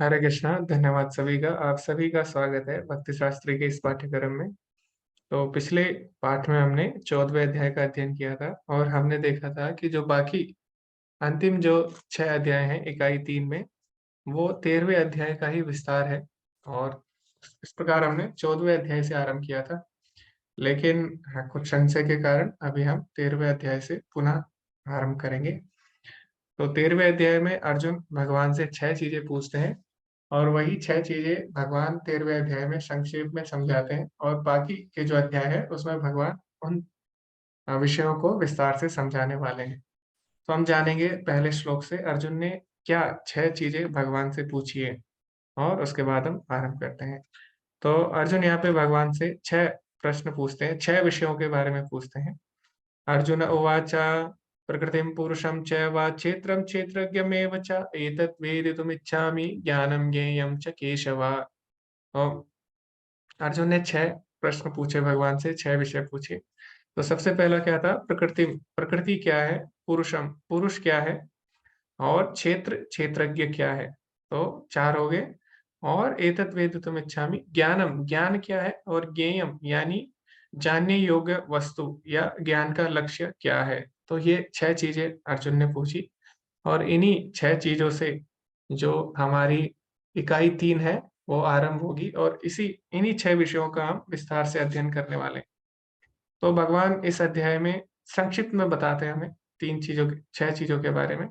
हरे कृष्णा। धन्यवाद सभी का। आप सभी का स्वागत है भक्ति शास्त्री के इस पाठ्यक्रम में। तो पिछले पाठ में हमने 14वें अध्याय का अध्ययन किया था और हमने देखा था कि जो बाकी अंतिम जो 6 अध्याय हैं इकाई 3 में, वो 13वें अध्याय का ही विस्तार है। और इस प्रकार हमने 14वें अध्याय से आरंभ किया था, लेकिन हाँ, कुछ संशय के कारण अभी हम 13वें अध्याय से पुनः आरंभ करेंगे। तो 13वें अध्याय में अर्जुन भगवान से 6 चीजें पूछते हैं और वही 6 चीजें भगवान 13वें अध्याय में संक्षेप में समझाते हैं, और बाकी के जो अध्याय है उसमें भगवान उन विषयों को विस्तार से समझाने वाले हैं। तो हम जानेंगे पहले श्लोक से अर्जुन ने क्या 6 चीजें भगवान से पूछी है, और उसके बाद हम आरंभ करते हैं। तो अर्जुन यहाँ पे भगवान से 6 प्रश्न पूछते हैं, 6 विषयों के बारे में पूछते हैं। अर्जुन उवाच प्रकृतिं पुरुषं चैव क्षेत्रं क्षेत्रज्ञमेव च एतत् वेदितुमिच्छामि ज्ञानं ज्ञेयं च केशव। तो अर्जुन ने 6 प्रश्न पूछे भगवान से, 6 विषय पूछे। तो सबसे पहला क्या था? प्रकृति। प्रकृति क्या है? पुरुषम, पुरुष क्या है? और क्षेत्र, क्षेत्रज्ञ क्या है? तो 4 हो गए। और एतत् वेदितुमिच्छामि ज्ञानम, ज्ञान क्या है? और ज्ञेयम यानी जानने योग्य वस्तु या ज्ञान का लक्ष्य क्या है? तो ये 6 चीजें अर्जुन ने पूछी, और इन्हीं 6 चीजों से जो हमारी इकाई 3 है वो आरंभ होगी, और इन्हीं 6 विषयों का हम विस्तार से अध्ययन करने वाले हैं। तो भगवान इस अध्याय में संक्षिप्त में बताते हैं हमें 6 चीजों के बारे में।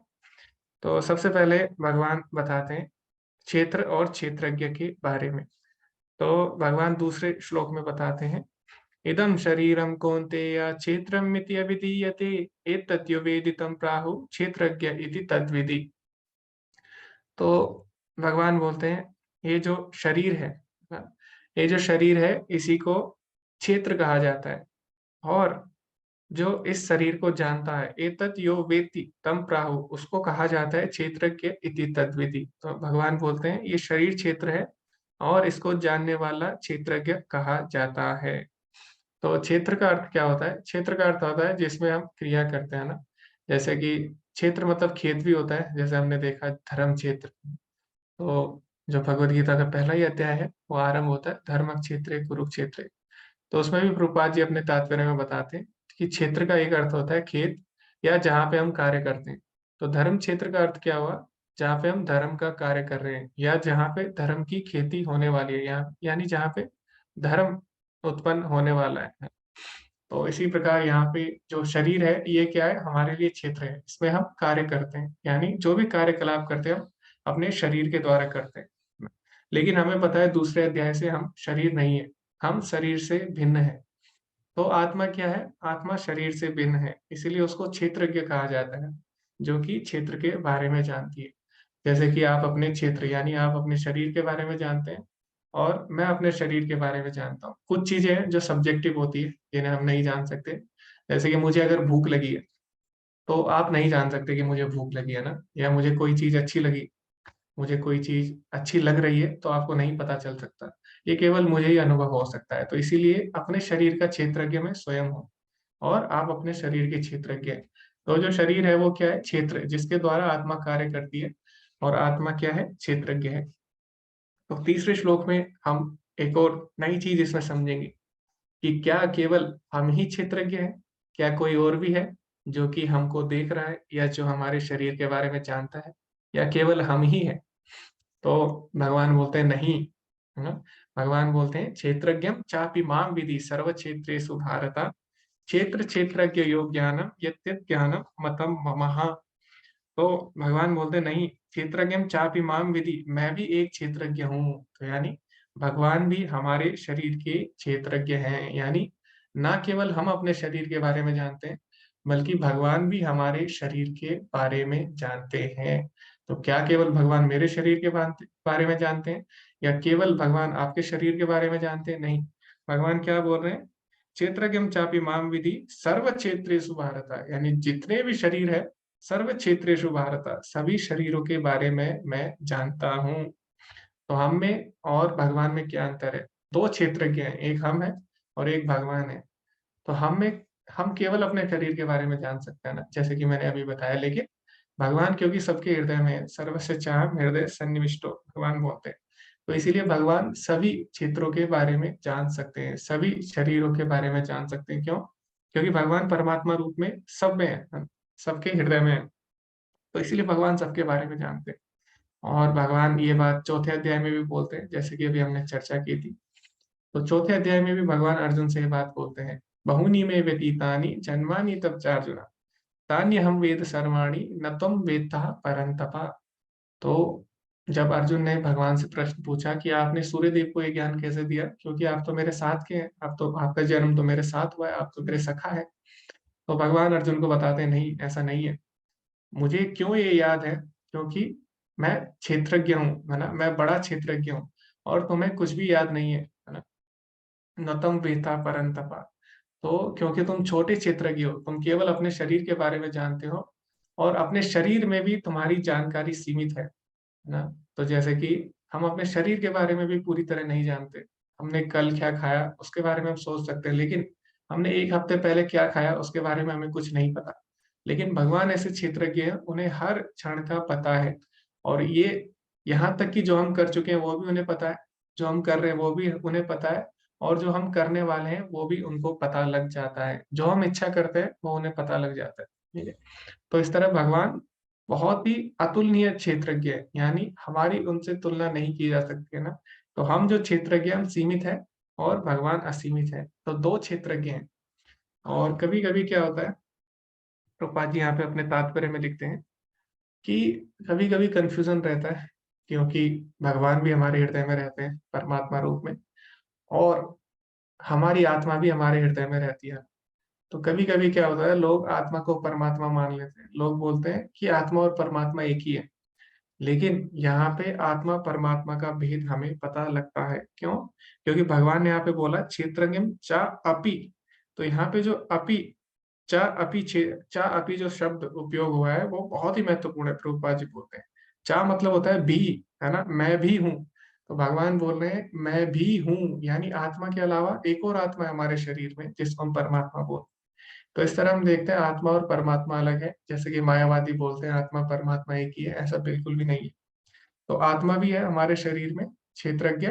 तो सबसे पहले भगवान बताते हैं क्षेत्र और क्षेत्रज्ञ के बारे में। तो भगवान दूसरे श्लोक में बताते हैं, इदं शरीरं कौन्तेय क्षेत्रमिति अभिधीयते एतत् यो वेदितं प्राहु क्षेत्रज्ञ इति तद्विधि। तो भगवान बोलते हैं ये जो शरीर है ना, ये जो शरीर है इसी को क्षेत्र कहा जाता है, और जो इस शरीर को जानता है एतत् यो वेत्ति तं प्राहु, उसको कहा जाता है क्षेत्रज्ञ इति तद्विधि। तो भगवान बोलते हैं ये शरीर क्षेत्र है और इसको जानने वाला क्षेत्रज्ञ कहा जाता है। तो क्षेत्र का अर्थ क्या होता है? क्षेत्र का अर्थ होता है जिसमें हम क्रिया करते हैं ना, जैसे कि क्षेत्र मतलब खेत भी होता है, जैसे हमने देखा धर्म क्षेत्र। तो जो भगवत गीता का पहला ही अध्याय है वो आरंभ होता है धर्म क्षेत्र कुरुक्षेत्र। तो उसमें भी प्रभुपाद जी अपने तात्पर्य में बताते हैं कि क्षेत्र का एक अर्थ होता है खेत या जहाँ पे हम कार्य करते हैं। तो धर्म क्षेत्र का अर्थ क्या हुआ? जहाँ पे हम धर्म का कार्य कर रहे हैं या जहाँ पे धर्म की खेती होने वाली है, यहाँ यानी जहाँ पे धर्म उत्पन्न होने वाला है। तो इसी प्रकार यहाँ पे जो शरीर है ये क्या है? हमारे लिए क्षेत्र है, इसमें हम कार्य करते हैं, यानी जो भी कार्यकलाप करते हैं हम अपने शरीर के द्वारा करते हैं। लेकिन हमें पता है दूसरे अध्याय से हम शरीर नहीं है, हम शरीर से भिन्न है। तो आत्मा क्या है? आत्मा शरीर से भिन्न है, इसीलिए उसको क्षेत्रज्ञ कहा जाता है, जो कि क्षेत्र के बारे में जानती है। जैसे कि आप अपने क्षेत्र यानी आप अपने शरीर के बारे में जानते हैं, और मैं अपने शरीर के बारे में जानता हूँ। कुछ चीजें हैं जो सब्जेक्टिव होती है, जिन्हें हम नहीं जान सकते। जैसे कि मुझे अगर भूख लगी है, तो आप नहीं जान सकते कि मुझे भूख लगी है ना, या मुझे कोई चीज अच्छी लगी, मुझे कोई चीज अच्छी लग रही है, तो आपको नहीं पता चल सकता। ये केवल मुझे ही अनुभव हो सकता है। तो इसीलिए अपने शरीर का क्षेत्रज्ञ मैं स्वयं हूँ, और आप अपने शरीर के क्षेत्रज्ञ हैं। तो जो शरीर है वो क्या है? क्षेत्र, जिसके द्वारा आत्मा कार्य करती है, और आत्मा क्या है? क्षेत्रज्ञ है। तो तीसरे श्लोक में हम एक और नई चीज इसमें समझेंगे कि क्या केवल हम ही क्षेत्रज्ञ हैं? क्या कोई और भी है जो कि हमको देख रहा है या जो हमारे शरीर के बारे में जानता है, या केवल हम ही हैं? तो भगवान बोलते हैं नहीं, है ना। भगवान बोलते हैं क्षेत्रज्ञम चापि माम विधि सर्व क्षेत्रेषु भारत क्षेत्र क्षेत्रज्ञ योग ज्ञानम यत् ज्ञानम मतम ममः। तो भगवान बोलते नहीं, क्षेत्रज्ञम चापि माम विधि, मैं भी एक क्षेत्रज्ञ हूँ। तो यानी भगवान भी हमारे शरीर के क्षेत्रज्ञ हैं, यानी ना केवल हम अपने शरीर के बारे में जानते हैं, बल्कि भगवान भी हमारे शरीर के बारे में जानते हैं। तो क्या केवल भगवान मेरे शरीर के बारे में जानते हैं, या केवल भगवान आपके शरीर के बारे में जानते हैं? नहीं, भगवान क्या बोल रहे हैं? क्षेत्रज्ञम चापि माम विधि सर्व क्षेत्रेषु भारत, यानी जितने भी शरीर है सर्व क्षेत्रेषु भारत, सभी शरीरों के बारे में मैं जानता हूँ। तो हम में और भगवान में क्या अंतर है? 2 क्षेत्रज्ञ हैं, एक हम है और एक भगवान है। तो हम केवल अपने शरीर के बारे में जान सकते हैं ना, जैसे कि मैंने अभी बताया, लेकिन भगवान क्योंकि सबके हृदय में है, सर्वस्य चाहम हृदय सन्निविष्टो भगवान बोलते हैं। तो इसीलिए भगवान सभी क्षेत्रों के बारे में जान सकते हैं, सभी शरीरों के बारे में जान सकते हैं। क्यों? क्योंकि भगवान परमात्मा रूप में सब में है, सबके हृदय में है। तो इसीलिए भगवान सबके बारे में जानते हैं। और भगवान ये बात चौथे अध्याय में भी बोलते हैं, जैसे कि अभी हमने चर्चा की थी। तो चौथे अध्याय में भी भगवान अर्जुन से ये बात बोलते हैं, बहुनी में व्यतीतानि जन्मानि तब चार्जुन तान्य हम वेद सर्वाणि न तुम वेत्ता परंतपा। तो जब अर्जुन ने भगवान से प्रश्न पूछा कि आपने सूर्य देव को ये ज्ञान कैसे दिया, क्योंकि आप तो मेरे साथ के हैं, आप तो, आपका जन्म तो मेरे साथ हुआ है, आप तो मेरे सखा है। तो भगवान अर्जुन को बताते हैं, नहीं ऐसा नहीं है। मुझे क्यों ये याद है? क्योंकि मैं क्षेत्रज्ञ हूँ, है ना, मैं बड़ा क्षेत्रज्ञ हूँ। और तुम्हें कुछ भी याद नहीं है ना। न तुम वेत्ता परंतपा। तो क्योंकि तुम छोटे क्षेत्रज्ञ हो, तुम केवल अपने शरीर के बारे में जानते हो, और अपने शरीर में भी तुम्हारी जानकारी सीमित है ना। तो जैसे कि हम अपने शरीर के बारे में भी पूरी तरह नहीं जानते। हमने कल क्या खाया उसके बारे में हम सोच सकते हैं, लेकिन हमने एक हफ्ते पहले क्या खाया उसके बारे में हमें कुछ नहीं पता। लेकिन भगवान ऐसे क्षेत्रज्ञ हैं, उन्हें हर क्षण का पता है। और ये यहाँ तक कि जो हम कर चुके हैं वो भी उन्हें पता है, जो हम कर रहे हैं वो भी उन्हें पता है, और जो हम करने वाले हैं वो भी उनको पता लग जाता है। जो हम इच्छा करते हैं वो उन्हें पता लग जाता है। ठीक है। तो इस तरह भगवान बहुत ही अतुलनीय क्षेत्रज्ञ है, यानी हमारी उनसे तुलना नहीं की जा सकती है ना। तो हम जो क्षेत्रज्ञ हैं, हम सीमित है, और भगवान असीमित है। तो दो क्षेत्रज्ञ हैं। और कभी कभी क्या होता है, प्रभुपाद जी यहाँ पे अपने तात्पर्य में लिखते हैं कि कभी कभी कंफ्यूजन रहता है, क्योंकि भगवान भी हमारे हृदय में रहते हैं परमात्मा रूप में, और हमारी आत्मा भी हमारे हृदय में रहती है। तो कभी कभी क्या होता है, लोग आत्मा को परमात्मा मान लेते हैं, लोग बोलते हैं कि आत्मा और परमात्मा एक ही है। लेकिन यहाँ पे आत्मा परमात्मा का भेद हमें पता लगता है। क्यों? क्योंकि भगवान ने यहाँ पे बोला क्षेत्रज्ञम चा अपि। तो यहाँ पे जो अपि, चा अपि चा अपि जो शब्द उपयोग हुआ है वो बहुत ही महत्वपूर्ण है। प्रभुपाद जी बोलते हैं चा मतलब होता है भी, है ना, मैं भी हूँ। तो भगवान बोल रहे हैं मैं भी हूँ, यानी आत्मा के अलावा एक और आत्मा है हमारे शरीर में, जिसको हम परमात्मा बोलते हैं। तो इस तरह हम देखते हैं आत्मा और परमात्मा अलग है, जैसे कि मायावादी बोलते हैं आत्मा परमात्मा एक ही है, ऐसा बिल्कुल भी नहीं है। तो आत्मा भी है हमारे शरीर में क्षेत्रज्ञ,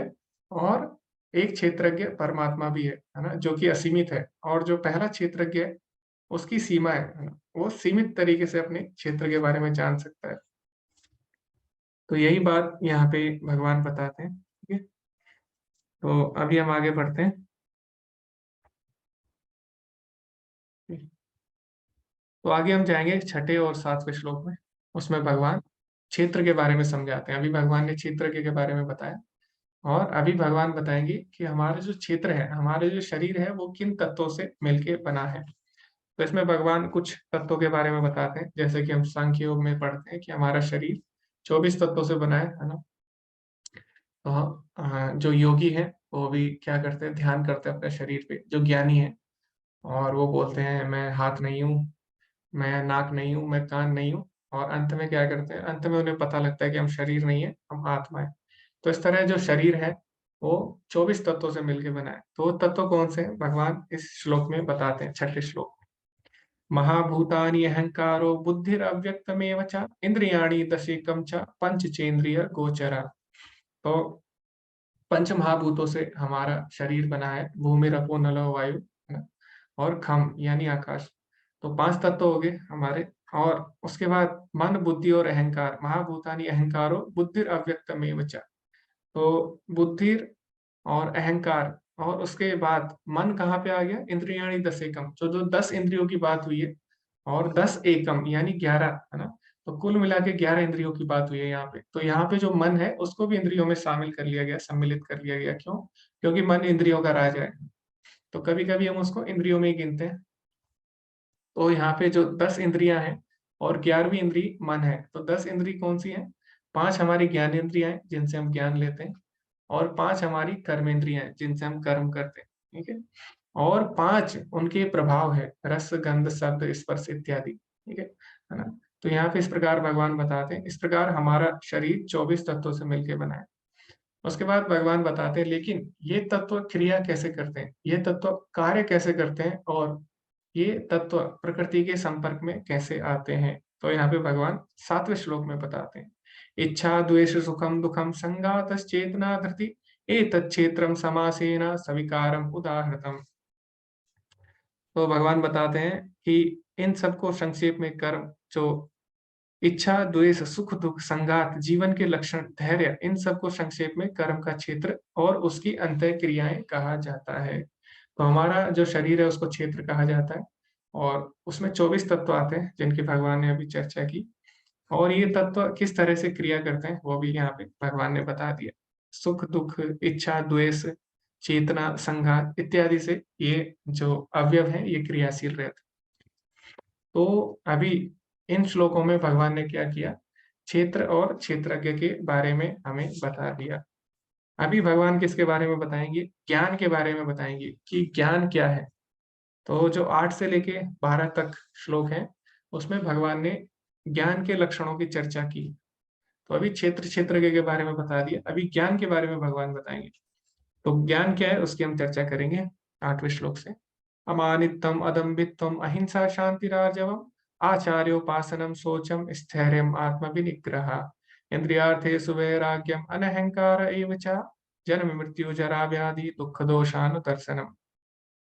और एक क्षेत्रज्ञ परमात्मा भी है ना, जो कि असीमित है। और जो पहला क्षेत्रज्ञ है उसकी सीमा है ना, वो सीमित तरीके से अपने क्षेत्र के बारे में जान सकता है। तो यही बात यहाँ पे भगवान बताते हैं। ठीक है। तो अभी हम आगे बढ़ते हैं। तो आगे हम जाएंगे छठे और सातवें श्लोक में। उसमें भगवान क्षेत्र के बारे में समझाते हैं। अभी भगवान ने क्षेत्र के बारे में बताया, और अभी भगवान बताएंगे कि हमारे जो क्षेत्र है, हमारे जो शरीर है, वो किन तत्वों से मिलके बना है। तो इसमें भगवान कुछ तत्वों के बारे में बताते हैं, जैसे कि हम सांख्य योग में पढ़ते हैं कि हमारा शरीर 24 तत्वों से बना है ना। तो जो योगी है वो भी क्या करते हैं, ध्यान करते हैं अपने शरीर पे, जो ज्ञानी है। और वो बोलते हैं मैं हाथ नहीं हूँ, मैं नाक नहीं हूँ, मैं कान नहीं हूँ। और अंत में क्या करते हैं, अंत में उन्हें पता लगता है कि हम शरीर नहीं है, हम आत्मा है। तो इस तरह जो शरीर है वो 24 तत्वों से मिलकर बना है। तो वो तत्व कौन से हैं भगवान इस श्लोक में बताते हैं, छठे श्लोक में। महाभूतानि अहंकारो बुद्धिर अव्यक्तमेव च इंद्रियाणि दशेकम च पंचचेंद्रिय गोचरा। तो पंच महाभूतों से हमारा शरीर बना है, भूमि रपो नलो वायु, है ना, और खम यानी आकाश। तो पांच तत्व हो गए हमारे। और उसके बाद मन बुद्धि और अहंकार, महाभूतानि अहंकारो बुद्धिर अव्यक्तमेव च। तो बुद्धि और अहंकार, और उसके बाद मन कहाँ पे आ गया, इंद्रियाणी दस एकम, जो जो 10 इंद्रियों की बात हुई है, और 10 एकम यानी 11, है ना। तो कुल मिला के 11 इंद्रियों की बात हुई है यहाँ पे। तो यहाँ पे जो मन है उसको भी इंद्रियों में शामिल कर लिया गया, सम्मिलित कर लिया गया। क्यों? क्योंकि मन इंद्रियों का राजा है। तो कभी कभी हम उसको इंद्रियों में ही गिनते हैं। तो यहाँ पे जो 10 इंद्रियां हैं, और 11वीं इंद्री मन है। तो 10 इंद्री कौन सी है? 5 हमारी ज्ञान इंद्रियां हैं जिनसे हम ज्ञान लेते हैं, और 5 हमारी कर्मेंद्रियां हैं जिनसे हम कर्म करते हैं। ठीक है। और 5 उनके प्रभाव है, रस गंध शब्द स्पर्श इत्यादि। ठीक है ना। तो यहाँ पे इस प्रकार भगवान बताते हैं, इस प्रकार हमारा शरीर 24 तत्वों से मिलकर बना है। उसके बाद भगवान बताते हैं लेकिन ये तत्व क्रिया कैसे करते हैं, ये तत्व कार्य कैसे करते हैं, और ये तत्व प्रकृति के संपर्क में कैसे आते हैं। तो यहाँ पे भगवान 7वें श्लोक में बताते हैं, इच्छा द्वेष सुखम दुखम संघातश्चेतना धृति एतच्छेत्रम समासेन सविकारम उदाहृतम। तो भगवान बताते हैं कि इन सबको संक्षेप में कर्म, जो इच्छा द्वेष सुख दुख संघात जीवन के लक्षण धैर्य, इन सबको संक्षेप में कर्म का क्षेत्र और उसकी अंतः क्रियाएं कहा जाता है। तो हमारा जो शरीर है उसको क्षेत्र कहा जाता है और उसमें 24 तत्व आते हैं जिनकी भगवान ने अभी चर्चा की। और ये तत्व किस तरह से क्रिया करते हैं वो भी यहाँ पे भगवान ने बता दिया। सुख दुख इच्छा द्वेष चेतना संघात इत्यादि से ये जो अवयव है ये क्रियाशील रहते हैं। तो अभी इन श्लोकों में भगवान ने क्या किया, क्षेत्र और क्षेत्रज्ञ के बारे में हमें बता दिया। अभी भगवान किसके बारे में बताएंगे, ज्ञान के बारे में बताएंगे कि ज्ञान क्या है। तो जो 8 से लेके 12 तक श्लोक हैं उसमें भगवान ने ज्ञान के लक्षणों की चर्चा की। तो अभी क्षेत्र क्षेत्रज्ञ के बारे में बता दिया, अभी ज्ञान के बारे में भगवान बताएंगे। तो ज्ञान क्या है उसकी हम चर्चा करेंगे 8वें श्लोक से। अमानित्वम अदम्भित्वम अहिंसा शांतिरार्जवम आचार्योपासनम शौचम स्थैर्यम आत्मविनिग्रह इंद्रियार्थेषु वैराग्यम अनहंकार एव च जन्म मृत्यु जरा व्याधि दुख दोषानुदर्शनम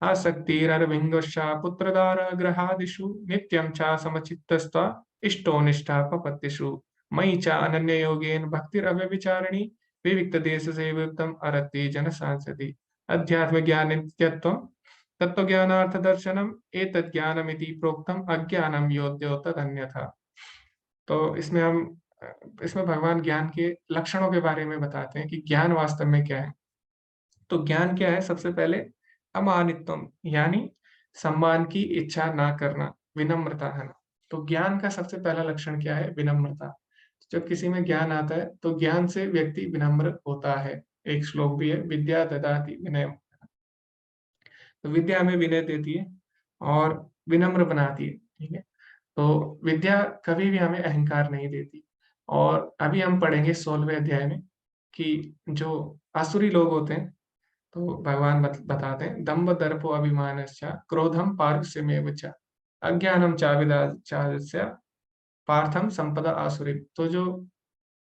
आसक्तिरविंगोश्चा पुत्रदारगृहादिषु नित्यं च समचित्तस्त्वा इष्टो निष्ठापपत्तिषु मयि च अनन्ययोगेन भक्तिरव्यभिचारिणी विविक्तदेशसेवितम् अरति जनसांसति अध्यात्मज्ञाननित्यत्वं तत्वज्ञानार्थदर्शनम् एतज्ज्ञानमिति प्रोक्तम् अज्ञानं योऽद्यो तदन्यथा। तो इसमें भगवान ज्ञान के लक्षणों के बारे में बताते हैं कि ज्ञान वास्तव में क्या है। तो ज्ञान क्या है, सबसे पहले अमानित्वम यानी सम्मान की इच्छा ना करना, विनम्रता है ना। तो ज्ञान का सबसे पहला लक्षण क्या है, विनम्रता। जब किसी में ज्ञान आता है तो ज्ञान से व्यक्ति विनम्र होता है। एक श्लोक भी है, विद्या ददाति विनय। तो विद्या हमें विनय देती है और विनम्र बनाती है, ठीक है। तो विद्या कभी भी हमें अहंकार नहीं देती। और अभी हम पढ़ेंगे 16वें अध्याय में कि जो आसुरी लोग होते हैं, तो भगवान बताते हैं दम्भ दर्पो अभिमानश्च क्रोधम पारुष्यमेव च अज्ञानम चाविदाचार्य पार्थम संपदा आसुरी। तो जो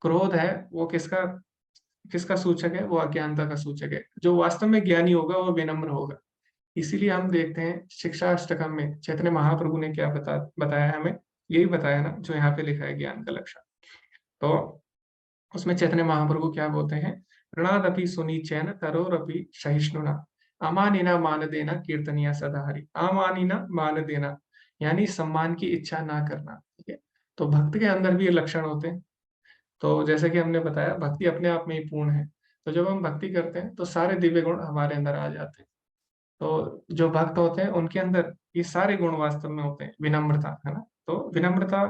क्रोध है वो किसका किसका सूचक है, वो अज्ञानता का सूचक है। जो वास्तव में ज्ञानी होगा वो विनम्र होगा। इसीलिए हम देखते हैं शिक्षा अष्टकम में चैतन्य महाप्रभु ने क्या बताया हमें, यही बताया ना जो यहाँ पे लिखा है ज्ञान का लक्षण। तो उसमें चैतन्य महाप्रभु क्या बोलते हैं, ऋणादपि सुनीचैन तरोरपि सहिष्णुना अमानिना मान देना कीर्तनिया सदाहरि। अमानिना मान देना यानी सम्मान की इच्छा ना करना, ठीक है। तो भक्त के अंदर भी ये लक्षण होते हैं। तो जैसे कि हमने बताया भक्ति अपने आप में ही पूर्ण है। तो जब हम भक्ति करते हैं तो सारे दिव्य गुण हमारे अंदर आ जाते हैं। तो जो भक्त होते हैं उनके अंदर ये सारे गुण वास्तव में होते हैं। विनम्रता है ना, तो विनम्रता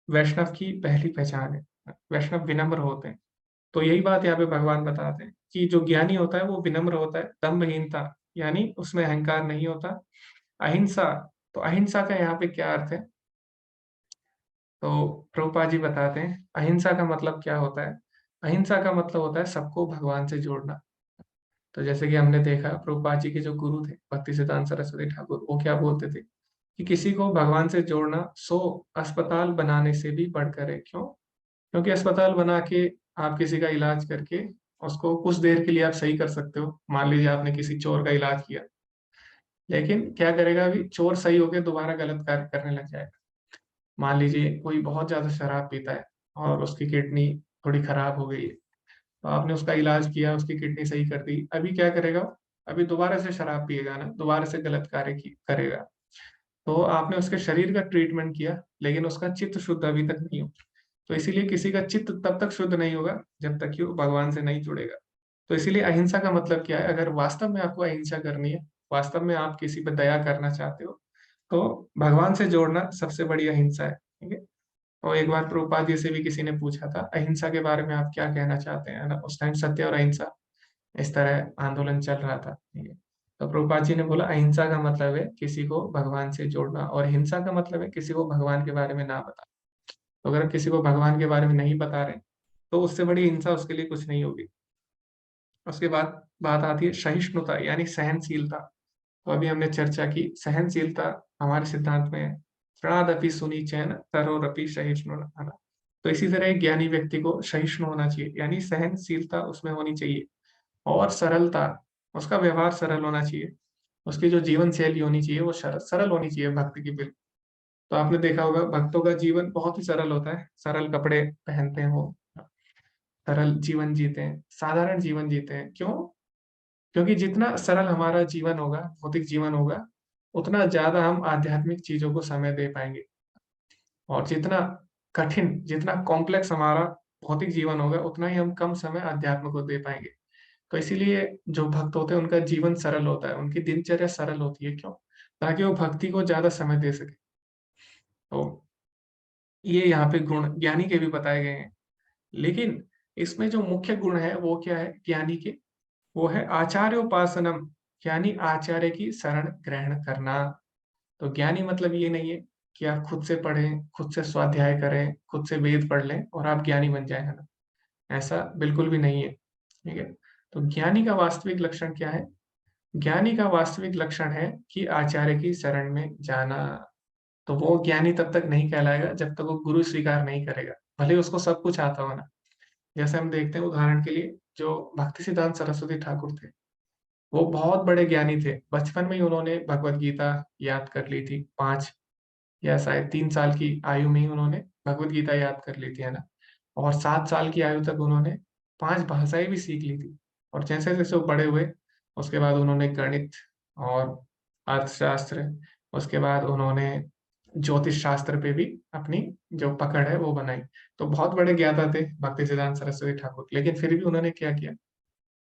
वैष्णव की पहली पहचान है। वैष्णव विनम्र होते हैं। तो यही बात यहाँ पे भगवान बताते हैं कि जो ज्ञानी होता है वो विनम्र होता है। दम्भहीनता यानी उसमें अहंकार नहीं होता। अहिंसा, तो अहिंसा का यहाँ पे क्या अर्थ है, तो प्रभुपाद जी बताते हैं अहिंसा का मतलब क्या होता है। अहिंसा का मतलब होता है सबको भगवान से जोड़ना। तो जैसे कि हमने देखा प्रभुपाद जी के जो गुरु थे भक्ति सिद्धांत सरस्वती ठाकुर, वो क्या बोलते थे कि किसी को भगवान से जोड़ना 100 अस्पताल बनाने से भी बढ़कर है। क्यों? क्योंकि अस्पताल बना के आप किसी का इलाज करके उसको कुछ देर के लिए आप सही कर सकते हो। मान लीजिए आपने किसी चोर का इलाज किया, लेकिन क्या करेगा, अभी चोर सही होके दोबारा गलत कार्य करने लग जाएगा। मान लीजिए कोई बहुत ज्यादा शराब पीता है और उसकी किडनी थोड़ी खराब हो गई है, तो आपने उसका इलाज किया, उसकी किडनी सही कर दी, अभी क्या करेगा, अभी दोबारा से शराब पिएगा ना, दोबारा से गलत कार्य करेगा। तो आपने उसके शरीर का ट्रीटमेंट किया लेकिन उसका चित्त शुद्ध अभी तक नहीं हो। तो इसीलिए किसी का चित्त तब तक शुद्ध नहीं होगा जब तक कि वो भगवान से नहीं जुड़ेगा। तो इसीलिए अहिंसा का मतलब क्या है, अगर वास्तव में आपको अहिंसा करनी है, वास्तव में आप किसी पर दया करना चाहते हो, तो भगवान से जोड़ना सबसे बड़ी अहिंसा है, ठीक है। और एक बार प्रभुपाद जी से भी किसी ने पूछा था अहिंसा के बारे में आप क्या कहना चाहते हैं, है ना। उस टाइम सत्य और अहिंसा इस तरह आंदोलन चल रहा था, ठीक है। तो प्रभुपाद जी ने बोला अहिंसा का मतलब है किसी को भगवान से जोड़ना और हिंसा का मतलब है किसी को भगवान के बारे में ना बताना। तो अगर किसी को भगवान के बारे में नहीं बता रहे तो उससे बड़ी हिंसा उसके लिए कुछ नहीं होगी। उसके बाद बात आती है सहिष्णुता यानी सहनशीलता। तो अभी हमने चर्चा की सहनशीलता हमारे सिद्धांत में है। प्रादपि सुनिचैन तरोरपि सहिष्णु, है ना। तो इसी तरह एक ज्ञानी व्यक्ति को सहिष्णु होना चाहिए, यानी सहनशीलता उसमें होनी चाहिए, और सरलता, उसका व्यवहार सरल होना चाहिए, उसकी जो जीवन शैली होनी चाहिए वो सरल होनी चाहिए भक्त की बिल्कुल। तो आपने देखा होगा भक्तों का जीवन बहुत ही सरल होता है, सरल कपड़े पहनते हैं वो, सरल जीवन जीते हैं, साधारण जीवन जीते हैं। क्यों? क्योंकि जितना सरल हमारा जीवन होगा, भौतिक जीवन होगा, उतना ज्यादा हम आध्यात्मिक चीजों को समय दे पाएंगे। और जितना कठिन, जितना कॉम्प्लेक्स हमारा भौतिक जीवन होगा, उतना ही हम कम समय अध्यात्म को दे पाएंगे। तो इसीलिए जो भक्त होते हैं उनका जीवन सरल होता है, उनकी दिनचर्या सरल होती है। क्यों? ताकि वो भक्ति को ज्यादा समय दे सके। तो ये यहाँ पे गुण ज्ञानी के भी बताए गए हैं। लेकिन इसमें जो मुख्य गुण है वो क्या है ज्ञानी के? वो है आचार्योपासनम, यानी आचार्य की शरण ग्रहण करना। तो ज्ञानी मतलब ये नहीं है कि आप खुद से पढ़ें, खुद से स्वाध्याय करें, खुद से वेद पढ़ लें और आप ज्ञानी बन जाए, है ना। ऐसा बिल्कुल भी नहीं है, ठीक है। तो ज्ञानी का वास्तविक लक्षण क्या है? ज्ञानी का वास्तविक लक्षण है कि आचार्य की शरण में जाना। तो वो ज्ञानी तब तक नहीं कहलाएगा जब तक वो गुरु स्वीकार नहीं करेगा, भले उसको सब कुछ आता हो ना। जैसे हम देखते हैं उदाहरण के लिए, जो भक्ति सिद्धांत सरस्वती ठाकुर थे, वो बहुत बड़े ज्ञानी थे। बचपन में ही उन्होंने भगवत गीता याद कर ली थी, 5 या शायद 3 साल की आयु में ही उन्होंने भगवत गीता याद कर ली थी, है ना। और 7 साल की आयु तक उन्होंने 5 भाषाएं भी सीख ली थी। और जैसे जैसे वो बड़े हुए, उसके बाद उन्होंने गणित और अर्थशास्त्र, उसके बाद उन्होंने ज्योतिष शास्त्र पे भी अपनी जो पकड़ है वो बनाई। तो बहुत बड़े ज्ञाता थे भक्ति सिद्धांत सरस्वती ठाकुर, लेकिन फिर भी उन्होंने क्या किया?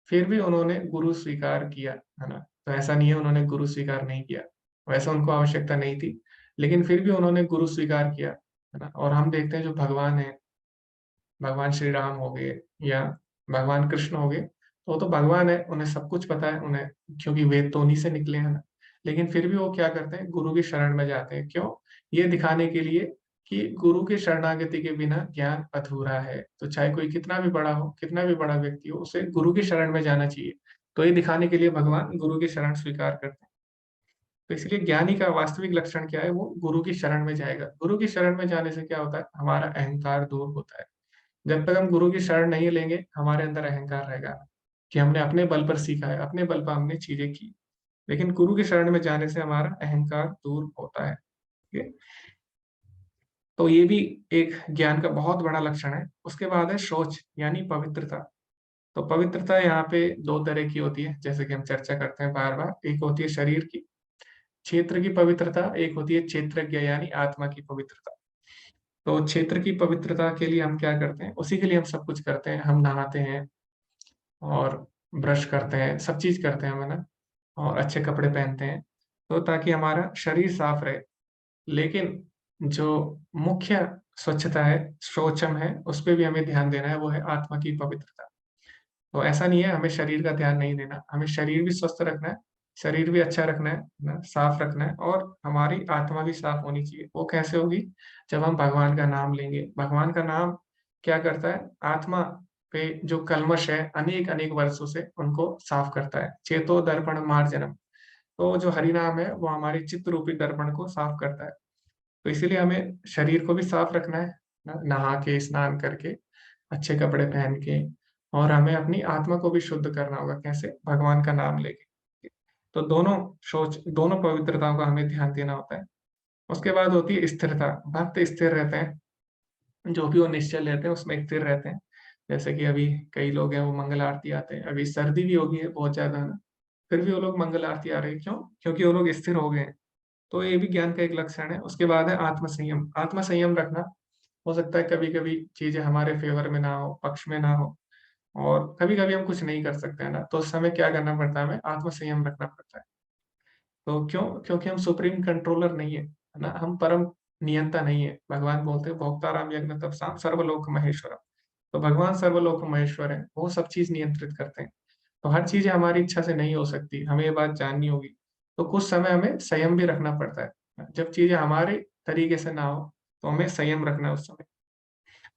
फिर भी उन्होंने गुरु स्वीकार किया, है ना। तो ऐसा नहीं है उन्होंने गुरु स्वीकार नहीं किया, वैसा उनको आवश्यकता नहीं थी, लेकिन फिर भी उन्होंने गुरु स्वीकार किया, है ना। और हम देखते हैं जो भगवान है, भगवान श्री राम हो गए या भगवान कृष्ण हो गए, तो वो तो भगवान है, उन्हें सब कुछ पता है उन्हें, क्योंकि वेद तो उन्हीं से निकले हैं ना। लेकिन फिर भी वो क्या करते हैं? गुरु की शरण में जाते हैं। क्यों? ये दिखाने के लिए कि गुरु की शरणागति के बिना ज्ञान अधूरा है। तो चाहे कोई कितना भी बड़ा हो, कितना भी बड़ा व्यक्ति हो, उसे गुरु की शरण में जाना चाहिए। तो ये दिखाने के लिए भगवान गुरु की शरण स्वीकार करते हैं। तो इसलिए ज्ञानी का वास्तविक लक्षण क्या है? वो गुरु की शरण में जाएगा। गुरु की शरण में जाने से क्या होता है? हमारा अहंकार दूर होता है। जब तक हम गुरु की शरण नहीं लेंगे, हमारे अंदर अहंकार रहेगा कि हमने अपने बल पर सीखा है, अपने बल पर हमने चीजें की। लेकिन गुरु की शरण में जाने से हमारा अहंकार दूर होता है, ठीक है। तो ये भी एक ज्ञान का बहुत बड़ा लक्षण है। उसके बाद है शौच, यानी पवित्रता। तो पवित्रता यहाँ पे 2 तरह की होती है, जैसे कि हम चर्चा करते हैं बार बार। एक होती है शरीर की, क्षेत्र की पवित्रता, एक होती है क्षेत्रज्ञ यानी आत्मा की पवित्रता। तो क्षेत्र की पवित्रता के लिए हम क्या करते हैं? उसी के लिए हम सब कुछ करते हैं, हम नहाते हैं और ब्रश करते हैं, सब चीज करते हैं हम, है ना। और अच्छे कपड़े पहनते हैं, तो ताकि हमारा शरीर साफ रहे। लेकिन जो मुख्य स्वच्छता है, शौचम है, उस पे भी हमें ध्यान देना है, वो है आत्मा की पवित्रता। तो ऐसा नहीं है हमें शरीर का ध्यान नहीं देना, हमें शरीर भी स्वस्थ रखना है, शरीर भी अच्छा रखना है ना, साफ रखना है, और हमारी आत्मा भी साफ होनी चाहिए। वो कैसे होगी? जब हम भगवान का नाम लेंगे। भगवान का नाम क्या करता है? आत्मा पे जो कल्मश है अनेक अनेक वर्षों से, उनको साफ करता है। चेतो दर्पण मार्जनम। तो जो हरि नाम है वो हमारे चित्त रूपी दर्पण को साफ करता है। तो इसीलिए हमें शरीर को भी साफ रखना है, नहा के, स्नान करके, अच्छे कपड़े पहन के। और हमें अपनी आत्मा को भी शुद्ध करना होगा। कैसे? भगवान का नाम लेके। तो दोनों सोच, दोनों पवित्रताओं का हमें ध्यान देना होता है। उसके बाद होती है स्थिरता। भक्त स्थिर रहते हैं, जो भी वो निश्चय लेते हैं उसमें स्थिर रहते हैं। जैसे कि अभी कई लोग हैं वो मंगल आरती आते हैं, अभी सर्दी भी हो गई है बहुत ज्यादा, है ना। फिर भी वो लोग मंगल आरती आ रहे हैं, क्यों? क्योंकि वो लोग स्थिर हो गए हैं। तो ये भी ज्ञान का एक लक्षण है। उसके बाद है आत्म संयम। आत्म संयम रखना। हो सकता है कभी कभी चीजें हमारे फेवर में ना हो, पक्ष में ना हो, और कभी कभी हम कुछ नहीं कर सकते हैं ना, तो उस समय क्या करना पड़ता है? हमें आत्म संयम रखना पड़ता है। तो क्यों? क्योंकि हम सुप्रीम कंट्रोलर नहीं है ना, हम परम नियंता नहीं है। भगवान बोलते हैं भोक्ताराम यज्ञ तपसाम सर्वलोक महेश्वरम। तो भगवान सर्वलोक महेश्वर है, वो सब चीज नियंत्रित करते हैं। तो हर चीज हमारी इच्छा से नहीं हो सकती, हमें ये बात जाननी होगी। तो कुछ समय हमें संयम भी रखना पड़ता है। जब चीजें हमारे तरीके से ना हो, तो हमें संयम रखना है उस समय।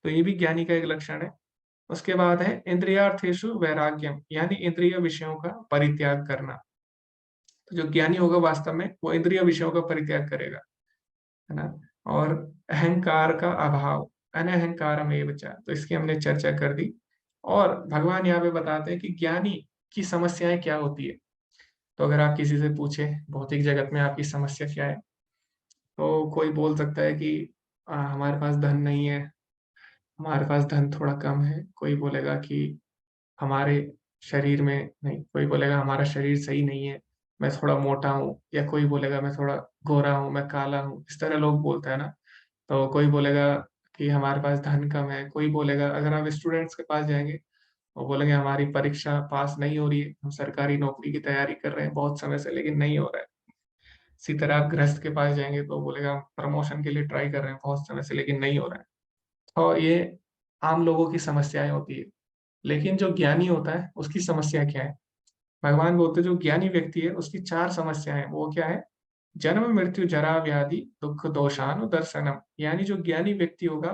तो ये भी ज्ञानी का एक लक्षण है। उसके बाद है इंद्रियार्थेषु वैराग्यम, यानी इंद्रिय विषयों का परित्याग करना। तो जो ज्ञानी होगा वास्तव में, वो इंद्रिय विषयों का परित्याग करेगा। है ना? और अहंकार का अभाव, अनअहंकारमेव च, तो इसकी हमने चर्चा कर दी। और भगवान यहाँ पे बताते हैं कि ज्ञानी की समस्याएं क्या होती है। तो अगर आप किसी से पूछे भौतिक जगत में आपकी समस्या क्या है, तो कोई बोल सकता है कि हमारे पास धन नहीं है, हमारे पास धन थोड़ा कम है। कोई बोलेगा कि हमारे शरीर में नहीं, कोई बोलेगा हमारा शरीर सही नहीं है, मैं थोड़ा मोटा हूँ, या कोई बोलेगा मैं थोड़ा गोरा हूँ, मैं काला हूँ। इस तरह लोग बोलते हैं ना। तो कोई बोलेगा कि हमारे पास धन कम है, कोई बोलेगा, अगर आप स्टूडेंट्स के पास जाएंगे वो बोलेंगे हमारी परीक्षा पास नहीं हो रही है, हम सरकारी नौकरी की तैयारी कर रहे हैं बहुत समय से लेकिन नहीं हो रहा है। इसी तरह आप गृहस्थ के पास जाएंगे तो बोलेगा हम प्रमोशन के लिए ट्राई कर रहे हैं बहुत समय से लेकिन नहीं हो रहा है। और ये आम लोगों की समस्याएं होती है। लेकिन जो ज्ञानी होता है उसकी समस्या क्या है? भगवान बोलते हैं जो ज्ञानी व्यक्ति है उसकी चार समस्याएं हैं। वो क्या है? जन्म मृत्यु जरा व्याधि दुख दोषानु दर्शनम, यानी जो ज्ञानी व्यक्ति होगा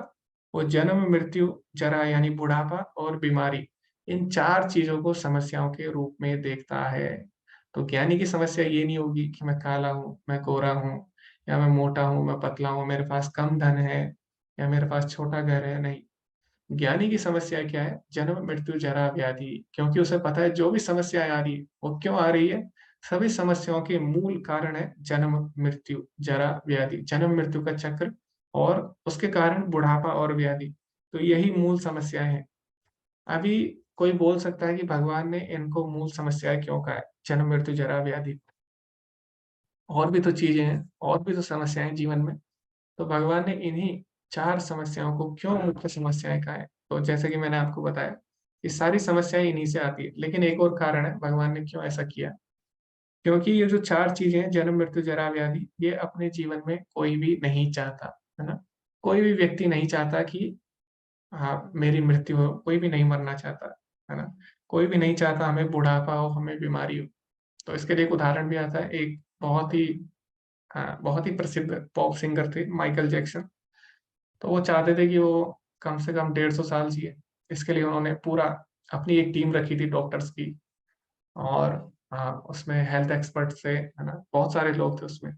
वो जन्म मृत्यु जरा यानी बुढ़ापा और बीमारी, इन चार चीजों को समस्याओं के रूप में देखता है। तो ज्ञानी की समस्या ये नहीं होगी कि मैं काला हूँ, मैं गोरा हूँ, या मैं मोटा हूँ, मैं पतला हूँ, मेरे पास कम धन है, या मेरे पास छोटा घर है। नहीं, ज्ञानी की समस्या क्या है? जन्म मृत्यु जरा व्याधि, क्योंकि उसे पता है जो भी समस्याएं आ रही है वो क्यों आ रही है। सभी समस्याओं के मूल कारण है जन्म मृत्यु जरा व्याधि, जन्म मृत्यु का चक्र, और उसके कारण बुढ़ापा और व्याधि। तो यही मूल समस्याएं हैं। अभी कोई बोल सकता है कि भगवान ने इनको मूल समस्याएं क्यों कहा है, जन्म मृत्यु जरा व्याधि? और भी तो चीजें हैं, और भी तो समस्याएं हैं जीवन में। तो भगवान ने इन्हीं चार समस्याओं को क्यों मुख्य समस्याएं कहा है? तो जैसे कि मैंने आपको बताया कि सारी समस्याएं इन्हीं से आती है, लेकिन एक और कारण है भगवान ने क्यों ऐसा किया। क्योंकि ये जो चार चीजें हैं, जन्म मृत्यु जरा व्याधि, ये अपने जीवन में कोई भी नहीं चाहता, है ना? कोई भी व्यक्ति नहीं चाहता कि हाँ मेरी मृत्यु हो, कोई भी नहीं मरना चाहता, है ना? कोई भी नहीं चाहता हमें बुढ़ापा हो, हमें बीमारी हो। तो इसके लिए एक उदाहरण भी आता है। एक बहुत ही बहुत ही प्रसिद्ध पॉप सिंगर थे माइकल जैक्सन। तो वो चाहते थे कि वो कम से कम 150 साल जिए। इसके लिए उन्होंने पूरा अपनी एक टीम रखी थी डॉक्टर्स की। और उसमें हेल्थ एक्सपर्ट से, है ना, बहुत सारे लोग थे उसमें।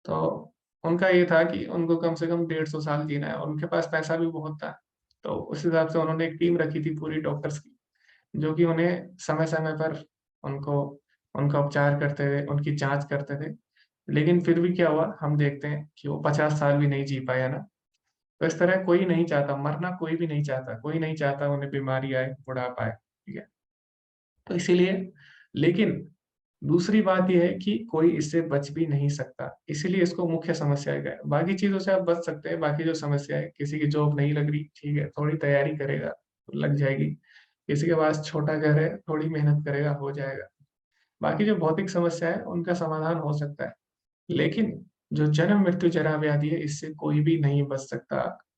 तो उनका ये था कि उनको कम से कम 150 साल जीना है, और उनके पास पैसा भी बहुत था। तो उस हिसाब से उन्होंने एक टीम रखी थी पूरी डॉक्टर्स की, जो कि उन्हें समय समय पर उनको उनका उपचार करते थे, उनकी जांच करते थे। लेकिन फिर भी क्या हुआ, हम देखते हैं कि वो 50 साल भी नहीं जी पाया ना। तो इस तरह कोई नहीं चाहता मरना, कोई भी नहीं चाहता, कोई नहीं चाहता उन्हें बीमारी आए, बुढ़ापा आए, ठीक है? तो इसीलिए, लेकिन दूसरी बात यह है कि कोई इससे बच भी नहीं सकता, इसीलिए इसको मुख्य समस्या है। बाकी चीजों से आप बच सकते हैं, बाकी जो समस्या है, किसी की जॉब नहीं लग रही, ठीक है, थोड़ी तैयारी करेगा तो लग जाएगी। किसी के पास छोटा घर है, थोड़ी मेहनत करेगा हो जाएगा। बाकी जो भौतिक समस्या है उनका समाधान हो सकता है। लेकिन जो जन्म मृत्यु जरा व्याधि है, इससे कोई भी नहीं बच सकता।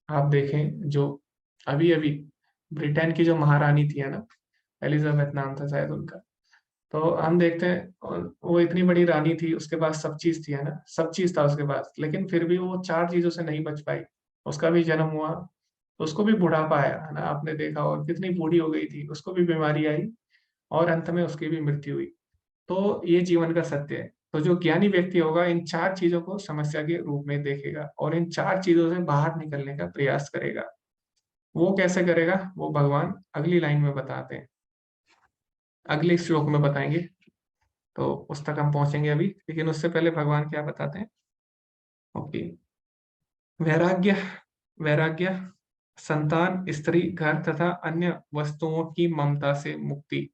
आप देखें जो अभी अभी ब्रिटेन की जो महारानी थी, है ना, एलिजाबेथ नाम था शायद उनका। तो हम देखते हैं वो इतनी बड़ी रानी थी, उसके पास सब चीज थी, है ना, सब चीज था उसके पास, लेकिन फिर भी वो चार चीजों से नहीं बच पाई। उसका भी जन्म हुआ, तो उसको भी बुढ़ापा आया, है ना, आपने देखा, और कितनी बूढ़ी हो गई थी, उसको भी बीमारी आई, और अंत में उसकी भी मृत्यु हुई। तो ये जीवन का सत्य है। तो जो ज्ञानी व्यक्ति होगा इन चार चीजों को समस्या के रूप में देखेगा और इन चार चीजों से बाहर निकलने का प्रयास करेगा। वो कैसे करेगा वो भगवान अगली लाइन में बताते हैं, अगले श्लोक में बताएंगे। तो उस तक हम पहुंचेंगे अभी, लेकिन उससे पहले भगवान क्या बताते हैं। ओके। वैराग्य, वैराग्य, संतान, स्त्री, घर तथा अन्य वस्तुओं की ममता से मुक्ति,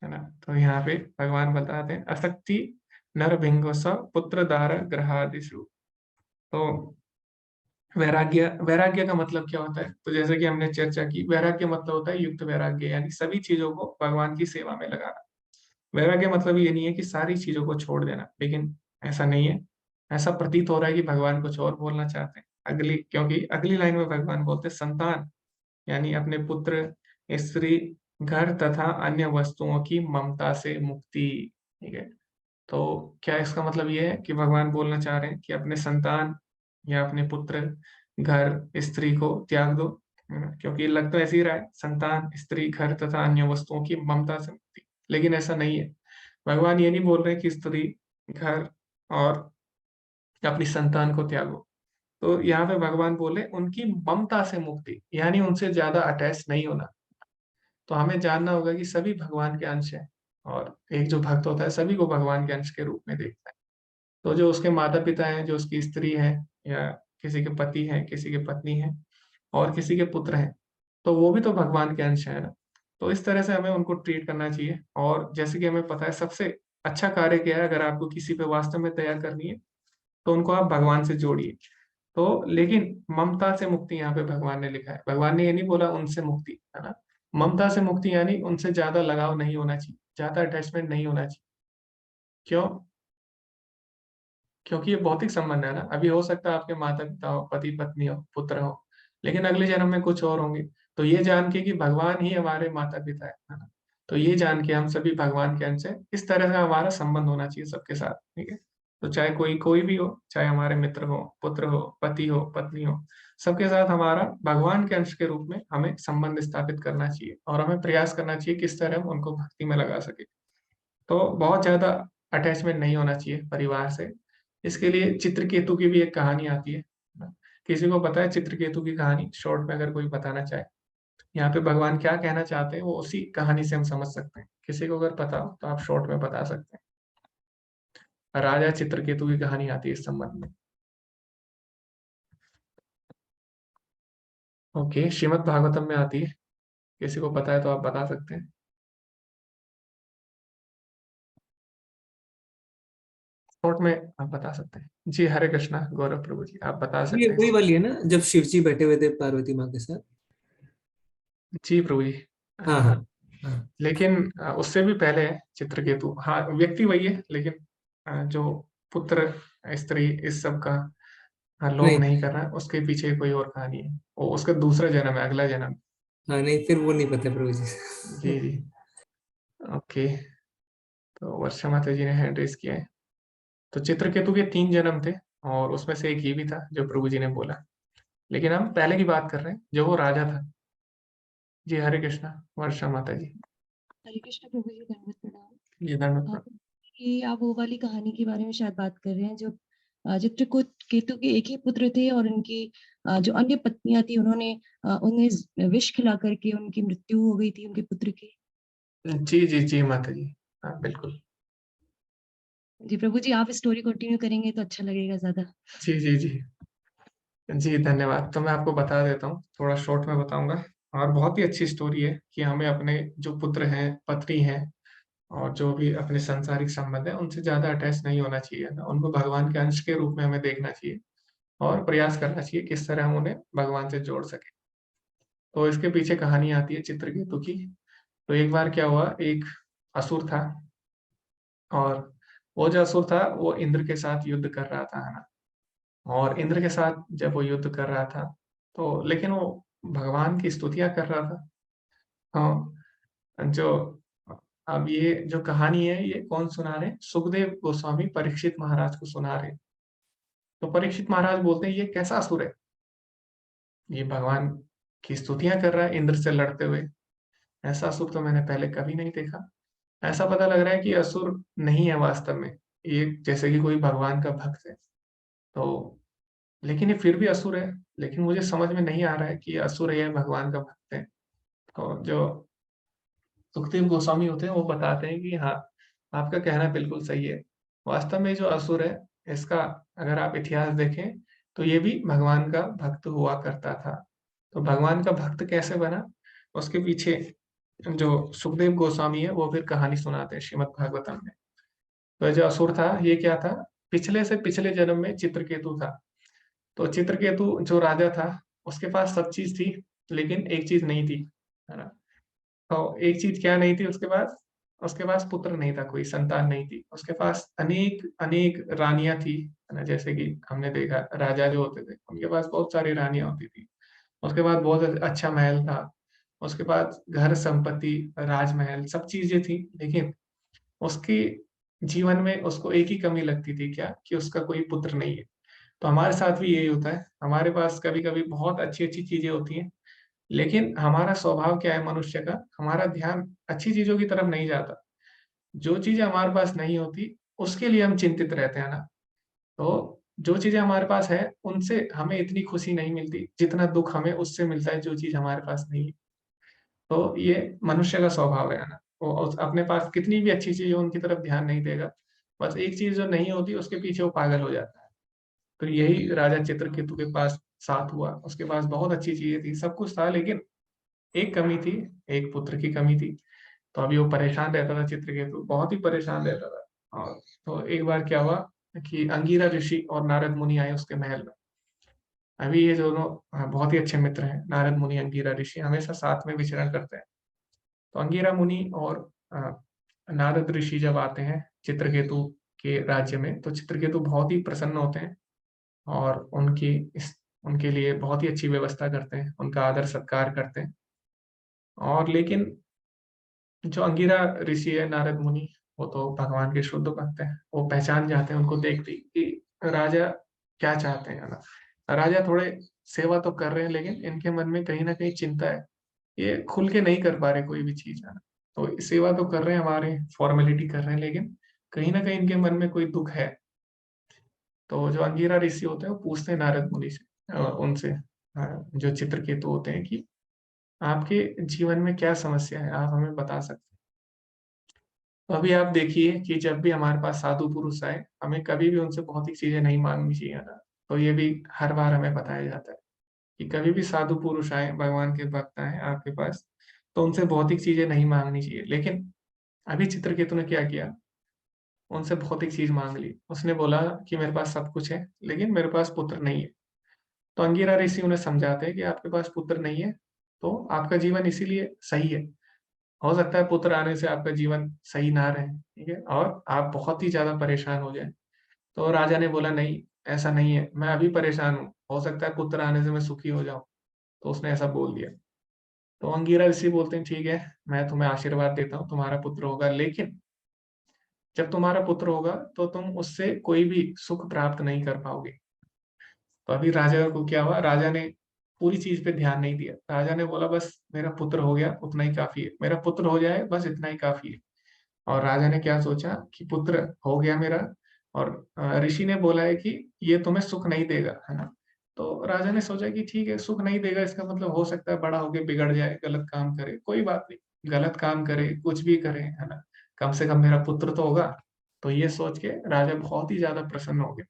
है ना? तो यहाँ पे भगवान बताते हैं असक्ति नरभिंग स पुत्र दार ग्रहादिषु। तो वैराग्य, वैराग्य का मतलब क्या होता है? तो जैसे कि हमने चर्चा की, वैराग्य मतलब होता है युक्त वैराग्य, यानी सभी चीजों को भगवान की सेवा में लगाना। वैराग्य मतलब ये नहीं है कि सारी चीजों को छोड़ देना, लेकिन ऐसा नहीं है। ऐसा प्रतीत हो रहा है कि भगवान कुछ और बोलना चाहते हैं अगली, क्योंकि अगली लाइन में भगवान बोलते हैं संतान, यानी अपने पुत्र, स्त्री, घर तथा अन्य वस्तुओं की ममता से मुक्ति, ठीक है? तो क्या इसका मतलब ये है कि भगवान बोलना चाह रहे हैं कि अपने संतान या अपने पुत्र, घर, स्त्री को त्याग दो, है ना? क्योंकि लग तो ऐसे ही रहा है, संतान, स्त्री, घर तथा अन्य वस्तुओं की ममता से मुक्ति, लेकिन ऐसा नहीं है। भगवान ये नहीं बोल रहे कि स्त्री, घर और अपनी संतान को त्यागो। तो यहाँ पे भगवान बोले उनकी ममता से मुक्ति, यानी उनसे ज्यादा अटैच नहीं होना। तो हमें जानना होगा कि सभी भगवान के अंश हैं, और एक जो भक्त होता है सभी को भगवान के अंश के रूप में देखता है। तो जो उसके माता पिता हैं, जो उसकी स्त्री है, या किसी के पति हैं, किसी की पत्नी है, और किसी के पुत्र हैं, तो वो भी तो भगवान के अंश है ना। तो इस तरह से हमें उनको ट्रीट करना चाहिए। और जैसे कि हमें पता है सबसे अच्छा कार्य क्या है, अगर आपको किसी पे वास्तव में दया करनी है तो उनको आप भगवान से जोड़िए। तो लेकिन ममता से मुक्ति यहाँ पे भगवान ने लिखा है, भगवान ने ये नहीं बोला उनसे मुक्ति, है ना। ममता से मुक्ति यानी उनसे ज्यादा लगाव नहीं होना चाहिए, ज्यादा अटैचमेंट नहीं होना चाहिए। क्यों? क्योंकि ये भौतिक संबंध है ना। अभी हो सकता है आपके माता पिता हो, पति पत्नी हो, पुत्र हो, लेकिन अगले जन्म में कुछ और होंगे। तो ये जान के कि भगवान ही हमारे माता पिता है ना, तो ये जान के हम सभी भगवान के अंश हैं, इस तरह से हमारा संबंध होना चाहिए सबके साथ, ठीक है। तो चाहे कोई कोई भी हो, चाहे हमारे मित्र हो, पुत्र हो, पति हो, पत्नी हो, सबके साथ हमारा भगवान के अंश के रूप में हमें संबंध स्थापित करना चाहिए, और हमें प्रयास करना चाहिए किस तरह हम उनको भक्ति में लगा सके। तो बहुत ज्यादा अटैचमेंट नहीं होना चाहिए परिवार से। इसके लिए चित्रकेतु की भी एक कहानी आती है ना? किसी को पता है चित्रकेतु की कहानी, शॉर्ट में अगर कोई बताना चाहे? यहाँ पे भगवान क्या कहना चाहते हैं वो उसी कहानी से हम समझ सकते हैं। किसी को अगर पता हो तो आप शॉर्ट में बता सकते हैं। राजा चित्रकेतु की कहानी आती है इस संबंध में। ओके, श्रीमद् भागवतम में आती है। किसी को पता है तो आप बता सकते हैं। शॉर्ट में आप बता सकते हैं जी। हरे कृष्णा गौरव प्रभु जी, आप बता ये सकते हैं वही इसको। वाली है ना, जब शिव जी बैठे हुए थे पार्वती माँ के साथ। जी प्रभु जी। हाँ हाँ हाँ। लेकिन उससे भी पहले है चित्रकेतु। हाँ, व्यक्ति वही है, लेकिन जो पुत्र स्त्री इस सब का लोभ नहीं, नहीं कर रहा है, उसके पीछे कोई और कहानी है। वो उसका दूसरा जन्म है, अगला जन्म। हाँ नहीं, फिर वो नहीं पता प्रभु जी जी। जी। ओके। तो वर्षा माता जी ने हैंड रेस किया है। तो चित्रकेतु के 3 जन्म थे, और उसमें से एक ये भी था जो प्रभु जी ने बोला। लेकिन हम पहले की बात कर रहे हैं, जो वो राजा था। जी हरे कृष्णा वर्षा माता जी। हरे कृष्ण प्रभु जी, दंडवत जी प्रणाम। धन्यवाद। ये आप वो वाली कहानी के बारे में शायद बात कर रहे हैं जो चित्रकूट केतु के एक ही पुत्र थे, और उनकी जो अन्य पत्नियां थी उन्होंने उन्हें विष खिला करके उनकी मृत्यु हो गई थी उनके पुत्र की। जी जी जी माता जी। हाँ बिल्कुल। जी प्रभु जी, आप स्टोरी कंटिन्यू करेंगे तो अच्छा लगेगा ज्यादा। जी जी जी। जी धन्यवाद। तो मैं आपको बता देता हूँ, थोड़ा शॉर्ट में बताऊंगा। और बहुत ही अच्छी स्टोरी है कि हमें अपने जो पुत्र हैं, पत्नी हैं, और जो भी अपने सांसारिक संबंध है उनसे ज्यादा अटैच नहीं होना चाहिए ना। उनको भगवान के अंश के रूप में हमें देखना चाहिए, और प्रयास करना चाहिए किस तरह हम उन्हें भगवान से जोड़ सके। तो इसके पीछे कहानी आती है चित्रकेतु की। तो एक बार क्या हुआ, एक असुर था, और वो जो असुर था वो इंद्र के साथ युद्ध कर रहा था, है ना। और इंद्र के साथ जब वो युद्ध कर रहा था, तो लेकिन वो भगवान की स्तुतियां कर रहा था। हाँ, जो अब ये जो कहानी है ये कौन सुना रहे? सुखदेव गोस्वामी परीक्षित महाराज को सुना रहे। तो परीक्षित महाराज बोलते हैं ये कैसा असुर है, ये भगवान की स्तुतियां कर रहा है इंद्र से लड़ते हुए। ऐसा असुर तो मैंने पहले कभी नहीं देखा। ऐसा पता लग रहा है कि असुर नहीं है वास्तव में, ये जैसे कि कोई भगवान का भक्त है। तो लेकिन ये फिर भी असुर है। लेकिन मुझे समझ में नहीं आ रहा है कि ये असुर है या भगवान का भक्त है। तो जो सुखदेव गोस्वामी होते हैं वो बताते हैं कि हाँ, आपका कहना बिल्कुल सही है। वास्तव में जो असुर है, इसका अगर आप इतिहास देखें तो ये भी भगवान का भक्त हुआ करता था। तो भगवान का भक्त कैसे बना, उसके पीछे जो सुखदेव गोस्वामी है वो फिर कहानी सुनाते हैं श्रीमद् भागवतम में। तो जो असुर था ये क्या था, पिछले से पिछले जन्म में चित्रकेतु था। तो चित्रकेतु जो राजा था उसके पास सब चीज थी, लेकिन एक चीज नहीं थी, है ना। तो एक चीज क्या नहीं थी उसके पास? उसके पास पुत्र नहीं था, कोई संतान नहीं थी। उसके पास अनेक अनेक रानियां थी, है ना। जैसे कि हमने देखा राजा जो होते थे उनके पास बहुत सारी रानियां होती थी। उसके बाद बहुत अच्छा महल था। उसके बाद घर संपत्ति, राजमहल, सब चीजें थी। लेकिन उसकी जीवन में उसको एक ही कमी लगती थी, क्या? कि उसका कोई पुत्र नहीं है। तो हमारे साथ भी यही होता है, हमारे पास कभी कभी बहुत अच्छी अच्छी चीजें होती हैं, लेकिन हमारा स्वभाव क्या है मनुष्य का, हमारा ध्यान अच्छी चीजों की तरफ नहीं जाता। जो चीजें हमारे पास नहीं होती उसके लिए हम चिंतित रहते हैं ना। तो जो चीजें हमारे पास है उनसे हमें इतनी खुशी नहीं मिलती जितना दुख हमें उससे मिलता है जो चीज हमारे पास नहीं है। तो ये मनुष्य का स्वभाव है ना, वो अपने पास कितनी भी अच्छी चीज हो उनकी तरफ ध्यान नहीं देगा। बस एक चीज जो नहीं होती उसके पीछे वो पागल हो जाता है। तो यही राजा चित्रकेतु के पास साथ हुआ। उसके पास बहुत अच्छी चीजें थी, सब कुछ था, लेकिन एक कमी थी, एक पुत्र की कमी थी। तो अभी वो परेशान रहता था, चित्रकेतु बहुत ही परेशान रहता था। और तो एक बार क्या हुआ कि अंगीरा ऋषि और नारद मुनि आए उसके महल में। अभी ये दोनों बहुत ही अच्छे मित्र हैं, नारद मुनि अंगीरा ऋषि हमेशा साथ में विचरण करते हैं। तो अंगीरा मुनि और अ, नारद ऋषि जब आते हैं चित्रकेतु के राज्य में, तो चित्रकेतु बहुत ही प्रसन्न होते हैं और उनके लिए बहुत ही अच्छी व्यवस्था करते हैं, उनका आदर सत्कार करते हैं। और लेकिन जो अंगिरा ऋषि है, नारद मुनि, वो तो भगवान के शुद्ध भक्त हैं। वो पहचान जाते हैं उनको देखते ही कि राजा क्या चाहते हैं ना। राजा थोड़े सेवा तो कर रहे हैं, लेकिन इनके मन में कहीं ना कहीं चिंता है। ये खुल के नहीं कर पा रहे कोई भी चीज है ना। तो सेवा तो कर रहे हैं, हमारे फॉर्मेलिटी कर रहे हैं, लेकिन कहीं ना कहीं इनके मन में कोई दुख है। तो जो अंगिरा ऋषि होते हैं वो पूछते हैं नारद मुनि से, उनसे, जो चित्रकेतु होते हैं, कि आपके जीवन में क्या समस्या है, आप हमें बता सकते हैं। तो अभी आप देखिए कि जब भी हमारे पास साधु पुरुष आए, हमें कभी भी उनसे भौतिक चीजें नहीं मांगनी चाहिए ना। तो ये भी हर बार हमें बताया जाता है कि कभी भी साधु पुरुष आए, भगवान के भक्त आए आपके पास, तो उनसे भौतिक चीजें नहीं मांगनी चाहिए। लेकिन अभी चित्रकेतु ने क्या किया, उनसे भौतिक चीज मांग ली। उसने बोला कि मेरे पास सब कुछ है, लेकिन मेरे पास पुत्र नहीं है। तो अंगिरा ऋषि उन्हें समझाते हैं कि आपके पास पुत्र नहीं है, तो आपका जीवन इसीलिए सही है। हो सकता है पुत्र आने से आपका जीवन सही ना रहे, ठीक है, और आप बहुत ही ज्यादा परेशान हो जाए। तो राजा ने बोला नहीं, ऐसा नहीं है, मैं अभी परेशान हूँ, हो सकता है पुत्र आने से मैं सुखी हो जाऊं। तो उसने ऐसा बोल दिया। तो अंगिरा ऋषि बोलते हैं ठीक है, मैं तुम्हें आशीर्वाद देता हूँ, तुम्हारा पुत्र होगा, लेकिन जब तुम्हारा पुत्र होगा तो तुम उससे कोई भी सुख प्राप्त नहीं कर पाओगे। तो अभी राजा को क्या हुआ, राजा ने पूरी चीज पे ध्यान नहीं दिया। राजा ने बोला बस मेरा पुत्र हो गया उतना ही काफी है, मेरा पुत्र हो जाए बस इतना ही काफी है। और राजा ने क्या सोचा कि पुत्र हो गया मेरा, और ऋषि ने बोला है कि ये तुम्हें सुख नहीं देगा, है ना। तो राजा ने सोचा कि ठीक है, सुख नहीं देगा इसका मतलब हो सकता है बड़ा होके बिगड़ जाए, गलत काम करे, कोई बात नहीं, गलत काम करे, कुछ भी करे, है ना, कम से कम मेरा पुत्र तो होगा। तो ये सोच के राजा बहुत ही ज्यादा प्रसन्न हो गया,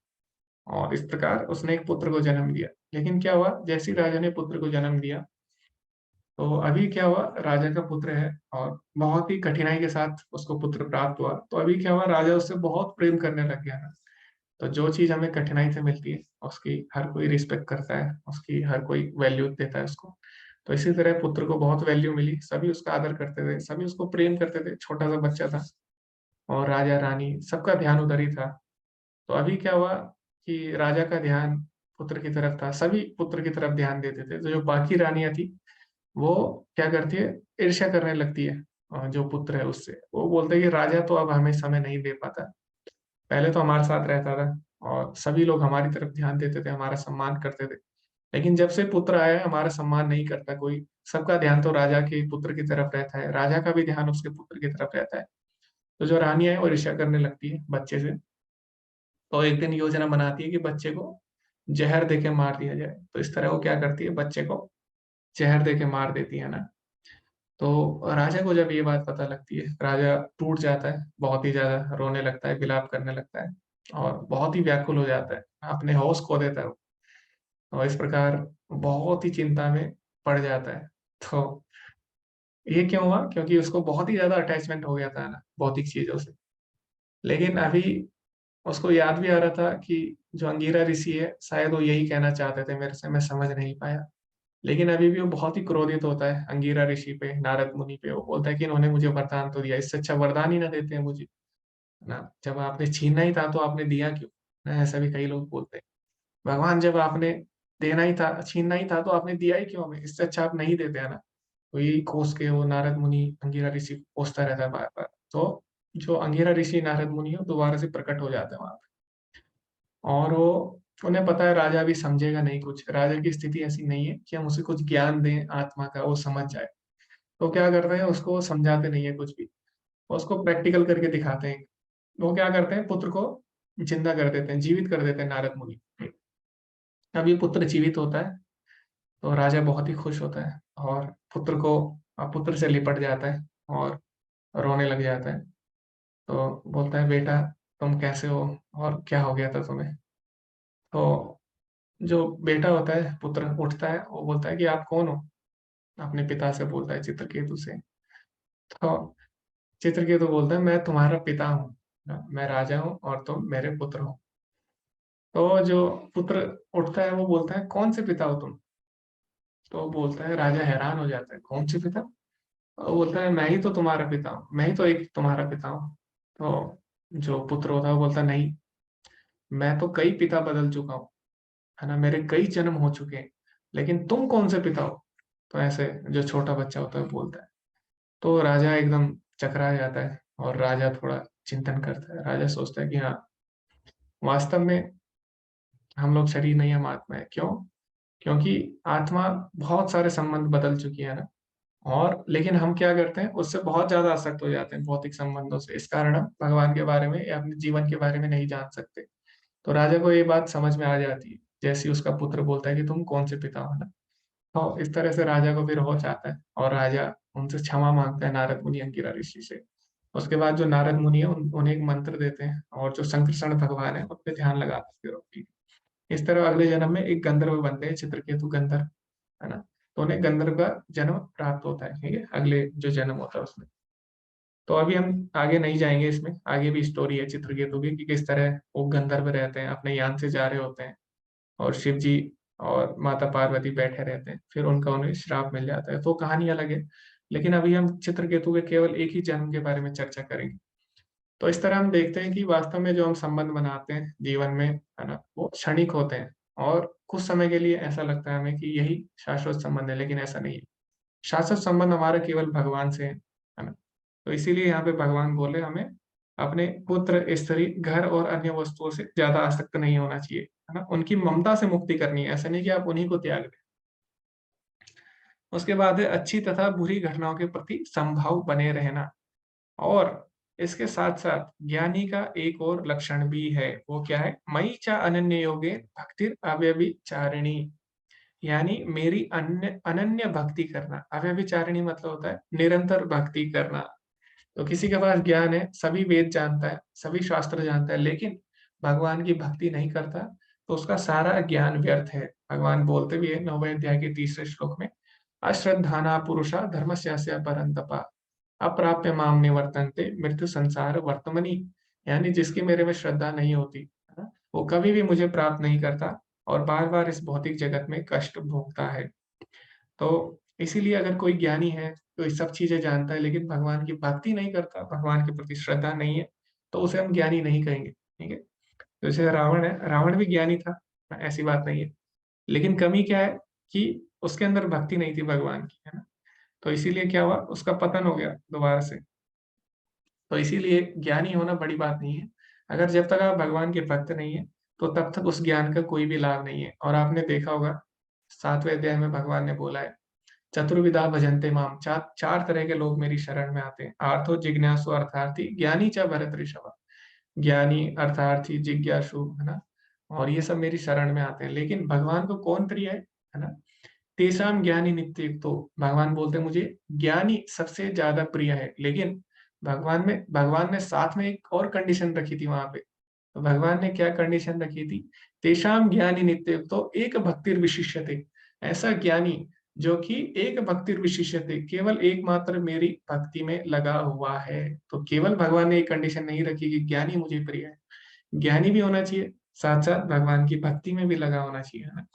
और इस प्रकार उसने एक पुत्र को जन्म दिया। लेकिन क्या हुआ, जैसे ही राजा ने पुत्र को जन्म दिया, तो अभी क्या हुआ, राजा का पुत्र है और बहुत ही कठिनाई के साथ उसको पुत्र प्राप्त हुआ। तो अभी क्या हुआ, राजा उससे बहुत प्रेम करने लग गया ना। तो जो चीज हमें कठिनाई से मिलती है उसकी हर कोई रिस्पेक्ट करता है, उसकी हर कोई वैल्यू देता है उसको। तो इसी तरह पुत्र को बहुत वैल्यू मिली, सभी उसका आदर करते थे, सभी उसको प्रेम करते थे, छोटा सा बच्चा था। और राजा रानी सबका ध्यान उधर ही था। तो अभी क्या हुआ कि राजा का ध्यान पुत्र की तरफ था, सभी पुत्र की तरफ ध्यान देते थे। तो जो बाकी रानियां थी, वो क्या करती है, ईर्ष्या करने लगती है। और जो पुत्र है उससे वो बोलते हैं कि राजा तो अब हमें समय नहीं दे पाता, पहले तो हमारे साथ रहता था और सभी लोग हमारी तरफ ध्यान देते थे, हमारा सम्मान करते थे। लेकिन जब से पुत्र आया है, हमारा सम्मान नहीं करता कोई, सबका ध्यान तो राजा के पुत्र की तरफ रहता है, राजा का भी ध्यान उसके पुत्र की तरफ रहता है। तो जो रानियां है वो ईर्ष्या करने लगती है बच्चे से। तो एक दिन योजना बनाती है कि बच्चे को जहर देके मार दिया जाए। तो इस तरह वो क्या करती है, बच्चे को जहर देके मार देती है ना। तो राजा को जब ये बात पता लगती है, राजा टूट जाता है, बहुत ही ज्यादा रोने लगता है, विलाप करने लगता है, और बहुत ही व्याकुल हो जाता है, अपने होश खो देता है वो। और इस प्रकार बहुत ही चिंता में पड़ जाता है। तो ये क्यों हुआ, क्योंकि उसको बहुत ही ज्यादा अटैचमेंट हो गया था ना भौतिक चीजों से। लेकिन अभी उसको याद भी आ रहा था कि जो अंगीरा ऋषि है शायद वो यही कहना चाहते थे मेरे से, मैं समझ नहीं पाया। लेकिन अभी भी वो बहुत ही क्रोधित होता है अंगीरा ऋषि पे, नारद मुनि पे। वो बोलता है कि इन्होंने मुझे वरदान तो दिया, इससे अच्छा वरदान ही ना देते हैं मुझे, है ना। जब आपने छीनना ही था तो आपने दिया क्यों, ना, ऐसा भी कई लोग बोलते हैं। भगवान जब आपने देना ही था, छीनना ही था, तो आपने दिया ही क्यों हमें, इससे अच्छा आप नहीं देते, है ना। तो यही कोस के वो नारद मुनि अंगीरा ऋषि को कोसता रहता है बार बार। तो जो अंगीरा ऋषि नारद मुनि है वो दोबारा से प्रकट हो जाते हैं वहां पे। और वो, उन्हें पता है राजा भी समझेगा नहीं कुछ, राजा की स्थिति ऐसी नहीं है कि हम उसे कुछ ज्ञान दें आत्मा का वो समझ जाए। तो क्या करते हैं, उसको वो समझाते नहीं है कुछ भी, वो उसको प्रैक्टिकल करके दिखाते हैं। वो क्या करते हैं, पुत्र को जिंदा कर देते हैं, जीवित कर देते हैं नारद मुनि। अब ये पुत्र जीवित होता है तो राजा बहुत ही खुश होता है और पुत्र से लिपट जाता है और रोने लग जाता है। तो बोलता है, बेटा तुम कैसे हो और क्या हो गया था तुम्हें? तो जो बेटा होता है, पुत्र उठता है, वो बोलता है कि आप कौन हो? अपने पिता से बोलता है, चित्रकेतु से। तो चित्रकेतु बोलता है, मैं तुम्हारा पिता हूँ, मैं राजा हूँ और तुम मेरे पुत्र हो। तो जो पुत्र उठता है वो बोलता है, कौन से पिता हो तुम? तो बोलता है, राजा हैरान हो जाता है, कौन से पिता? वो बोलता है, मैं ही तो तुम्हारा पिता हूँ, मैं ही तो एक तुम्हारा पिता हूँ। तो जो पुत्र होता है वो बोलता है, नहीं, मैं तो कई पिता बदल चुका हूँ, है ना, मेरे कई जन्म हो चुके हैं, लेकिन तुम कौन से पिता हो? तो ऐसे जो छोटा बच्चा होता है वो बोलता है। तो राजा एकदम चकरा जाता है और राजा थोड़ा चिंतन करता है। राजा सोचता है कि हाँ, वास्तव में हम लोग शरीर नहीं, हम आत्मा है। क्यों? क्योंकि आत्मा बहुत सारे संबंध बदल चुकी है ना, और लेकिन हम क्या करते हैं, उससे बहुत ज्यादा आसक्त हो जाते हैं भौतिक संबंधों से। इस कारण हम भगवान के बारे में या अपने जीवन के बारे में नहीं जान सकते। तो राजा को ये बात समझ में आ जाती है जैसे ही उसका पुत्र बोलता है कि तुम कौन से पिता हो ना। तो इस तरह से राजा को फिर होश आता है और राजा उनसे क्षमा मांगता है, नारद मुनि अंगिरा ऋषि से। उसके बाद जो नारद मुनि है उन्हें एक मंत्र देते हैं और जो संकर्षण भगवान है उन पे ध्यान लगाते हैं फिर वो। इस तरह अगले जन्म में एक गंधर्व बनते हैं, चित्रकेतु गंधर्व, है ना। तो उन्हें गंधर्व का जन्म प्राप्त होता है, ठीक है, अगले जो जन्म होता है उसमें। तो अभी हम आगे नहीं जाएंगे, इसमें आगे भी स्टोरी है चित्रकेतु की कि किस तरह वो गंधर्व रहते हैं, अपने यान से जा रहे होते हैं और शिव जी और माता पार्वती बैठे रहते हैं, फिर उन्हें श्राप मिल जाता है। तो कहानी अलग है, लेकिन अभी हम चित्रकेतु के केवल एक ही जन्म के बारे में चर्चा करेंगे। तो इस तरह हम देखते हैं कि वास्तव में जो हम संबंध बनाते हैं जीवन में, है ना, वो क्षणिक होते हैं और कुछ समय के लिए ऐसा लगता है हमें कि यही शाश्वत संबंध है, लेकिन ऐसा नहीं है। शाश्वत संबंध हमारा केवल भगवान से है ना। तो इसीलिए यहाँ पे भगवान बोले हमें अपने पुत्र, स्त्री, घर और अन्य वस्तुओं से ज्यादा आसक्त नहीं होना चाहिए, है ना। उनकी ममता से मुक्ति करनी है, ऐसा नहीं कि आप उन्हीं को त्याग दें। उसके बाद है अच्छी तथा बुरी घटनाओं के प्रति समभाव बने रहना। और इसके साथ साथ ज्ञानी का एक और लक्षण भी है, वो क्या है? मयि च अनन्य योगे भक्ति अव्यभिचारिणी, यानी मेरी अन्य अनन्य भक्ति करना। अव्यभिचारिणी मतलब होता है निरंतर भक्ति करना। तो किसी के पास ज्ञान है, सभी वेद जानता है, सभी शास्त्र जानता है, लेकिन भगवान की भक्ति नहीं करता, तो उसका सारा ज्ञान व्यर्थ है। भगवान बोलते भी है 9वें अध्याय के 3रे श्लोक में, अश्रद्धाना पुरुषा धर्मस्यास्य परंतपा अप्राप्य माम निवर्तन्ते मृत्यु संसार वर्तमनि, यानी जिसकी मेरे में श्रद्धा नहीं होती, है ना, वो कभी भी मुझे प्राप्त नहीं करता और बार बार इस भौतिक जगत में कष्ट भोगता है। तो इसीलिए अगर कोई ज्ञानी है तो ये सब चीजें जानता है, लेकिन भगवान की भक्ति नहीं करता, भगवान के प्रति श्रद्धा नहीं है, तो उसे हम ज्ञानी नहीं कहेंगे, ठीक है। जैसे रावण है, रावण भी ज्ञानी था, ऐसी बात नहीं है, लेकिन कमी क्या है कि उसके अंदर भक्ति नहीं थी भगवान की, है ना। तो इसीलिए क्या हुआ, उसका पतन हो गया दोबारा से। तो इसीलिए ज्ञानी होना बड़ी बात नहीं है। अगर जब तक आप भगवान के भक्त नहीं है, तो तब तक उस ज्ञान का कोई भी लाभ नहीं है। और आपने देखा होगा 7वें अध्याय में भगवान ने बोला है, चतुर्विधा भजन्ते माम, चार तरह के लोग मेरी शरण में आते हैं, आर्थो जिज्ञासु अर्थार्थी ज्ञानी च भरत ऋषभ। ज्ञानी, अर्थार्थी, जिज्ञासु, है ना, और ये सब मेरी शरण में आते हैं। लेकिन भगवान को कौन प्रिय है ना, तेषाम ज्ञानी नित्य, तो भगवान बोलते हैं मुझे ज्ञानी सबसे ज्यादा प्रिय है। लेकिन भगवान ने साथ में एक और कंडीशन रखी थी वहां पे। तो भगवान ने क्या कंडीशन रखी थी? तेषाम ज्ञानी नित्य, तो एक भक्तिर विशिष्यते, ऐसा ज्ञानी जो कि एक भक्तिर विशिष्यते, केवल एकमात्र मेरी भक्ति में लगा हुआ है। तो केवल भगवान ने एक कंडीशन नहीं रखी कि ज्ञानी मुझे प्रिय है, ज्ञानी भी होना चाहिए, साथ साथ भगवान की भक्ति में भी लगा होना चाहिए, है ना।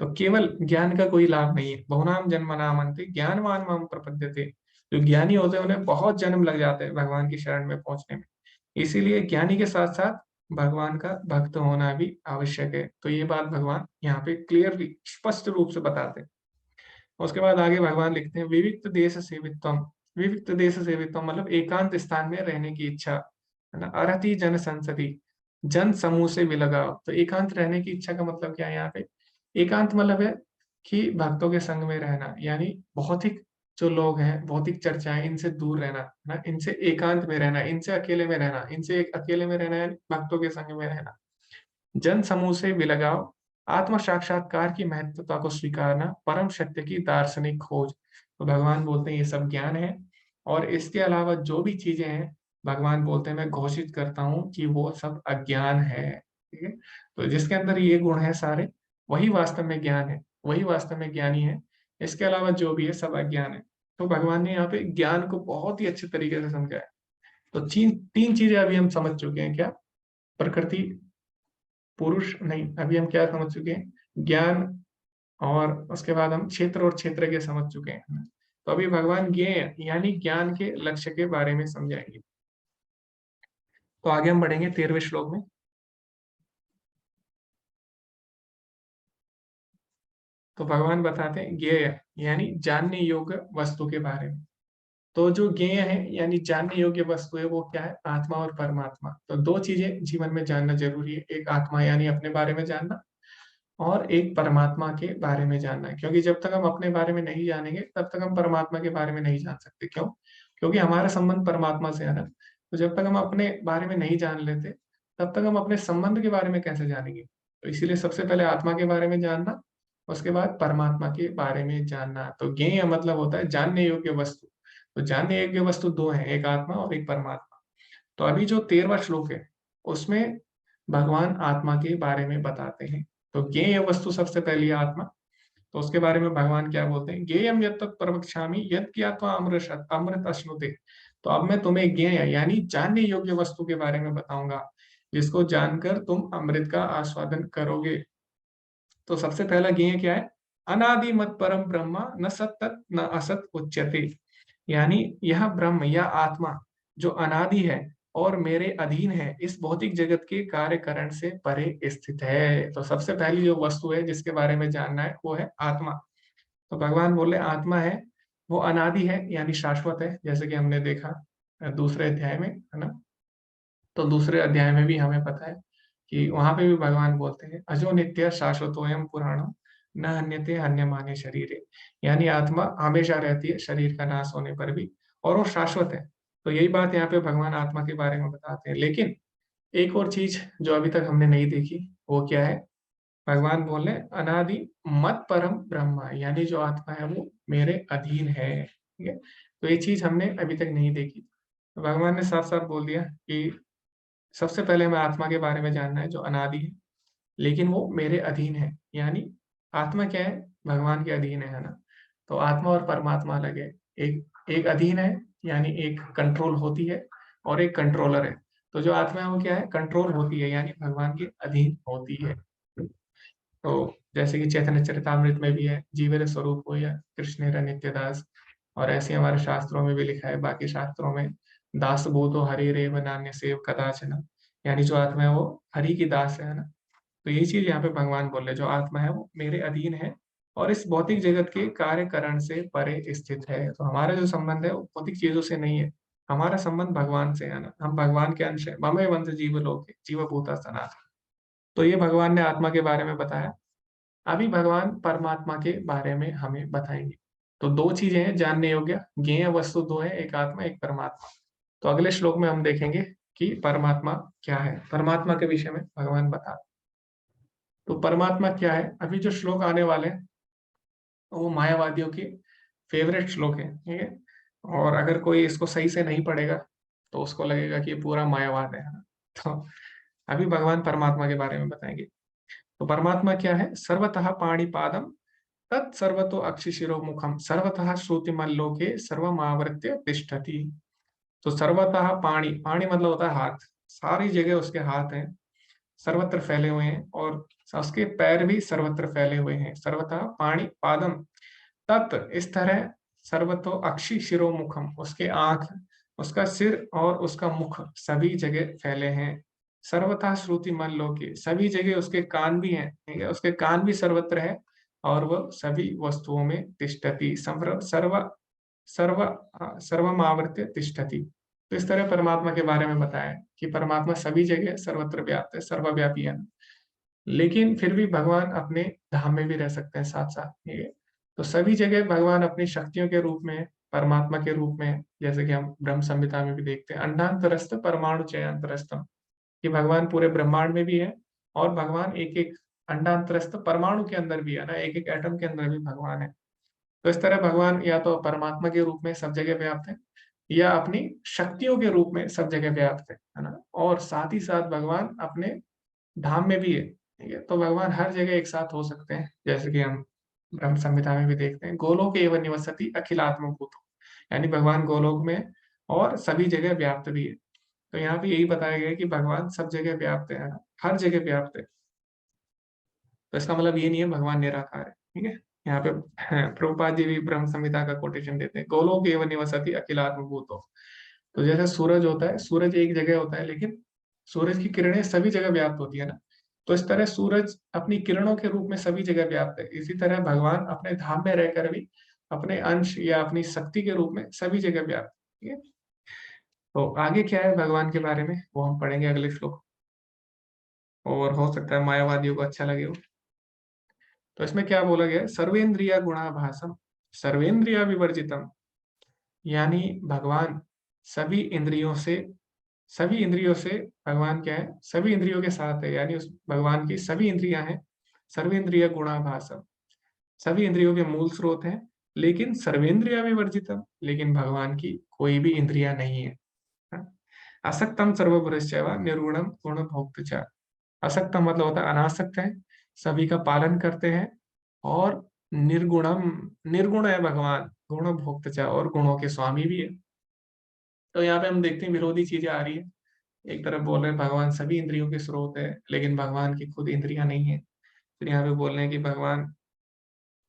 तो केवल ज्ञान का कोई लाभ नहीं है। बहुनाम जन्मनाम अन्ते ज्ञानवान माम प्रपद्यते, जो ज्ञानी होते हैं उन्हें बहुत जन्म लग जाते हैं भगवान की शरण में पहुंचने में। इसीलिए ज्ञानी के साथ साथ भगवान का भक्त होना भी आवश्यक है। तो ये बात भगवान यहाँ पे क्लियरली स्पष्ट रूप से बताते हैं। उसके बाद आगे भगवान लिखते हैं, विविक्त देश सेवित्वम। विविक्त देश सेवित्वम मतलब एकांत स्थान में रहने की इच्छा, है ना। अरति जन संसदि, जन समूह से भी लगाव। तो एकांत रहने की इच्छा का मतलब क्या है यहाँ पे? एकांत मतलब है कि भक्तों के संग में रहना, यानी बहुत ही जो लोग हैं, भौतिक चर्चाएं, इनसे दूर रहना, है ना, इनसे एकांत में रहना, इनसे अकेले में रहना, इनसे एक अकेले में रहना यानी भक्तों के संग में रहना, जन समूह से विलगाव, आत्म साक्षात्कार की महत्वता को स्वीकारना, परम सत्य की दार्शनिक खोज। तो भगवान बोलते हैं ये सब ज्ञान है, और इसके अलावा जो भी चीजें हैं, भगवान बोलते हैं मैं घोषित करता हूँ कि वो सब अज्ञान है। ठीक है, तो जिसके अंदर ये गुण है सारे, वही वास्तव में ज्ञान है, वही वास्तव में ज्ञानी है। इसके अलावा जो भी है सब अज्ञान है। तो भगवान ने यहाँ पे ज्ञान को बहुत ही अच्छे तरीके से समझाया। तो तीन चीजें अभी हम समझ चुके हैं। क्या? प्रकृति, पुरुष नहीं, अभी हम क्या समझ चुके हैं? ज्ञान, और उसके बाद हम क्षेत्र और क्षेत्र के समझ चुके हैं। तो अभी भगवान ज्ञेय यानी ज्ञान के लक्ष्य के बारे में समझाएंगे। तो आगे हम बढ़ेंगे 13वें श्लोक में। तो भगवान बताते हैं ज्ञेय यानी जानने योग्य वस्तु के बारे में। तो जो ज्ञेय है यानी जानने योग्य वस्तु है, वो क्या है? आत्मा और परमात्मा। तो दो चीजें जीवन में जानना जरूरी है, एक आत्मा यानी अपने बारे में जानना, और एक परमात्मा के बारे में जानना है। क्योंकि जब तक हम अपने बारे में नहीं जानेंगे, तब तक हम परमात्मा के बारे में नहीं जान सकते। क्यों? क्योंकि हमारा संबंध परमात्मा से है ना। तो जब तक हम अपने बारे में नहीं जान लेते, तब तक हम अपने संबंध के बारे में कैसे जानेंगे? तो इसीलिए सबसे पहले आत्मा के बारे में जानना, उसके बाद परमात्मा के बारे में जानना। तो ज्ञेय मतलब होता है जानने योग्य वस्तु। तो जानने योग्य वस्तु दो है, एक आत्मा और एक परमात्मा। तो अभी जो 13वां श्लोक है, उसमें भगवान आत्मा के बारे में बताते हैं। तो ज्ञेय वस्तु सबसे पहली है आत्मा। तो उसके बारे में भगवान क्या बोलते हैं? ज्ञेयम यत् तत् प्रवक्ष्यामि यत् ज्ञात्वा अमृत अश्नुते। तो अब मैं तुम्हें ज्ञेय यानी जानने योग्य वस्तु के बारे में बताऊंगा, जिसको जानकर तुम अमृत का आस्वादन करोगे। तो सबसे पहला ज्ञेय क्या है? अनादि मत परम ब्रह्म न सत तत् न असत उच्यते। यानी यह ब्रह्म या आत्मा जो अनादि है और मेरे अधीन है, इस भौतिक जगत के कार्य कारण से परे स्थित है। तो सबसे पहली जो वस्तु है जिसके बारे में जानना है, वो है आत्मा। तो भगवान बोले आत्मा है, वो अनादि है यानी शाश्वत है, जैसे कि हमने देखा दूसरे अध्याय में, है ना। तो दूसरे अध्याय में भी हमें पता है कि वहां पे भी भगवान बोलते हैं अजो नित्य शाश्वतोयम पुराणो न हन्यते हन्यमाने शरीरे। यानी आत्मा हमेशा रहती है शरीर का नाश होने पर भी, और वो शाश्वत है। तो यही बात यहाँ पे भगवान आत्मा के बारे में बताते हैं। लेकिन एक और चीज जो अभी तक हमने नहीं देखी, वो क्या है? भगवान बोले अनादि मत परम ब्रह्म, यानी जो आत्मा है वो मेरे अधीन है। ठीक है, तो ये चीज हमने अभी तक नहीं देखी। तो भगवान ने साफ साफ बोल दिया कि सबसे पहले हमें आत्मा के बारे में जानना है जो अनादि है, लेकिन वो मेरे अधीन है। यानी आत्मा क्या है? भगवान के अधीन है ना। तो आत्मा और परमात्मा अलग है। एक एक अधीन है यानी एक कंट्रोल होती है, और एक कंट्रोलर है। तो जो आत्मा है वो क्या है? कंट्रोल होती है यानी भगवान के अधीन होती है। तो जैसे कि चैतन्य चरितामृत में भी है, जीवेर स्वरूप हो या कृष्णेर नित्यदास। और ऐसे हमारे शास्त्रों में भी लिखा है, बाकी शास्त्रों में दास भूतो हरि रेव नान्य सेव कदाचन। यानी जो आत्मा है वो हरि की दास है ना। तो यही चीज यहाँ पे भगवान बोल रहे, जो आत्मा है वो मेरे अधीन है और इस भौतिक जगत के कार्य कारण से परे स्थित है। तो हमारा जो संबंध है वो भौतिक चीजों से नहीं है, हमारा संबंध भगवान से है ना। हम भगवान के अंश है, ममे वंश जीव लोक जीव भूता सनातन। तो ये भगवान ने आत्मा के बारे में बताया। अभी भगवान परमात्मा के बारे में हमें बताएंगे। तो दो चीजें हैं जानने योग्य, ज्ञेय वस्तु दो है, एक आत्मा एक परमात्मा। तो अगले श्लोक में हम देखेंगे कि परमात्मा क्या है। परमात्मा के विषय में भगवान बता। तो परमात्मा क्या है, अभी जो श्लोक आने वाले हैं वो मायावादियों के फेवरेट श्लोक है। ठीक है, और अगर कोई इसको सही से नहीं पढ़ेगा तो उसको लगेगा कि ये पूरा मायावाद है ना। तो अभी भगवान परमात्मा के बारे में बताएंगे। तो परमात्मा क्या है? सर्वतः पाणिपादम तत् सर्वतो अक्षिशिरो मुखम सर्वतः श्रुतिमल्लोके सर्वमावृत्य तिष्ठति। तो सर्वतः पाणी, पाणी मतलब होता है हाथ, सारी जगह उसके हाथ हैं, सर्वत्र फैले हुए हैं, और उसके पैर भी सर्वत्र फैले हुए हैं। सर्वतः पाणी पादम तत्, इस तरह सर्वतो अक्षि शिरो मुखम, उसके आंख, उसका सिर और उसका मुख सभी जगह फैले हैं। सर्वथा श्रुति मन लोके, सभी जगह उसके कान भी हैं। ठीक है, उसके कान भी सर्वत्र है, और वह सभी वस्तुओं में तिष्ठति सर्व सर्व सर्व सर्वमावर्त्य तिष्ठति। तो इस तरह परमात्मा के बारे में बताया कि परमात्मा सभी जगह सर्वत्र व्याप्त है, सर्वव्यापी है। लेकिन फिर भी भगवान अपने धाम में भी रह सकते हैं साथ साथ। ठीक है, तो सभी जगह भगवान अपनी शक्तियों के रूप में, परमात्मा के रूप में, जैसे कि हम ब्रह्म संहिता में भी देखते हैं, अंडांतरस्थ परमाणु चयांतरस्थम, कि भगवान पूरे ब्रह्मांड में भी है और भगवान एक एक अंडांतरस्थ परमाणु के अंदर भी है ना, एक एक एटम के अंदर भी भगवान है। तो इस तरह भगवान या तो परमात्मा के रूप में सब जगह व्याप्त है या अपनी शक्तियों के रूप में सब जगह व्याप्त है ना, और साथ ही साथ भगवान अपने धाम में भी है, ठीक है। तो भगवान हर जगह एक साथ हो सकते हैं, जैसे कि हम ब्रह्म संहिता में भी देखते हैं, गोलोक एवं निवसति अखिलात्म भूतो, यानी भगवान गोलोक में और सभी जगह व्याप्त भी है। तो यहाँ पे यही बताया गया है कि भगवान सब जगह व्याप्त है ना, हर जगह व्याप्त है। तो इसका मतलब ये नहीं है भगवान निराकार है, ठीक है। यहाँ पे प्रभुपाद जी भी ब्रह्म संहिता का कोटेशन देते हैं, गोलोक एवं निवसति अखिलात्म भूतो। तो जैसे सूरज होता है, सूरज एक जगह होता है लेकिन सूरज की किरणें सभी जगह व्याप्त होती है ना, तो इस तरह सूरज अपनी किरणों के रूप में सभी जगह व्याप्त है। इसी तरह भगवान अपने धाम में रहकर भी अपने अंश या अपनी शक्ति के रूप में सभी जगह व्याप्त है, ठीक है। तो आगे क्या है भगवान के बारे में वो हम पढ़ेंगे अगले श्लोक, और हो सकता है मायावादियों को अच्छा लगे हो। तो इसमें क्या बोला गया है, सर्वेंद्रिया गुणाभासम सर्वेंद्रिया विवर्जितम, यानी भगवान सभी इंद्रियों से, सभी इंद्रियों से भगवान क्या है, सभी इंद्रियों के साथ है, यानी उस भगवान की सभी इंद्रियां हैं, सर्वेंद्रिय गुणाभासम, सभी इंद्रियों के मूल स्रोत हैं, लेकिन सर्वेंद्रिया विवर्जितम, लेकिन भगवान की कोई भी इंद्रिया नहीं है। असक्तम सर्वभूतश्चैव निर्गुणम गुण भोक्त च, असक्तम मतलब होता है अनासक्त है, सभी का पालन करते हैं, और निर्गुणम, निर्गुण है भगवान, गुण भोक्त च, और गुणों के स्वामी भी है। तो यहाँ पे हम देखते हैं विरोधी चीजें आ रही है, एक तरफ बोल रहे हैं भगवान सभी इंद्रियों के स्रोत है लेकिन भगवान की खुद इंद्रियां नहीं है। फिर यहाँ पे बोल रहे हैं कि भगवान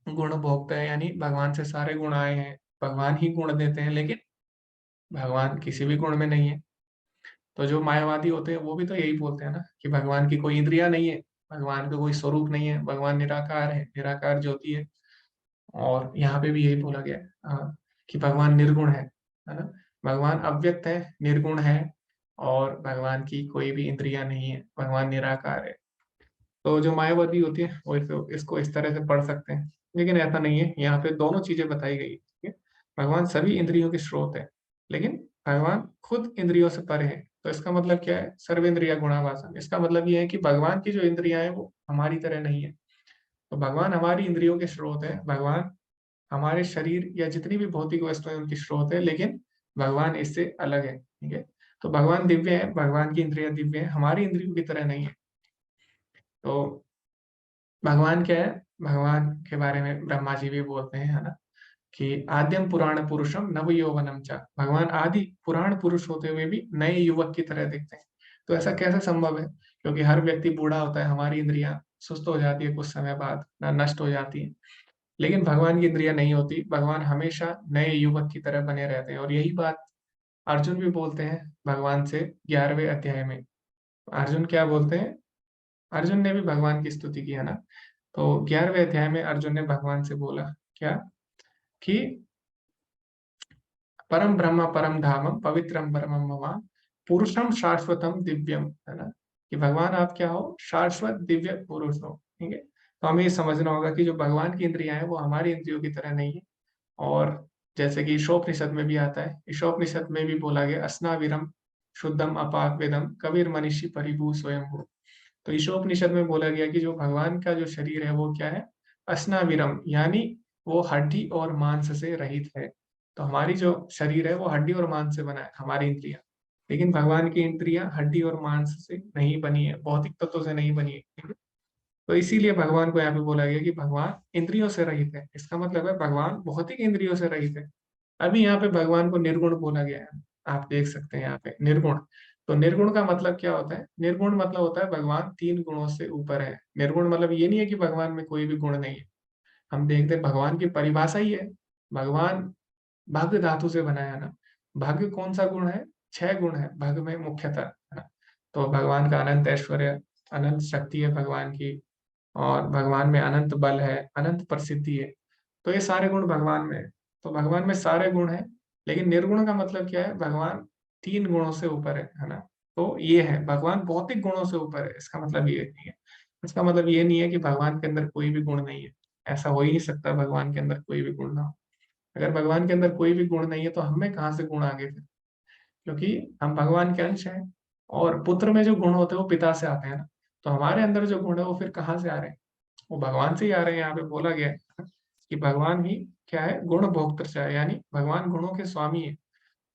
गुण भोगता है, यानी भगवान से सारे गुण आए हैं, भगवान ही गुण देते हैं, लेकिन भगवान किसी भी गुण में नहीं है। तो जो मायावादी होते हैं वो भी तो यही बोलते हैं ना कि भगवान की कोई इंद्रियां नहीं है, भगवान का कोई स्वरूप नहीं है, भगवान निराकार है, निराकार ज्योति है। और यहाँ पे भी यही बोला गया है, कि भगवान निर्गुण है ना, भगवान अव्यक्त है, निर्गुण है, और भगवान की कोई भी इंद्रियां नहीं है, भगवान निराकार है। तो जो मायावादी होती है वो इसको इस तरह से पढ़ सकते हैं, लेकिन ऐसा नहीं है। यहाँ पे दोनों चीजें बताई गई, ठीक है। भगवान सभी इंद्रियों के स्रोत है, लेकिन भगवान खुद इंद्रियों से परे है। तो इसका मतलब क्या है, सर्वेंद्रिया गुणावासन, इसका मतलब ये है कि भगवान की जो इंद्रियां हैं वो हमारी तरह नहीं है। तो भगवान हमारी इंद्रियों के स्रोत है, भगवान हमारे शरीर या जितनी भी भौतिक वस्तुएं उनकी स्रोत है, लेकिन भगवान इससे अलग है, ठीक है। तो भगवान दिव्य है, भगवान की इंद्रियां दिव्य है, हमारी इंद्रियों की तरह नहीं है। तो भगवान क्या है, भगवान के बारे में ब्रह्मा जी भी बोलते हैं, है ना, कि आद्यम पुराण पुरुषम नव यौवनम चा, भगवान आदि पुराण पुरुष होते हुए भी नए युवक की तरह दिखते हैं। तो ऐसा कैसे संभव है, क्योंकि हर व्यक्ति बूढ़ा होता है, हमारी इंद्रियां सुस्त हो जाती है कुछ समय बाद, ना नष्ट हो जाती है, लेकिन भगवान की इंद्रियां नहीं होती, भगवान हमेशा नए युवक की तरह बने रहते हैं। और यही बात अर्जुन भी बोलते हैं भगवान से 11वें अध्याय में। अर्जुन क्या बोलते हैं, अर्जुन ने भी भगवान की स्तुति की, है ना। तो 11वें अध्याय में अर्जुन ने भगवान से बोला क्या, कि परम ब्रह्म परम धामम पवित्रम परमम मम पुरुषम शाश्वतम दिव्यम, है ना, कि भगवान आप क्या हो, शाश्वत दिव्य पुरुष हो, ठीक है। तो हमें ये समझना होगा कि जो भगवान की इंद्रियां हैं वो हमारी इंद्रियों की तरह नहीं है। और जैसे कि ईशोपनिषद में भी आता है, ईशोपनिषद में भी बोला गया अस्नाविरम शुद्धम अपाक वेदम कबीर मनीषी परिभू स्वयं हो। तो ईशोपनिषद में बोला गया कि जो भगवान का जो शरीर है वो क्या है, अस्नाविरम, यानी वो हड्डी और मांस से रहित है। तो हमारी जो शरीर है वो हड्डी और मांस से बना है, हमारी इंद्रियां, लेकिन भगवान की इंद्रियां हड्डी और मांस से नहीं बनी है, भौतिक तत्वों से नहीं बनी है, ठीक है? तो इसीलिए भगवान को यहाँ पे बोला गया कि भगवान इंद्रियों से रहित है, इसका मतलब है भगवान भौतिक इंद्रियों से रहित है। अभी यहाँ पे भगवान को निर्गुण बोला गया है, आप देख सकते हैं यहाँ पे निर्गुण। तो निर्गुण का मतलब क्या होता है, निर्गुण मतलब होता है भगवान 3 गुणों से ऊपर है। निर्गुण मतलब ये नहीं है कि भगवान में कोई भी गुण नहीं है। हम देखते हैं भगवान की परिभाषा ही है, भगवान भग धातु से बना है ना। भग कौन सा गुण है, 6 गुण है भग में मुख्यतः, है ना। तो भगवान का अनंत ऐश्वर्य, अनंत शक्ति है भगवान की, और भगवान में अनंत बल है, अनंत प्रसिद्धि है। तो ये सारे गुण भगवान में है। तो भगवान में सारे गुण हैं, लेकिन निर्गुण का मतलब क्या है, भगवान 3 गुणों से ऊपर है ना। तो ये है भगवान भौतिक गुणों से ऊपर है, इसका मतलब ये नहीं है, इसका मतलब ये नहीं है कि भगवान के अंदर कोई भी गुण नहीं है। ऐसा हो ही नहीं सकता भगवान के अंदर कोई भी गुण ना हो। अगर भगवान के अंदर कोई भी गुण नहीं है तो हमें कहाँ से गुण आगे फिर, क्योंकि हम भगवान के अंश हैं। और पुत्र में जो गुण होते हैं वो पिता से आते हैं ना, तो हमारे अंदर जो गुण है वो फिर कहाँ से आ रहे हैं? वो भगवान से ही आ रहे हैं। यहाँ पे बोला गया है कि भगवान ही क्या है, गुण भोक्तृ है, यानी भगवान गुणों के स्वामी है।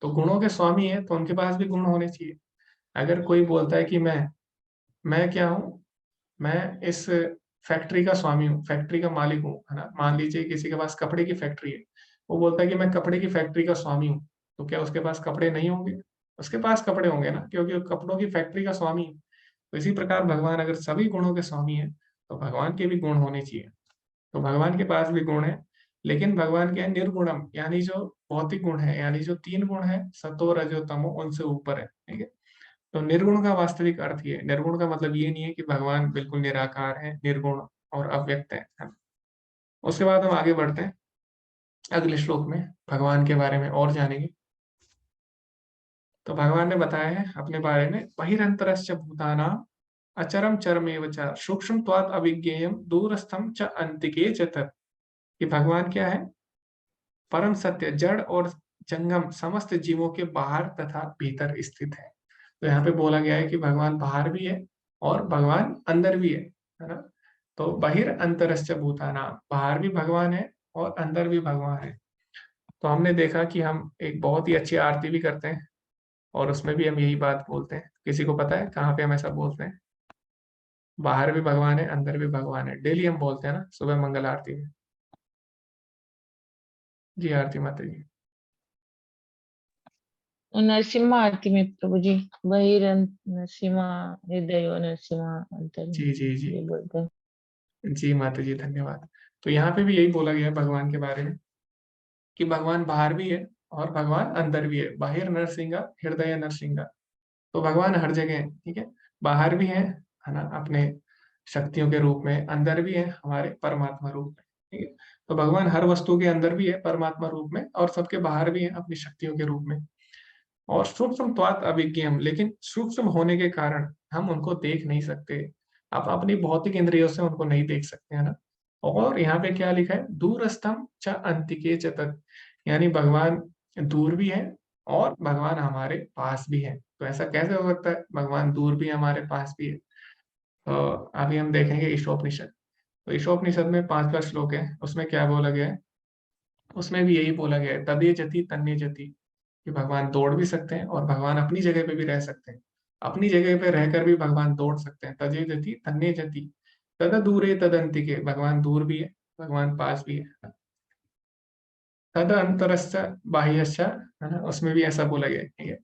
तो गुणों के स्वामी है तो उनके पास भी गुण होने चाहिए। अगर कोई बोलता है कि मैं क्या हूँ, मैं इस फैक्ट्री का स्वामी हूँ, फैक्ट्री का मालिक हूँ, है ना, मान लीजिए किसी के पास कपड़े की फैक्ट्री है, वो बोलता है कि मैं कपड़े की फैक्ट्री का स्वामी हूँ, तो क्या उसके पास कपड़े नहीं होंगे? उसके पास कपड़े होंगे ना, क्योंकि वो कपड़ों की फैक्ट्री का स्वामी है। तो इसी प्रकार भगवान अगर सभी गुणों के स्वामी है तो भगवान के भी गुण होने चाहिए। तो भगवान के पास भी गुण है, लेकिन भगवान के निर्गुणम, यानी जो भौतिक गुण है, यानी जो 3 गुण है, सतो रजो तमो, उनसे ऊपर है। ठीक है। तो निर्गुण का वास्तविक अर्थ ये, निर्गुण का मतलब ये नहीं है कि भगवान बिल्कुल निराकार है, निर्गुण और अव्यक्त है। उसके बाद हम आगे बढ़ते हैं, अगले श्लोक में भगवान के बारे में और जानेंगे। तो भगवान ने बताया है अपने बारे में, बहिरंतरश्च भूतानां अचरम चरमेव च सूक्ष्म त्वात् अविज्ञेयम दूरस्थम च अंतिके च तत्। कि भगवान क्या है? परम सत्य, जड़ और जंगम समस्त जीवों के बाहर तथा भीतर स्थित है। तो यहाँ पे बोला गया है कि भगवान बाहर भी है और भगवान अंदर भी है ना। तो बहिर अंतरश्च भूतानां, बाहर भी भगवान है और अंदर भी भगवान है। तो हमने देखा कि हम एक बहुत ही अच्छी आरती भी करते हैं और उसमें भी हम यही बात बोलते हैं। किसी को पता है कहाँ पे हम ऐसा बोलते हैं? बाहर भी भगवान है, अंदर भी भगवान है, डेली हम बोलते हैं ना, सुबह मंगल आरती में। जी आरती माता जी। नरसिम्हा आरती में प्रभु जी, बहिरंत नरसिम्हा, हृदय नरसिम्हा अंतर, जी जी जी ये बोलते हैं। जी माता जी, धन्यवाद। तो यहाँ पे भी यही बोला गया है भगवान के बारे में कि भगवान बाहर भी है और भगवान अंदर भी है। बाहिर नरसिंहा, हृदय नरसिंहा। तो भगवान हर जगह है। ठीक है। बाहर भी है ना, अपने शक्तियों के रूप में, अंदर भी है हमारे परमात्मा रूप में। ठीक है। तो भगवान हर वस्तु के अंदर भी है परमात्मा रूप में और सबके बाहर भी है अपनी शक्तियों के रूप में। और सूक्ष्म त्वात् अविज्ञेयम, लेकिन सूक्ष्म होने के कारण हम उनको देख नहीं सकते। आप अपनी भौतिक इंद्रियों से उनको नहीं देख सकते, है ना। और यहाँ पे क्या लिखा है, दूरस्थम च अंतिके च तत्, यानी भगवान दूर भी है और भगवान हमारे पास भी है। तो ऐसा कैसे हो सकता है, भगवान दूर भी है हमारे पास भी है? तो अभी हम देखेंगे ईशोपनिषद। तो ईशोपनिषद में 5वां श्लोक है, उसमें क्या बोला गया है? उसमें भी यही बोला गया है, तदे जति तन्ने जति, कि भगवान दौड़ भी सकते हैं और भगवान अपनी जगह पे भी रह सकते हैं। अपनी जगह पे रहकर भी भगवान दौड़ सकते हैं। तजे जति तन्ने जति, तद दूरे तदंतिके, भगवान दूर भी है, भगवान पास भी है। तद अंतरश्च बाह्यश्च, है ना, उसमें भी ऐसा बोला गया है। ठीक है।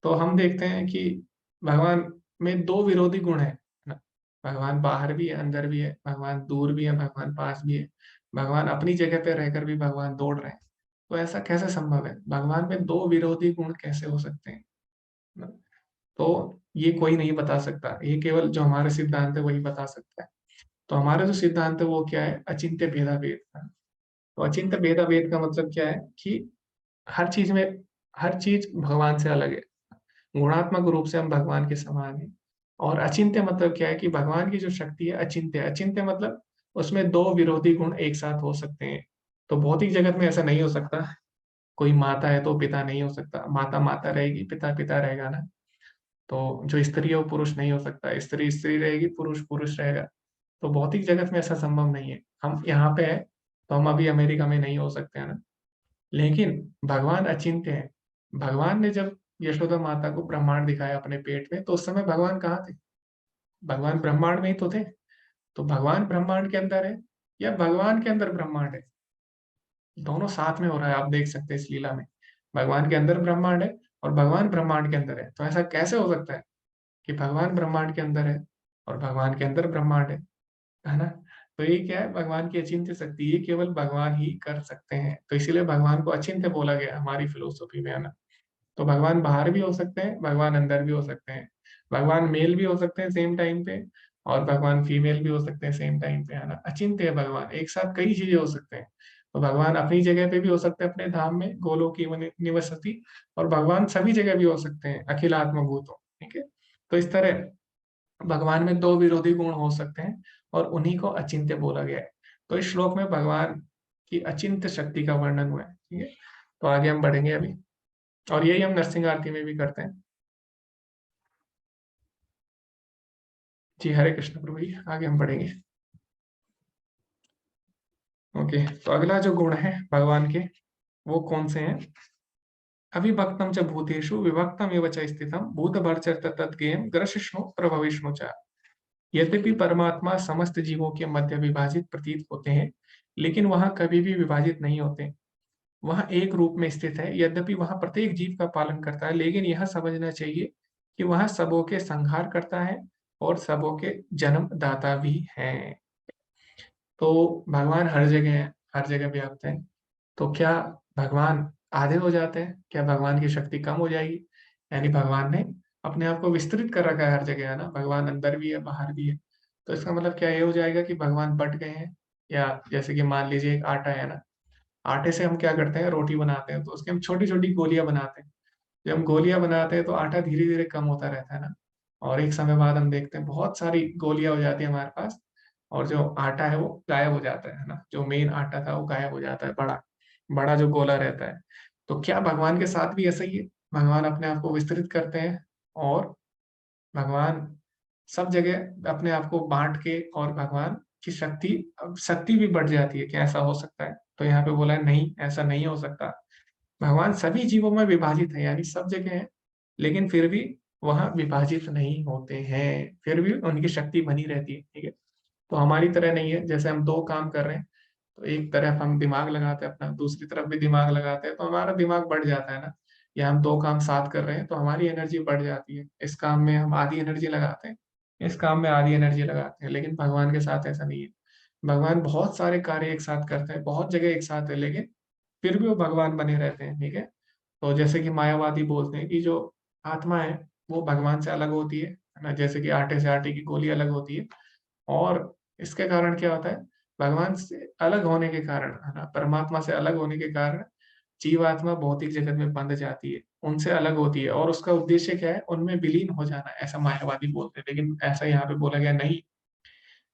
तो हम देखते हैं कि भगवान में 2 विरोधी गुण है ना। भगवान बाहर भी है, अंदर भी है, भगवान दूर भी है, भगवान पास भी है। भगवान अपनी जगह पे रहकर भी भगवान दौड़ रहे हैं। तो ऐसा कैसे संभव है? भगवान में 2 विरोधी गुण कैसे हो सकते हैं ना? तो ये कोई नहीं बता सकता, ये केवल जो हमारे सिद्धांत है वही बता सकता है। तो हमारा जो सिद्धांत है वो क्या है? अचिंत्य भेदाभेद का। तो अचिंत्य भेदाभेद का मतलब क्या है कि हर चीज में, हर चीज भगवान से अलग है। गुणात्मक रूप से हम भगवान के समान हैं। और अचिंत्य मतलब क्या है कि भगवान की जो शक्ति है अचिंत्य है। अचिंत्य मतलब उसमें 2 विरोधी गुण एक साथ हो सकते हैं। तो भौतिक जगत में ऐसा नहीं हो सकता। कोई माता है तो पिता नहीं हो सकता, माता माता रहेगी, पिता पिता रहेगा ना। तो जो स्त्री है वो पुरुष नहीं हो सकता, स्त्री स्त्री रहेगी, पुरुष पुरुष रहेगा। तो भौतिक जगत में ऐसा संभव नहीं है। हम यहाँ पे है तो हम अभी अमेरिका में नहीं हो सकते हैं ना। लेकिन भगवान अचिंत्य है। भगवान ने जब यशोदा माता को ब्रह्मांड दिखाया अपने पेट में, तो उस समय भगवान कहाँ थे? भगवान ब्रह्मांड में ही तो थे। तो भगवान ब्रह्मांड के अंदर है या भगवान के अंदर ब्रह्मांड है? दोनों साथ में हो रहा है, आप देख सकते हैं इस लीला में। भगवान के अंदर ब्रह्मांड है और भगवान ब्रह्मांड के अंदर है। तो ऐसा कैसे हो सकता है कि भगवान ब्रह्मांड के अंदर है और भगवान के अंदर ब्रह्मांड है ना। तो ये क्या है, भगवान की अचिंत्य शक्ति, ये केवल भगवान ही कर सकते हैं। तो इसीलिए भगवान को अचिंत्य बोला गया हमारी फिलोसफी में, है ना। तो भगवान बाहर भी हो सकते हैं, भगवान अंदर भी हो सकते हैं। भगवान मेल भी हो सकते हैं सेम टाइम पे और भगवान फीमेल भी हो सकते हैं सेम टाइम पे, है ना। अचिंत्य है भगवान, एक साथ कई चीजें हो सकते हैं। तो भगवान अपनी जगह पे भी हो सकते हैं, अपने धाम में गोलोकी निवसति, और भगवान सभी जगह भी हो सकते हैं, अखिल आत्मभूतों। ठीक है। तो इस तरह भगवान में 2 विरोधी गुण हो सकते हैं और उन्हीं को अचिंत्य बोला गया है। तो इस श्लोक में भगवान की अचिंत्य शक्ति का वर्णन हुआ है। ठीक है, तो आगे हम बढ़ेंगे अभी, और यही हम नरसिंह आरती में भी करते हैं। जी हरे कृष्ण प्रभु जी, आगे हम बढ़ेंगे। ओके, तो अगला जो गुण है भगवान के वो कौन से हैं? अविभक्तम च भूतेषु विभक्तम एव च स्थितम भूतभर्चर तद्गेयम ग्रसिष्णु प्रभविष्णु च। यद्यपि परमात्मा समस्त जीवों के मध्य विभाजित प्रतीत होते हैं, लेकिन वहां कभी भी विभाजित नहीं होते। वह एक रूप में स्थित है, यद्यपि वह प्रत्येक जीव का पालन करता है, लेकिन यह समझना चाहिए कि वह सबों के संहार करता है और सबों के जन्मदाता भी है। तो भगवान हर जगह है, हर जगह व्याप्त है। तो क्या भगवान आधे हो जाते हैं? क्या भगवान की शक्ति कम हो जाएगी? यानी भगवान ने अपने आप को विस्तृत कर रखा है हर जगह, है ना, भगवान अंदर भी है बाहर भी है। तो इसका मतलब क्या ये हो जाएगा कि भगवान बट गए हैं? या जैसे कि मान लीजिए एक आटा है ना, आटे से हम क्या करते हैं, रोटी बनाते हैं, तो उसके हम छोटी छोटी गोलियां बनाते हैं। जब हम गोलियां बनाते हैं तो आटा धीरे धीरे कम होता रहता है ना, और एक समय बाद हम देखते हैं बहुत सारी गोलियां हो जाती है हमारे पास, और जो आटा है वो गायब हो जाता है ना, जो मेन आटा था वो गायब हो जाता है, बड़ा बड़ा जो गोला रहता है। तो क्या भगवान के साथ भी ऐसा ही है? भगवान अपने आप को विस्तृत करते हैं, और भगवान सब जगह अपने आप को बांट के, और भगवान की शक्ति, अब शक्ति भी बढ़ जाती है। क्या ऐसा हो सकता है? तो यहाँ पे बोला है नहीं, ऐसा नहीं हो सकता। भगवान सभी जीवों में विभाजित है, यानी सब जगह है, लेकिन फिर भी वह विभाजित नहीं होते हैं, फिर भी उनकी शक्ति बनी रहती है। ठीक है, तो हमारी तरह नहीं है, जैसे हम दो काम कर रहे हैं तो एक तरफ हम दिमाग लगाते हैं अपना, दूसरी तरफ भी दिमाग लगाते हैं, तो हमारा दिमाग बढ़ जाता है ना। या हम दो काम साथ कर रहे हैं तो हमारी एनर्जी बढ़ जाती है, इस काम में हम आधी एनर्जी लगाते हैं, इस काम में आधी एनर्जी लगाते हैं। लेकिन भगवान के साथ ऐसा नहीं है। भगवान बहुत सारे कार्य एक साथ करते हैं, बहुत जगह एक साथ है, लेकिन फिर भी वो भगवान बने रहते हैं। ठीक है, तो जैसे कि मायावादी बोलते हैं कि जो आत्मा है वो भगवान से अलग होती है ना, जैसे कि आटे से आटे की गोली अलग होती है। और इसके कारण क्या होता है, भगवान से अलग होने के कारण, है ना, परमात्मा से अलग होने के कारण जीवात्मा भौतिक जगत में बंध जाती है, उनसे अलग होती है, और उसका उद्देश्य क्या है, उनमें विलीन हो जाना, ऐसा मायावादी बोलते हैं। लेकिन ऐसा यहाँ पे बोला गया नहीं,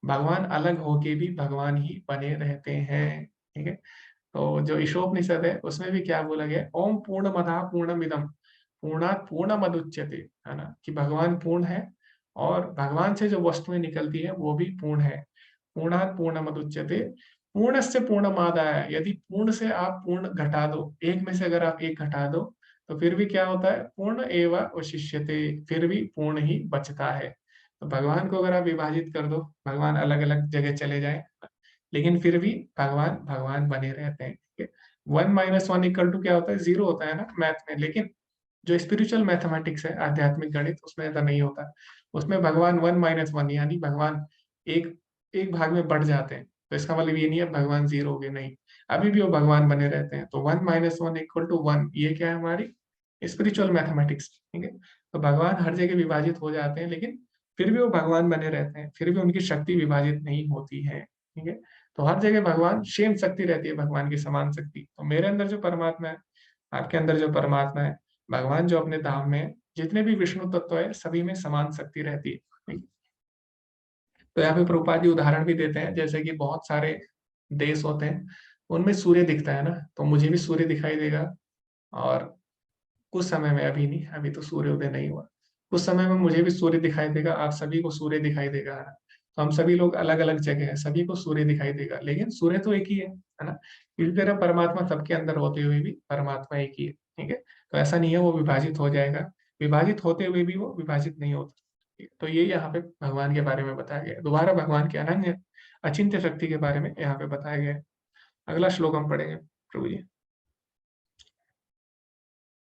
भगवान अलग होके भी भगवान ही बने रहते हैं। ठीक है, तो जो ईशोपनिषद है उसमें भी क्या बोला गया है, ओम पूर्णमदः पूर्णमिदं पूर्णात् पूर्णमुदच्यते, है ना, कि भगवान पूर्ण है, और भगवान से जो वस्तुएं निकलती है वो भी पूर्ण है। पूर्णात् पूर्णमुदच्यते, पूर्णस्य पूर्णमादाय, यदि पूर्ण से आप पूर्ण घटा दो, एक में से अगर आप एक घटा दो, तो फिर भी क्या होता है, पूर्ण एव अवशिष्यते, फिर भी पूर्ण ही बचता है। तो भगवान को अगर आप विभाजित कर दो, भगवान अलग अलग जगह चले जाए, लेकिन फिर भी भगवान भगवान बने रहते हैं। ठीक है, 1 - 1 = क्या होता है, 0 होता है ना मैथ में, लेकिन जो स्पिरिचुअल मैथमेटिक्स है, आध्यात्मिक गणित, उसमें ऐसा नहीं होता। उसमें भगवान 1 - 1 यानी भगवान एक एक भाग में बढ़ जाते हैं। तो इसका मतलब ये नहीं है भगवान 0 हो गए, नहीं, अभी भी वो भगवान बने रहते हैं। तो 1 - 1 = 1, ये क्या है, हमारी स्पिरिचुअल मैथमेटिक्स। ठीक है, तो भगवान हर जगह विभाजित हो जाते हैं, लेकिन फिर भी वो भगवान बने रहते हैं, फिर भी उनकी शक्ति विभाजित नहीं होती है। ठीक है, तो हर जगह भगवान सेम शक्ति रहती है, भगवान की समान शक्ति। तो मेरे अंदर जो परमात्मा है, आपके अंदर जो परमात्मा है, भगवान जो अपने धाम में है, जितने भी विष्णु तत्व है, सभी में समान शक्ति रहती है। ठीक है? तो यहाँ पे प्रभुपाद जी उदाहरण भी देते हैं, जैसे कि बहुत सारे देश होते हैं, उनमें सूर्य दिखता है ना, तो मुझे भी सूर्य दिखाई देगा, और कुछ समय में, अभी नहीं, अभी तो सूर्योदय नहीं हुआ, कुछ समय में मुझे भी सूर्य दिखाई देगा, आप सभी को सूर्य दिखाई देगा, है ना। तो हम सभी लोग अलग अलग जगह हैं, सभी को सूर्य दिखाई देगा, लेकिन सूर्य तो एक ही है ना। इसी तरह परमात्मा सबके अंदर होते हुए भी परमात्मा एक ही है। ठीक है, तो ऐसा नहीं है वो विभाजित हो जाएगा, विभाजित होते हुए भी वो विभाजित नहीं होता। ठीक है? तो ये यहाँ पे भगवान के बारे में बताया गया है। दोबारा भगवान के अनन्य अचिंत्य शक्ति के बारे में यहाँ पे बताया गया है। अगला श्लोक हम पढ़ेंगे प्रभु जी।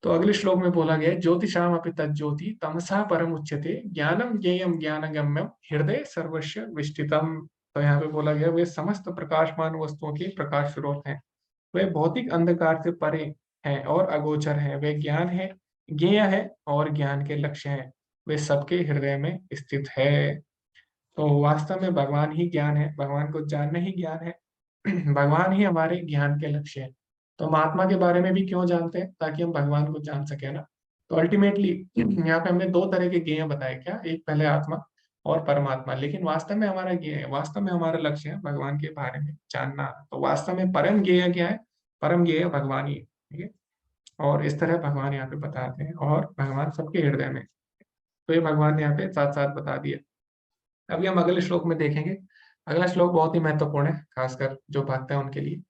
तो अगले श्लोक में बोला गया है, ज्योतिषाम अपि तज्ज्योति तमसा परम उच्यते ज्ञानम ज्ञेयम ज्ञानगम्यम हृदय सर्वस्य विष्टितम। तो यहाँ पे बोला गया वे समस्त प्रकाशमान वस्तुओं के प्रकाश स्रोत हैं, वे भौतिक अंधकार से परे हैं और अगोचर हैं, वे ज्ञान है, ज्ञेय है और ज्ञान के लक्ष्य हैं, वे सबके हृदय में स्थित है। तो वास्तव में भगवान ही ज्ञान है, भगवान को जानना ही ज्ञान है। भगवान ही हमारे ज्ञान के लक्ष्य है। तो हम आत्मा के बारे में भी क्यों जानते हैं, ताकि हम भगवान को जान सके ना। तो अल्टीमेटली यहाँ पे हमने दो तरह के ज्ञेय बताए, क्या, एक पहले आत्मा, और परमात्मा। लेकिन वास्तव में हमारा ज्ञेय है, वास्तव में हमारा लक्ष्य है भगवान के बारे में जानना। तो वास्तव में परम ज्ञेय क्या है? परम ज्ञेय भगवान ही है, ठीक है। और इस तरह भगवान यहाँ पे बताते हैं, और भगवान सबके हृदय में। तो ये भगवान ने यहाँ पे साथ साथ बता दिया। अभी हम अगले श्लोक में देखेंगे। अगला श्लोक बहुत ही महत्वपूर्ण है, खासकर जो भक्त है उनके लिए।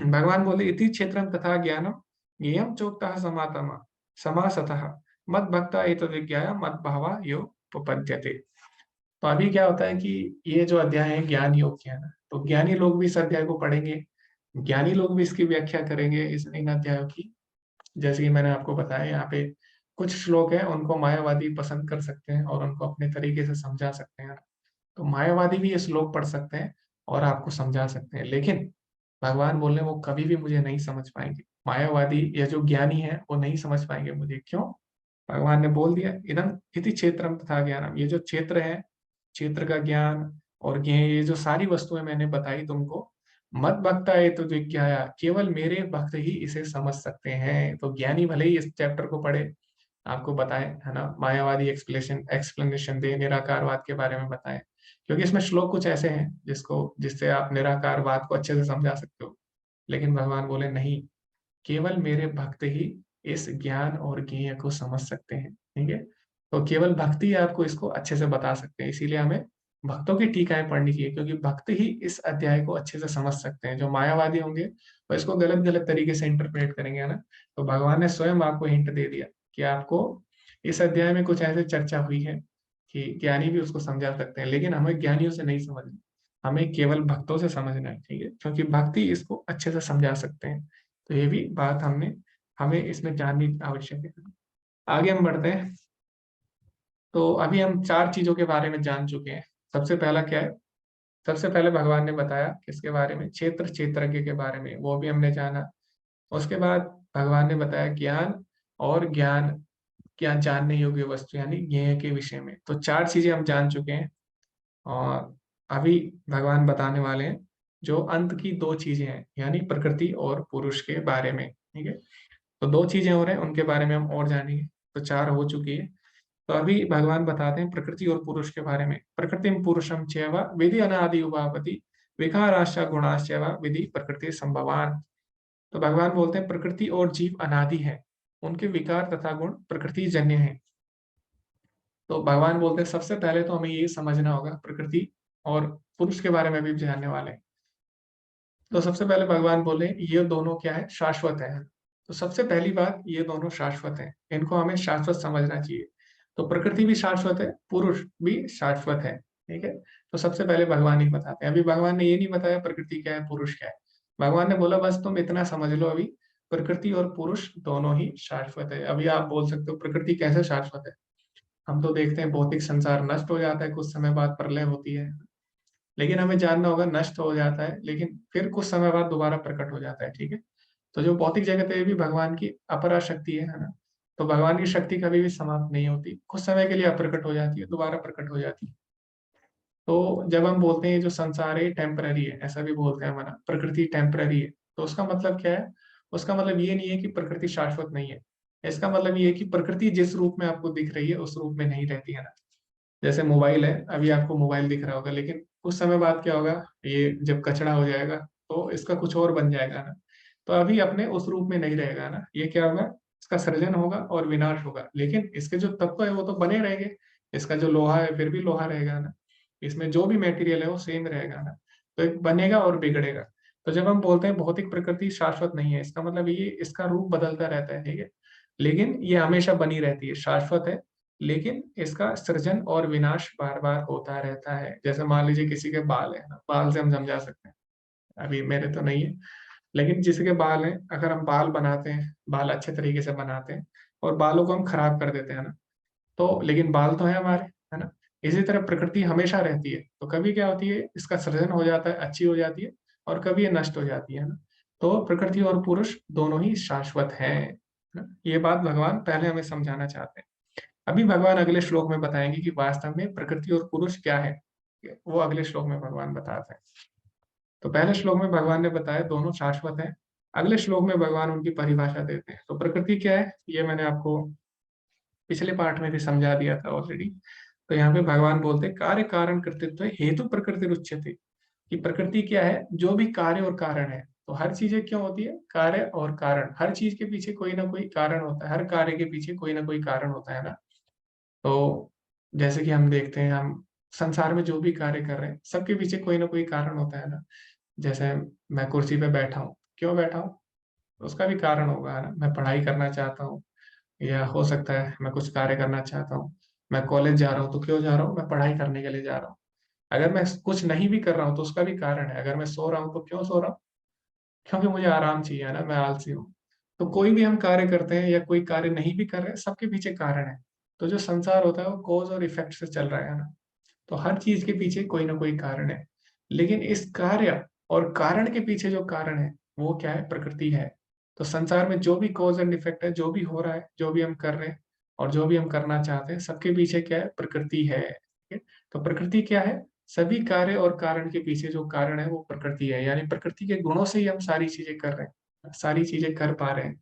भगवान बोले, इति क्षेत्रम तथा ज्ञानम ज्ञेयम चोक्तः समातम समासतः मद भक्ता एतद्विज्ञाय मद भावा यो उपपद्यते। तो अभी क्या होता है कि ये जो अध्याय है ज्ञान योग के है ना, तो ज्ञानी लोग भी इस अध्याय को पढ़ेंगे, ज्ञानी लोग भी इसकी व्याख्या करेंगे इस इन अध्यायों की। जैसे कि मैंने आपको बताया, यहाँ पे कुछ श्लोक है उनको मायावादी पसंद कर सकते हैं और उनको अपने तरीके से समझा सकते हैं। तो मायावादी भी ये श्लोक पढ़ सकते हैं और आपको समझा सकते हैं, लेकिन भगवान बोल रहे हैं वो कभी भी मुझे नहीं समझ पाएंगे। मायावादी या जो ज्ञानी है वो नहीं समझ पाएंगे मुझे। क्यों? भगवान ने बोल दिया, इदम इति क्षेत्रम तथा ज्ञानम, ये जो क्षेत्र है, क्षेत्र का ज्ञान और ये जो सारी वस्तुएं मैंने बताई तुमको, मत भक्ता है तो विज्ञाया, केवल मेरे भक्त ही इसे समझ सकते हैं। तो ज्ञानी भले ही इस चैप्टर को पढ़े, आपको बताए है ना, मायावादी एक्सप्लेनेशन दे, निराकारवाद के बारे में बताए, क्योंकि इसमें श्लोक कुछ ऐसे हैं जिससे आप निराकारवाद को अच्छे से समझा सकते हो। लेकिन भगवान बोले नहीं, केवल मेरे भक्त ही इस ज्ञान और ज्ञेय को समझ सकते हैं, ठीक है। तो केवल भक्ति ही आपको इसको अच्छे से बता सकते हैं, इसीलिए हमें भक्तों की टीकाएं पढ़नी चाहिए, क्योंकि भक्त ही इस अध्याय को अच्छे से समझ सकते हैं। जो मायावादी होंगे वो इसको गलत गलत तरीके से इंटरप्रेट करेंगे, है ना। तो भगवान ने स्वयं आपको हिंट दे दिया कि आपको इस अध्याय में कुछ ऐसे चर्चा हुई है कि ज्ञानी भी उसको समझा सकते हैं, लेकिन हमें ज्ञानियों से नहीं समझना, हमें केवल भक्तों से समझना है, ठीक है, क्योंकि भक्ति इसको अच्छे से समझा सकते हैं। तो ये भी बात हमें इसमें जाननी आवश्यक है। आगे हम बढ़ते हैं। तो अभी हम 4 चीजों के बारे में जान चुके हैं। सबसे पहला क्या है? सबसे पहले भगवान ने बताया किसके बारे में? क्षेत्रज्ञ के बारे में, वो भी हमने जाना। उसके बाद भगवान ने बताया ज्ञान और ज्ञान जानने योग्य वस्तु यानी ज्ञेय के विषय में। तो 4 चीजें हम जान चुके हैं, और अभी भगवान बताने वाले हैं जो अंत की 2 चीजें हैं, यानी प्रकृति और पुरुष के बारे में, ठीक है। तो 2 चीजें हो रहे हैं, उनके बारे में हम और जानेंगे। तो 4 हो चुकी है। तो अभी भगवान बताते हैं प्रकृति और पुरुष के बारे में। प्रकृतिम पुरुषम चैव विधि अनादि उभावति विकाराश्च गुणाश्च विधि प्रकृति संभवान। तो भगवान बोलते हैं प्रकृति और जीव अनादि है, उनके विकार तथा गुण प्रकृति जन्य है। तो भगवान बोलते हैं सबसे पहले तो हमें ये समझना होगा, प्रकृति और पुरुष के बारे में भी जानने वाले हैं। तो सबसे पहले भगवान बोले ये दोनों क्या है? शाश्वत है। तो सबसे पहली बात, ये दोनों शाश्वत है, इनको हमें शाश्वत समझना चाहिए। तो प्रकृति भी शाश्वत है, पुरुष भी शाश्वत है, ठीक है। तो सबसे पहले भगवान ही बताते हैं। अभी भगवान ने ये नहीं बताया प्रकृति क्या है, पुरुष क्या है। भगवान ने बोला बस तुम इतना समझ लो, अभी प्रकृति और पुरुष दोनों ही शाश्वत है। अभी आप बोल सकते हो प्रकृति कैसे शाश्वत है? हम तो देखते हैं भौतिक संसार नष्ट हो जाता है, कुछ समय बाद प्रलय होती है, लेकिन हमें जानना होगा नष्ट हो जाता है लेकिन फिर कुछ समय बाद दोबारा प्रकट हो जाता है, ठीक है। तो जो भौतिक जगत है ये भी भगवान की अपरा शक्ति है ना। तो भगवान की शक्ति कभी भी समाप्त नहीं होती, कुछ समय के लिए अप्रकट हो जाती है, दोबारा प्रकट हो जाती है। तो जब हम बोलते हैं जो संसार है टेम्पररी है, ऐसा भी बोलते हैं हमारा, प्रकृति टेम्पररी है, तो उसका मतलब क्या है? उसका मतलब ये नहीं है कि प्रकृति शाश्वत नहीं है। इसका मतलब ये है कि प्रकृति जिस रूप में आपको दिख रही है उस रूप में नहीं रहती है ना। जैसे मोबाइल है, अभी आपको मोबाइल दिख रहा होगा, लेकिन कुछ समय बाद क्या होगा, ये जब कचरा हो जाएगा तो इसका कुछ और बन जाएगा ना। तो अभी अपने उस रूप में नहीं रहेगा ना, ये क्या होगा, इसका सृजन होगा और विनाश होगा, लेकिन इसके जो तत्व है वो तो बने रहेंगे। इसका जो लोहा है फिर भी लोहा रहेगा ना, इसमें जो भी मटेरियल है वो सेम रहेगा ना। तो एक बनेगा और बिगड़ेगा। तो जब हम बोलते हैं भौतिक प्रकृति शाश्वत नहीं है, इसका मतलब ये इसका रूप बदलता रहता है, ठीक है, लेकिन ये हमेशा बनी रहती है, शाश्वत है, लेकिन इसका सृजन और विनाश बार बार होता रहता है। जैसे मान लीजिए किसी के बाल है ना, बाल से हम समझा सकते हैं, अभी मेरे तो नहीं है, लेकिन जिसके के बाल हैं, अगर हम बाल बनाते हैं, बाल अच्छे तरीके से बनाते हैं और बालों को हम खराब कर देते हैं ना, तो लेकिन बाल तो है हमारे, है ना। इसी तरह प्रकृति हमेशा रहती है, तो कभी क्या होती है, इसका सृजन हो जाता है, अच्छी हो जाती है, और कभी ये नष्ट हो जाती है ना। तो प्रकृति और पुरुष दोनों ही शाश्वत हैं ना? ये बात भगवान पहले हमें समझाना चाहते हैं। अभी भगवान अगले श्लोक में बताएंगे कि वास्तव में प्रकृति और पुरुष क्या है, वो अगले श्लोक में भगवान बताते हैं। तो पहले श्लोक में भगवान ने बताया दोनों शाश्वत हैं। अगले श्लोक में भगवान उनकी परिभाषा देते हैं। तो प्रकृति क्या है, ये मैंने आपको पिछले पार्ट में भी समझा दिया था ऑलरेडी। तो यहाँ पे भगवान बोलते हैं कार्य कारण कृतित्व हेतु प्रकृति रुच्यते, कि प्रकृति क्या है, जो भी कार्य और कारण है। तो हर चीजें क्यों होती है, कार्य और कारण, हर चीज के पीछे कोई ना कोई कारण होता है, हर कार्य के पीछे कोई ना कोई कारण होता है ना। तो जैसे कि हम देखते हैं, हम संसार में जो भी कार्य कर रहे हैं सबके पीछे कोई ना कोई कारण होता है ना। जैसे मैं कुर्सी पे बैठा हूँ, क्यों बैठा हूँ, उसका भी कारण होगा, है ना। मैं पढ़ाई करना चाहता हूँ, या हो सकता है मैं कुछ कार्य करना चाहता हूँ। मैं कॉलेज जा रहा हूँ, तो क्यों जा रहा हूँ, मैं पढ़ाई करने के लिए जा रहा हूँ। अगर मैं कुछ नहीं भी कर रहा हूँ तो उसका भी कारण है। अगर मैं सो रहा हूँ तो क्यों सो रहा हूँ, क्योंकि मुझे आराम चाहिए, है ना, मैं आलसी हूँ। तो कोई भी हम कार्य करते हैं या कोई कार्य नहीं भी कर रहे हैं, सबके पीछे कारण है। तो जो संसार होता है वो कॉज और इफेक्ट से चल रहा है ना। तो हर चीज के पीछे कोई ना कोई कारण है। लेकिन इस कार्य और कारण के पीछे जो कारण है वो क्या है, प्रकृति है। तो संसार में जो भी कॉज एंड इफेक्ट है, जो भी हो रहा है, जो भी हम कर रहे हैं और जो भी हम करना चाहते हैं, सबके पीछे क्या है, प्रकृति है, ठीक है। तो प्रकृति क्या है, सभी कार्य और कारण के पीछे जो कारण है वो प्रकृति है। यानी प्रकृति के गुणों से ही हम सारी चीजें कर रहे हैं, सारी चीजें कर पा रहे हैं।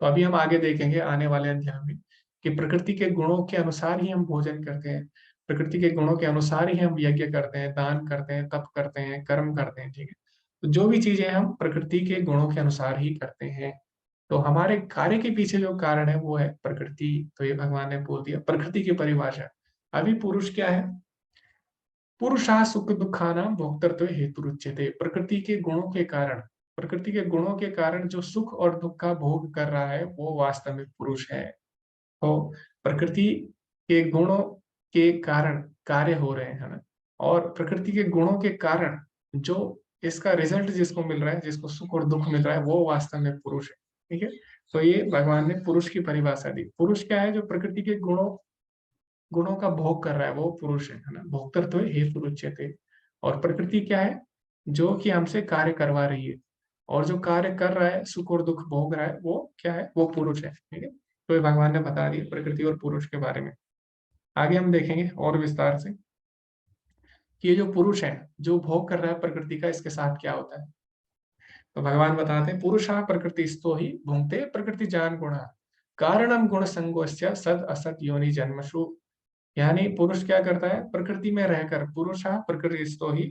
तो अभी हम आगे देखेंगे आने वाले अध्याय में कि प्रकृति के गुणों के अनुसार ही हम भोजन करते हैं, प्रकृति के गुणों के अनुसार ही हम यज्ञ करते हैं, दान करते हैं, तप करते हैं, कर्म करते हैं, ठीक है। तो जो भी चीजें हम प्रकृति के गुणों के अनुसार ही करते हैं। तो हमारे कार्य के पीछे जो कारण है वो है प्रकृति। तो ये भगवान ने बोल दिया प्रकृति की परिभाषा। अभी पुरुष क्या है, पुरुषा सुख दुखाना भोक्तृत्व हेतु रुच्यते, प्रकृति के गुणों के कारण, प्रकृति के गुणों के कारण जो सुख और दुख का भोग कर रहा है वो वास्तव में पुरुष है। तो प्रकृति के गुणों के कारण कार्य हो रहे हैं, है ना। और प्रकृति के गुणों के कारण जो इसका रिजल्ट जिसको मिल रहा है, जिसको सुख और दुख मिल रहा है, वो वास्तव में पुरुष है, ठीक है। तो ये भगवान ने पुरुष की परिभाषा दी। पुरुष क्या है, जो प्रकृति के गुणों गुणों का भोग कर रहा है वो पुरुष है ना। भोक्तृत्व हेतु रुच्यते। और प्रकृति क्या है, जो कि हमसे कार्य करवा रही है, और जो कार्य कर रहा है, सुख और दुख भोग रहा है, वो क्या है, वो पुरुष है, ठीक है। तो ये भगवान ने बता दिया प्रकृति और पुरुष के बारे में। आगे हम देखेंगे और विस्तार से कि ये जो पुरुष है जो भोग कर रहा है प्रकृति का, इसके साथ क्या होता है। तो भगवान बताते हैं पुरुषा प्रकृति स्तो ही भुंक्ते प्रकृति जान गुणा कारणम गुण संगोष्य सद असत योनि जन्मशु। यानी पुरुष क्या करता है, प्रकृति में रहकर, पुरुषा प्रकृति स्तो ही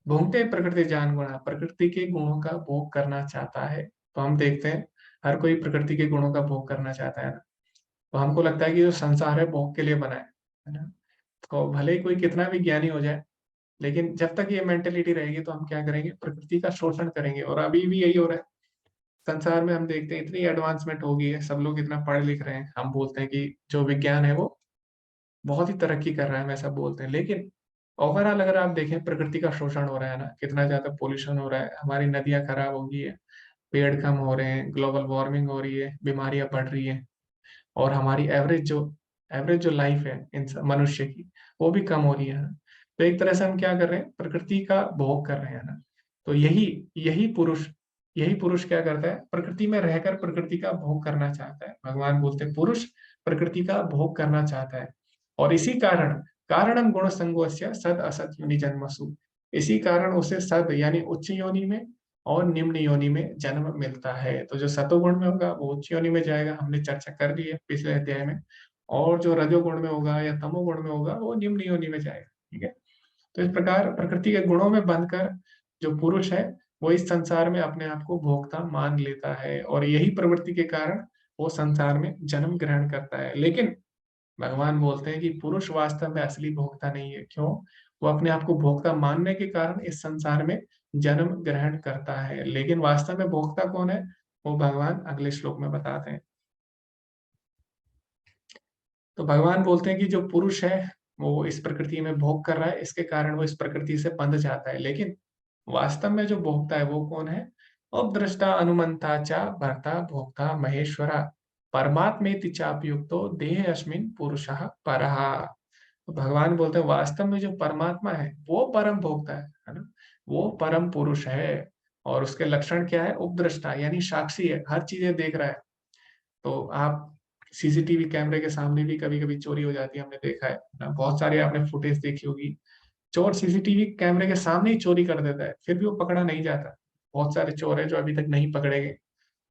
भोगते प्रकृति जान गुणा, प्रकृति के गुणों का भोग करना चाहता है। तो हम देखते हैं हर कोई प्रकृति के गुणों का भोग करना चाहता है ना। तो हमको लगता है कि जो संसार है भोग के लिए बना है ना। तो भले ही कोई कितना भी ज्ञानी हो जाए, लेकिन जब तक ये मेंटेलिटी रहेगी तो हम क्या करेंगे, प्रकृति का शोषण करेंगे। और अभी भी यही हो रहा है संसार में। हम देखते हैं इतनी एडवांसमेंट हो गई है, सब लोग इतना पढ़ लिख रहे हैं, हम बोलते हैं कि जो विज्ञान है वो बहुत ही तरक्की कर रहा है, हम ऐसा बोलते हैं। लेकिन ओवरऑल अगर आप देखें, प्रकृति का शोषण हो रहा है ना, कितना ज्यादा पोल्यूशन हो रहा है, हमारी नदियां खराब हो गई है, पेड़ कम हो रहे हैं, ग्लोबल वार्मिंग हो रही है, बीमारियां बढ़ रही है, और हमारी एवरेज जो लाइफ है मनुष्य की, वो भी कम हो रही है ना। तो एक तरह से हम क्या कर रहे हैं, प्रकृति का भोग कर रहे हैं ना। तो यही यही पुरुष यही पुरुष क्या करता है, प्रकृति में रहकर प्रकृति का भोग करना चाहता है। भगवान बोलते हैं पुरुष प्रकृति का भोग करना चाहता है। और इसी कारण कारणम गुण संगोस्य सद असत योनि जन्मसु, इसी कारण उसे सद यानी उच्च योनि में और निम्न योनि में जन्म मिलता है। तो जो सतोगुण में होगा वो उच्च योनि में जाएगा, हमने चर्चा कर ली है पिछले अध्याय में। और जो रजोगुण में होगा या तमोगुण में होगा वो निम्न योनि में जाएगा, ठीक है। तो इस प्रकार प्रकृति के गुणों में बंधकर जो पुरुष है वो इस संसार में अपने आप को भोक्ता मान लेता है, और यही प्रवृत्ति के कारण वो संसार में जन्म ग्रहण करता है। लेकिन भगवान बोलते हैं कि पुरुष वास्तव में असली भोक्ता नहीं है। क्यों, वो अपने आप को भोक्ता मानने के कारण इस संसार में जन्म ग्रहण करता है। लेकिन वास्तव में भोक्ता कौन है, वो भगवान अगले श्लोक में बताते हैं। तो भगवान बोलते हैं कि जो पुरुष है वो इस प्रकृति में भोग कर रहा है, इसके कारण वो इस प्रकृति से बंध जाता है। लेकिन वास्तव में जो भोक्ता है वो कौन है, उपद्रष्टा अनुमंता चा भर्ता भोक्ता महेश्वरा परमात्मेति चापयुक्तो देह अस्मिन पुरुषः परहा। तो भगवान बोलते हैं वास्तव में जो परमात्मा है वो परम भोक्ता है ना, वो परम पुरुष है। और उसके लक्षण क्या है, उपद्रष्टा यानी साक्षी है, हर चीजें देख रहा है। तो आप सीसीटीवी कैमरे के सामने भी कभी कभी चोरी हो जाती है, हमने देखा है ना, बहुत सारे आपने फुटेज देखी होगी। चोर सीसीटीवी कैमरे के सामने ही चोरी कर देता है, फिर भी वो पकड़ा नहीं जाता। बहुत सारे चोर है जो अभी तक नहीं पकड़े गए,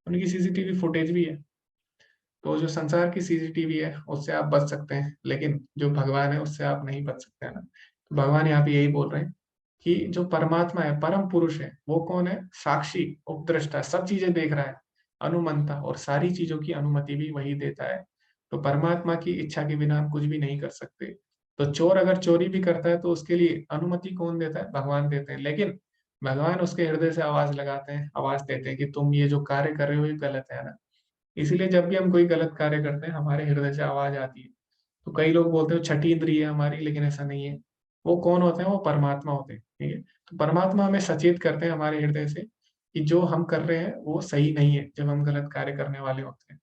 उनकी सीसीटीवी फुटेज भी है। तो जो संसार की सीसीटीवी है उससे आप बच सकते हैं, लेकिन जो भगवान है उससे आप नहीं बच सकते, है ना। तो भगवान यहाँ पे यही बोल रहे हैं कि जो परमात्मा है, परम पुरुष है, वो कौन है? साक्षी, उपद्रष्टा, सब चीजें देख रहा है, अनुमंता, और सारी चीजों की अनुमति भी वही देता है। तो परमात्मा की इच्छा के बिना हम कुछ भी नहीं कर सकते। तो चोर अगर चोरी भी करता है तो उसके लिए अनुमति कौन देता है? भगवान देते हैं। लेकिन भगवान उसके हृदय से आवाज लगाते हैं, आवाज देते हैं कि तुम ये जो कार्य कर रहे हो ये गलत है ना। इसीलिए जब भी हम कोई गलत कार्य करते हैं हमारे हृदय से आवाज आती है। तो कई लोग बोलते हैं छठी इंद्रिय है हमारी, लेकिन ऐसा नहीं है। वो कौन होते हैं? वो परमात्मा होते हैं, ठीक है। तो परमात्मा हमें सचेत करते हैं हमारे हृदय से कि जो हम कर रहे हैं वो सही नहीं है, जब हम गलत कार्य करने वाले होते हैं।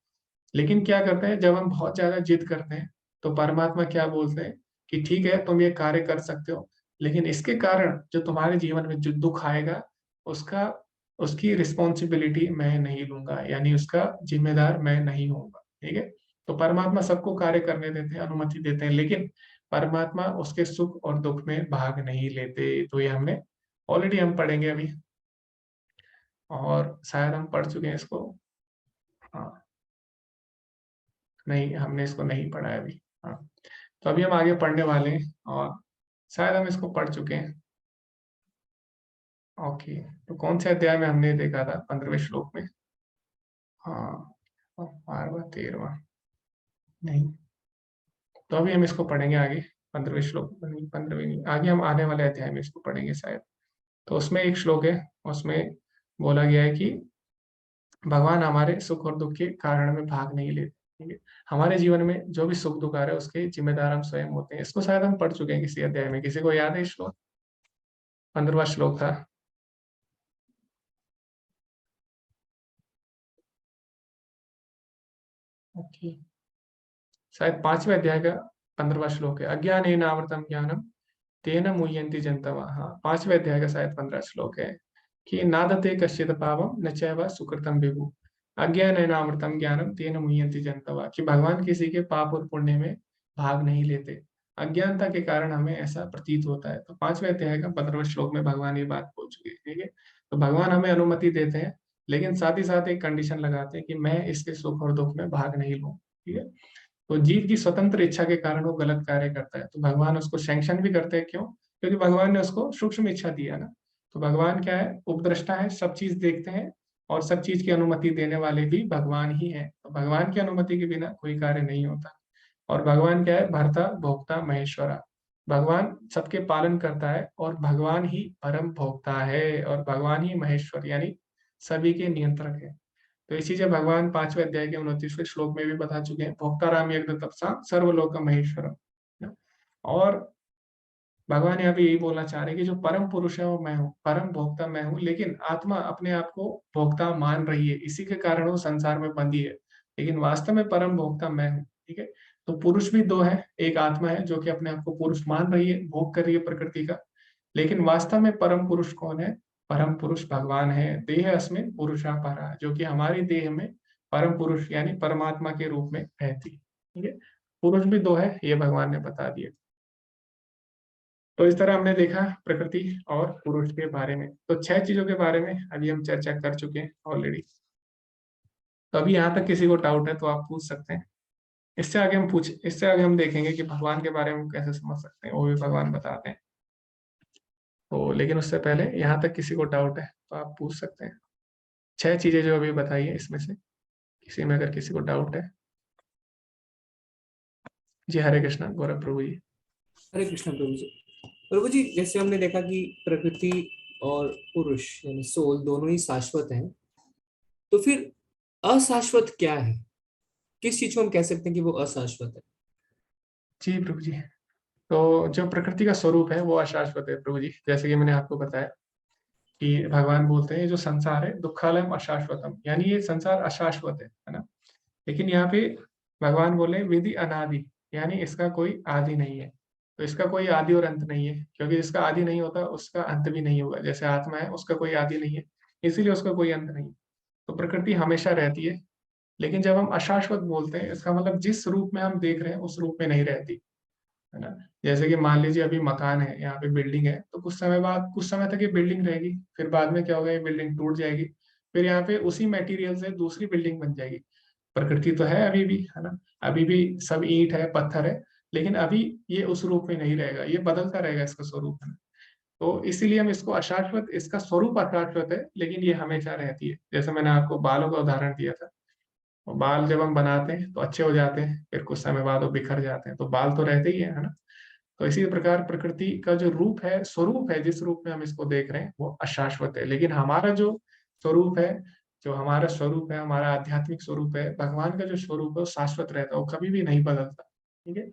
लेकिन क्या करते हैं, जब हम बहुत ज्यादा जिद करते हैं तो परमात्मा क्या बोलते हैं कि ठीक है तुम ये कार्य कर सकते हो, लेकिन इसके कारण जो तुम्हारे जीवन में जो दुख आएगा उसका उसकी रिस्पॉन्सिबिलिटी मैं नहीं लूंगा, यानी उसका जिम्मेदार मैं नहीं होऊंगा, ठीक है। तो परमात्मा सबको कार्य करने देते हैं, अनुमति देते हैं, लेकिन परमात्मा उसके सुख और दुख में भाग नहीं लेते। तो ये हमने ऑलरेडी हम पढ़ेंगे अभी, और शायद हम पढ़ चुके हैं इसको। हाँ, नहीं, हमने इसको नहीं पढ़ा है अभी। हाँ, तो अभी हम आगे पढ़ने वाले हैं, और शायद हम इसको पढ़ चुके हैं। ओके, तो कौन से अध्याय में हमने देखा था? 15वें श्लोक में। हाँ, और 12वां 13वां नहीं। तो अभी हम इसको पढ़ेंगे आगे, 15वें श्लोक, 15वें नहीं, आगे हम आने वाले अध्याय में इसको पढ़ेंगे शायद। तो उसमें एक श्लोक है, उसमें बोला गया है कि भगवान हमारे सुख और दुख के कारण में भाग नहीं लेते, ठीक है। हमारे जीवन में जो भी सुख दुख आ रहा है उसके जिम्मेदार हम स्वयं होते हैं। इसको शायद हम पढ़ चुके हैं किसी अध्याय में, किसी को याद है श्लोक? 15वां श्लोक था। ओके, शायद 5वें अध्याय का 15वां श्लोक है। अज्ञानेन आवृतम ज्ञानम तेन मुह्यन्ति जन्तवः। हाँ, 5वें अध्याय का शायद 15 श्लोक है कि नादते कश्चित् पापम न चैव सुकृतम विभु अज्ञानेनामृतम ज्ञानम तेन मुह्यन्ति जन्तवः, कि भगवान किसी के पाप और पुण्य में भाग नहीं लेते, अज्ञानता के कारण हमें ऐसा प्रतीत होता है। तो 5वें अध्याय का 15वें श्लोक में भगवान ये बात बोल चुके हैं, ठीक है। तो भगवान हमें अनुमति देते हैं, लेकिन साथ ही साथ एक कंडीशन लगाते हैं कि मैं इसके सुख और दुख में भाग नहीं लूँ, ठीक है। तो जीव की स्वतंत्र इच्छा के कारण वो गलत कार्य करता है, तो भगवान उसको सैंक्शन भी करते हैं। क्यों? क्योंकि भगवान ने उसको सूक्ष्म इच्छा दी है ना। तो भगवान क्या है? उपद्रष्टा है, सब चीज देखते हैं, और सब चीज की अनुमति देने वाले भी भगवान ही है। तो भगवान की अनुमति के बिना कोई कार्य नहीं होता। और भगवान क्या है? भर्ता भोक्ता महेश्वरा। भगवान सबके पालन करता है, और भगवान ही परम भोक्ता है, और भगवान ही महेश्वर यानी सभी के नियंत्रक है। तो ये चीजें भगवान 5वें अध्याय के 29वें श्लोक में भी बता चुके हैं। भोक्ताराम यज्ञ तपसा सर्वलोक महेश्वरम। और भगवान यहाँ पे यही बोलना चाह रहे हैं कि जो परम पुरुष है वो मैं हूँ, परम भोक्ता मैं हूँ, लेकिन आत्मा अपने आप को भोक्ता मान रही है, इसी के कारण वो संसार में बंधी है, लेकिन वास्तव में परम भोक्ता मैं हूँ, ठीक है। तो पुरुष भी दो है, एक आत्मा है जो कि अपने आप को पुरुष मान रही है, भोग कर रही है प्रकृति का, लेकिन वास्तव में परम पुरुष कौन है? परम पुरुष भगवान है। देह अस्मिन् पुरुषा परा, जो कि हमारी देह में परम पुरुष यानी परमात्मा के रूप में रहती है, ठीक है। पुरुष भी दो है, ये भगवान ने बता दिया। तो इस तरह हमने देखा प्रकृति और पुरुष के बारे में। तो 6 चीजों के बारे में अभी हम चर्चा कर चुके हैं ऑलरेडी। तो अभी यहाँ तक किसी को डाउट है तो आप पूछ सकते हैं। इससे आगे हम देखेंगे कि भगवान के बारे में कैसे समझ सकते हैं, वो भी भगवान बताते हैं। तो लेकिन उससे पहले यहाँ तक किसी को डाउट है तो आप पूछ सकते हैं। 6 चीजें जो अभी बताई है इसमें से किसी में अगर किसी को डाउट है। जी, हरे कृष्णा गौरव प्रभु जी। हरे कृष्ण प्रभु जी। प्रभु जी, जैसे हमने देखा कि प्रकृति और पुरुष यानी सोल दोनों ही शाश्वत हैं, तो फिर अशाश्वत क्या है? किस चीज को हम कह सकते हैं कि वो अशाश्वत है? जी प्रभु जी, तो जो प्रकृति का स्वरूप है वो अशाश्वत है प्रभु जी। जैसे कि मैंने आपको बताया कि भगवान बोलते हैं ये जो संसार है दुखालयम अशाश्वतम, यानी ये संसार अशाश्वत है ना। लेकिन यहाँ पे भगवान बोले विधि अनादि, यानी इसका कोई आदि नहीं है। तो इसका कोई आदि और अंत नहीं है, क्योंकि जिसका आदि नहीं होता उसका अंत भी नहीं होगा। जैसे आत्मा है उसका कोई आदि नहीं है, इसीलिए उसका कोई अंत नहीं है। तो प्रकृति हमेशा रहती है, लेकिन जब हम अशाश्वत बोलते हैं इसका मतलब जिस रूप में हम देख रहे हैं उस रूप में नहीं रहती, है ना। जैसे कि मान लीजिए अभी मकान है, यहाँ पे बिल्डिंग है, तो कुछ समय तक ये बिल्डिंग रहेगी, फिर बाद में क्या होगा, ये बिल्डिंग टूट जाएगी, फिर यहाँ पे उसी मटेरियल से दूसरी बिल्डिंग बन जाएगी। प्रकृति तो है अभी भी, है ना, अभी भी सब ईंट है, पत्थर है, लेकिन अभी ये उस रूप में नहीं रहेगा, ये बदलता रहेगा इसका स्वरूप, है ना। तो इसीलिए हम इसको अशाश्वत, इसका स्वरूप अशाश्वत है, लेकिन ये हमेशा रहती है। जैसे मैंने आपको बालों का उदाहरण दिया था, और बाल जब हम बनाते हैं तो अच्छे हो जाते हैं, फिर कुछ समय बाद वो बिखर जाते हैं, तो बाल तो रहते ही है ना। तो इसी प्रकार प्रकृति का जो रूप है, स्वरूप है, जिस रूप में हम इसको देख रहे हैं वो अशाश्वत है, लेकिन हमारा जो स्वरूप है, जो हमारा स्वरूप है, हमारा आध्यात्मिक स्वरूप है, भगवान का जो स्वरूप है वो शाश्वत रहता है, वो कभी भी नहीं बदलता। ठीक है।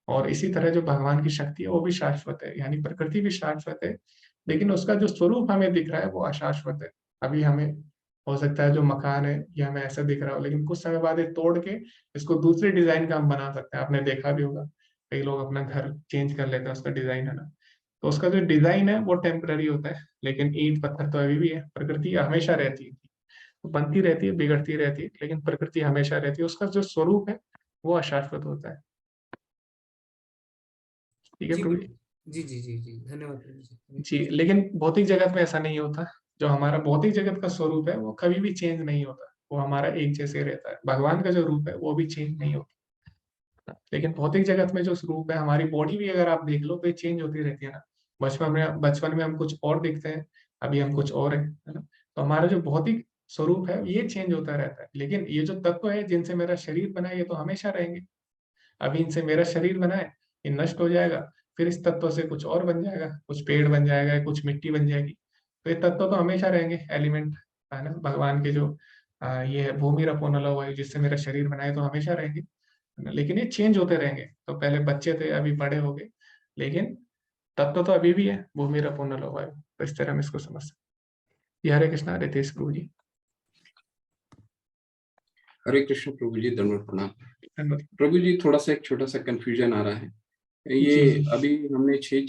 और इसी तरह जो भगवान की शक्ति है वो भी शाश्वत है, यानी प्रकृति भी शाश्वत है, लेकिन उसका जो स्वरूप हमें दिख रहा है वो अशाश्वत है। अभी हमें हो सकता है जो मकान है ये हमें ऐसा दिख रहा हो, लेकिन कुछ समय बाद ये तोड़ के इसको दूसरे डिजाइन का हम बना सकते हैं। आपने देखा भी होगा, कई लोग अपना घर चेंज कर लेते हैं, उसका डिजाइन, है ना। तो उसका जो डिजाइन है वो टेम्पररी होता है, लेकिन ईंट पत्थर तो अभी भी है। प्रकृति हमेशा रहती है, तो बनती रहती है, बिगड़ती रहती है, लेकिन प्रकृति हमेशा रहती है, उसका जो स्वरूप है वो अशाश्वत होता है। ठीक है जी प्रभु जी। बिल्कुल। जी जी जी जी, धन्यवाद प्रभु जी। जी, लेकिन भौतिक जगत में ऐसा नहीं होता। जो हमारा भौतिक जगत का स्वरूप है वो कभी भी चेंज नहीं होता, वो हमारा एक जैसे रहता है। भगवान का जो रूप है वो भी चेंज नहीं होता, लेकिन भौतिक जगत में जो स्वरूप है, हमारी बॉडी भी अगर आप देख लो तो ये चेंज होती रहती है ना। बचपन में हम कुछ और दिखते हैं, अभी हम कुछ और है ना। तो हमारा जो भौतिक स्वरूप है ये चेंज होता रहता है, लेकिन ये जो तत्व है जिनसे मेरा शरीर बना है ये तो हमेशा रहेंगे। अभी इनसे मेरा शरीर बना है, ये नष्ट हो जाएगा, फिर इस तत्व से कुछ और बन जाएगा, कुछ पेड़ बन जाएगा, कुछ मिट्टी बन जाएगी। तो ये तत्व तो हमेशा रहेंगे, एलिमेंट, है ना। भगवान के जो ये है भूमि रपो नलो वायु, जिससे मेरा शरीर बना है, तो हमेशा रहेंगे, है ना। लेकिन ये चेंज होते रहेंगे, तो पहले बच्चे थे, अभी बड़े हो गए, लेकिन तत्व तो अभी भी है, भूमि रपो नलो वायु। तो इस तरह हम इसको समझ सकते हैं। हरे कृष्णा, रितेश प्रभु जी। हरे कृष्ण प्रभु जी, दंडवत प्रणाम। धन्यवाद। प्रभु जी, थोड़ा सा एक छोटा सा कंफ्यूजन आ रहा है। ये जी जी अभी हमने छह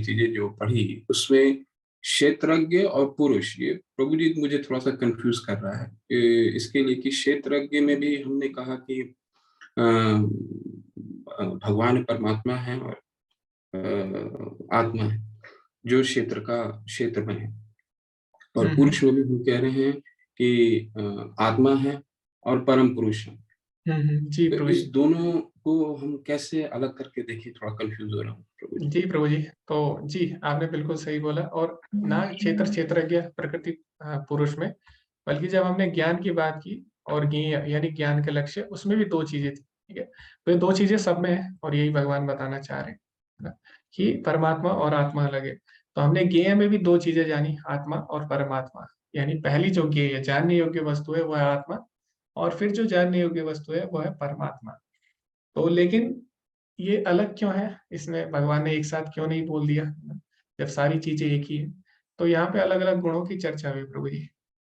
चीजें जो पढ़ी, उसमें क्षेत्रज्ञ और पुरुष, ये प्रभु जी मुझे थोड़ा सा कंफ्यूज कर रहा है। इसके लिए कि क्षेत्रज्ञ में भी हमने कहा कि भगवान परमात्मा है और आत्मा है जो क्षेत्र में है, और पुरुष में भी हम कह रहे हैं कि आत्मा है और परम पुरुष है। जी तो प्रभु इस जी। दोनों को हम कैसे अलग करके देखें, थोड़ा कंफ्यूज हो रहा हूँ प्रभु जी। जी प्रभु जी, तो जी आपने बिल्कुल सही बोला। और ना क्षेत्र क्षेत्रज्ञ प्रकृति पुरुष में, बल्कि जब हमने ज्ञान की बात की और ज्ञेय यानी ज्ञान के लक्ष्य, उसमें भी दो चीजें थी। ठीक है, तो ये दो चीजें सब में है, और यही भगवान बताना चाह रहे हैं, है ना, कि परमात्मा और आत्मा अलग है। तो हमने ज्ञेय में भी दो चीजें जानी, आत्मा और परमात्मा। यानी पहली जो ज्ञेय जानने योग्य वस्तु है वो है आत्मा, और फिर जो जानने योग्य वस्तु है वो है परमात्मा। तो लेकिन ये अलग क्यों है, इसमें भगवान ने एक साथ क्यों नहीं बोल दिया, जब सारी चीजें एक ही है। तो यहाँ पे अलग अलग गुणों की चर्चा हुई प्रभु जी।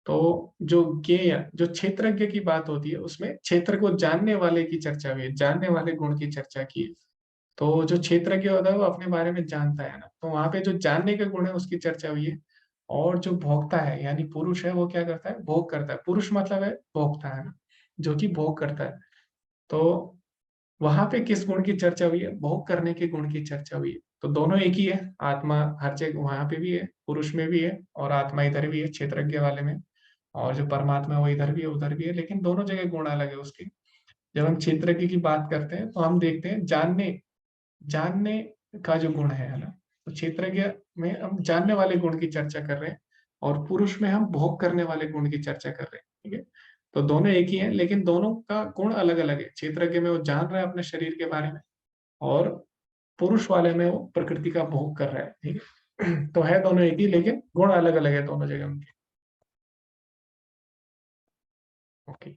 तो जो ज्ञेय, जो क्षेत्रज्ञ की बात होती है, उसमें क्षेत्र को जानने वाले की चर्चा हुई है, जानने वाले गुण की चर्चा की है। तो जो क्षेत्रज्ञ होता है वो अपने बारे में जानता है ना, तो वहां पे जो जानने के गुण है उसकी चर्चा हुई है। और जो भोगता है यानी पुरुष है, वो क्या करता है, भोग करता है। पुरुष मतलब है भोगता है ना, जो कि भोग करता है। तो वहां पे किस गुण की चर्चा हुई है, भोग करने के गुण की चर्चा हुई है। तो दोनों एक ही है, आत्मा हर जगह वहां पे भी है, पुरुष में भी है, और आत्मा इधर भी है क्षेत्रज्ञ वाले में, और जो परमात्मा है वो इधर भी है उधर भी है, लेकिन दोनों जगह गुण अलग है उसके। जब हम क्षेत्रज्ञ की बात करते हैं तो हम देखते हैं जानने जानने का जो गुण है ना। तो क्षेत्रज्ञ में हम जानने वाले गुण की चर्चा कर रहे हैं, और पुरुष में हम भोग करने वाले गुण की चर्चा कर रहे हैं। ठीक है, तो दोनों एक ही हैं, लेकिन दोनों का गुण अलग अलग है। क्षेत्रज्ञ में वो जान रहा है अपने शरीर के बारे में, और पुरुष वाले में वो प्रकृति का भोग कर रहा है। ठीक है, तो है दोनों एक ही, लेकिन गुण अलग अलग है दोनों जगह उनके। ओके,